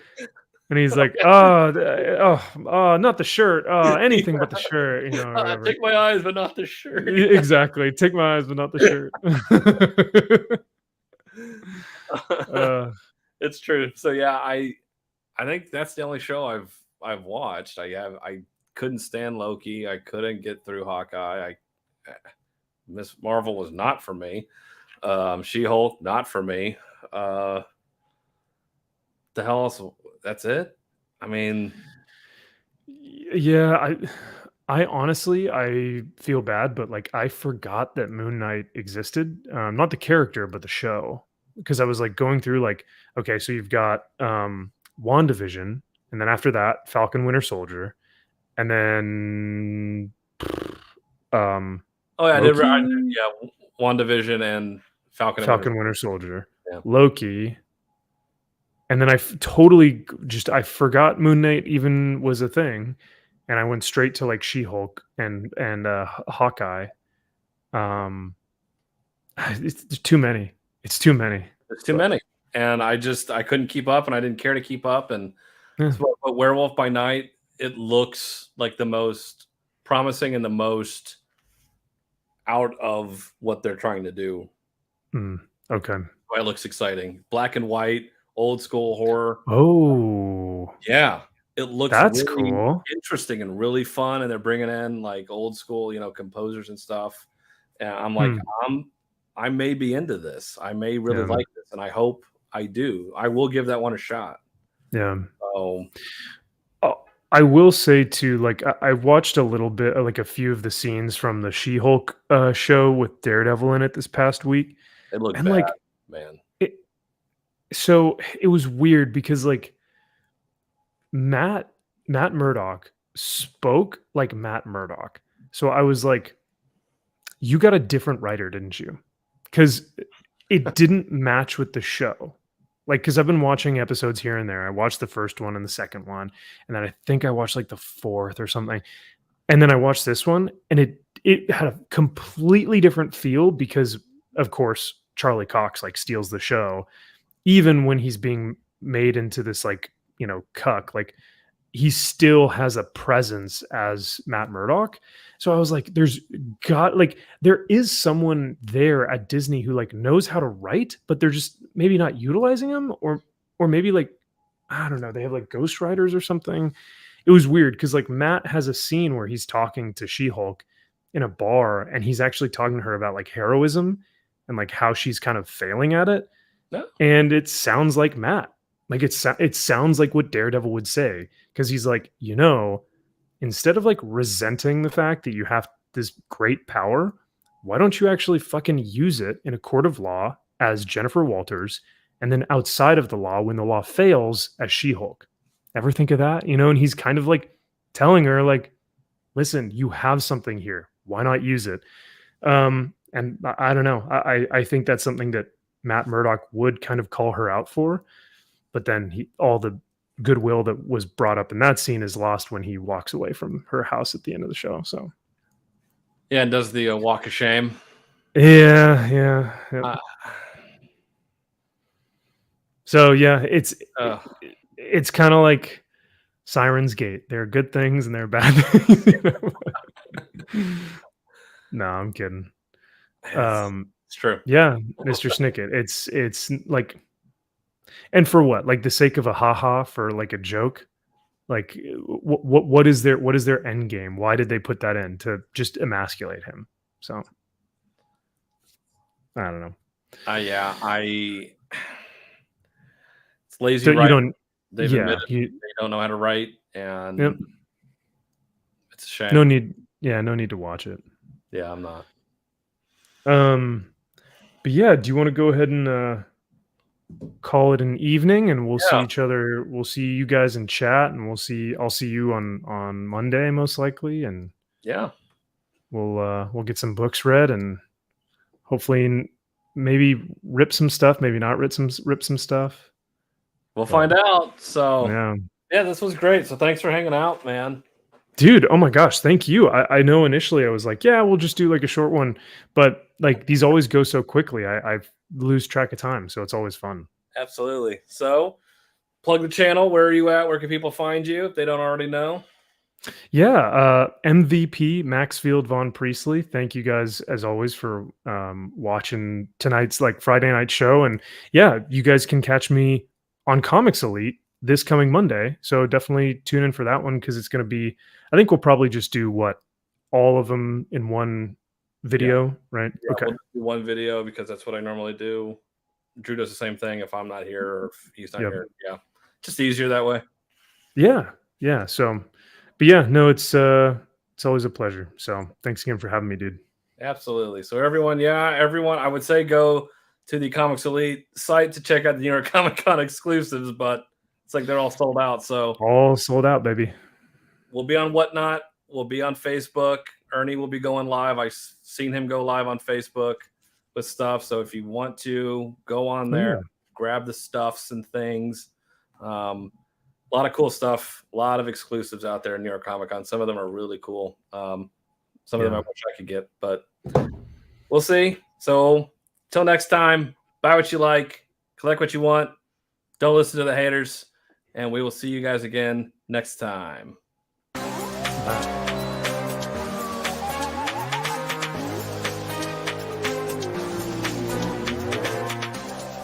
and he's like, not the shirt, anything but the shirt, or whatever. Take my eyes, but not the shirt. Exactly. Take my eyes, but not the shirt. It's true. So yeah, I think that's the only show I've watched. I couldn't stand Loki. I couldn't get through Hawkeye. Miss Marvel was not for me. She-Hulk not for me. The hell else? That's it. I mean, Yeah, I honestly I feel bad, but like I forgot that Moon Knight existed. Not the character, but the show. Because I was like going through like, okay, so you've got WandaVision, and then after that, Falcon Winter Soldier, and then um oh yeah, Loki, yeah, WandaVision and Falcon and Winter. Falcon Winter Soldier, Yeah. Loki, and then totally just I forgot Moon Knight even was a thing, and I went straight to like She-Hulk and Hawkeye. It's too many. It's too many. It's too many, and I couldn't keep up, and I didn't care to keep up, and Yeah. so, but Werewolf by Night, it looks like the most promising and the most out of what they're trying to do. Okay. It looks exciting. Black and white, old school horror. Oh, Yeah, it looks that's really cool. interesting and really fun, and they're bringing in like old school, composers and stuff. And I'm like, Hmm. I may be into this. I may really Yeah. like this, and I hope I do. I will give that one a shot. Yeah. Oh, I will say too, like I watched a little bit, like a few of the scenes from the She-Hulk show with Daredevil in it this past week, it looked and bad, like man. it. So it was weird because like Matt Murdock spoke like Matt Murdock. So I was like, you got a different writer, didn't you? Because it didn't match with the show. Like, because I've been watching episodes here and there. I watched the first one and the second one, and then I think I watched like the fourth or something. And then I watched this one, and it had a completely different feel because, of course, Charlie Cox like steals the show, even when he's being made into this like cuck. Like he still has a presence as Matt Murdock. So I was like, there is someone there at Disney who like knows how to write, but they're just maybe not utilizing him, or maybe like I don't know, they have like ghostwriters or something. It was weird because like Matt has a scene where he's talking to She-Hulk in a bar and he's actually talking to her about like heroism and like how she's kind of failing at it. No, And it sounds like Matt. Like it sounds like what Daredevil would say because he's like, instead of like resenting the fact that you have this great power, why don't you actually fucking use it in a court of law as Jennifer Walters and then outside of the law when the law fails as She-Hulk? Ever think of that? And he's kind of like telling her like, listen, you have something here. Why not use it? And I don't know. I think that's something that Matt Murdock would kind of call her out for, but then all the goodwill that was brought up in that scene is lost when he walks away from her house at the end of the show. So yeah, and does the walk of shame. yeah. Uh, So yeah, uh, it's kind of like Siren's Gate. There are good things and there are bad things. No, I'm kidding. it's true. Yeah, Mr. Snicket. It's like, and for what? Like the sake of a haha, for like a joke? Like what is their end game? Why did they put that in? To just emasculate him? So I don't know. Yeah, it's lazy So you writing. don't They've yeah, admitted they don't know how to write, yep. and it's a shame. No need to watch it. Yeah, I'm not. But yeah, do you want to go ahead and call it an evening and Yeah, we'll see you guys in chat and I'll see you on Monday most likely, and yeah. we'll get some books read and hopefully maybe rip some stuff, maybe not rip some stuff. We'll But find out. So, yeah. yeah, this was great. So, thanks for hanging out, man. Dude, oh my gosh, thank you. I know initially I was like, yeah, we'll just do like a short one, but like these always go so quickly. I lose track of time, so it's always fun. Absolutely. So, plug the channel. Where are you at? Where can people find you if they don't already know? Yeah, MVP Maxfield Von Priestley. Thank you guys as always for watching tonight's like Friday night show, and yeah, you guys can catch me on Comics Elite this coming Monday. So definitely tune in for that one because it's going to be. I think we'll probably just do all of them in one Yeah. video, right? Yeah, Okay. we'll do one video because that's what I normally do. Drew does the same thing if I'm not here or if he's not Yep. here. Yeah. Just easier that way. Yeah. Yeah. So, but yeah, no, it's always a pleasure. So thanks again for having me, dude. Absolutely. So everyone, I would say go to the Comics Elite site to check out the New York Comic Con exclusives, but it's like they're all sold out. So All sold out, baby. we'll be on Whatnot. We'll be on Facebook. Ernie will be going live. I've seen him go live on Facebook with stuff. So if you want to go on there, grab the stuffs and things. A lot of cool stuff. A lot of exclusives out there in New York Comic Con. Some of them are really cool. Some of them I wish I could get, but we'll see. So Till next time, buy what you like, collect what you want. Don't listen to the haters. And we will see you guys again next time. Bye.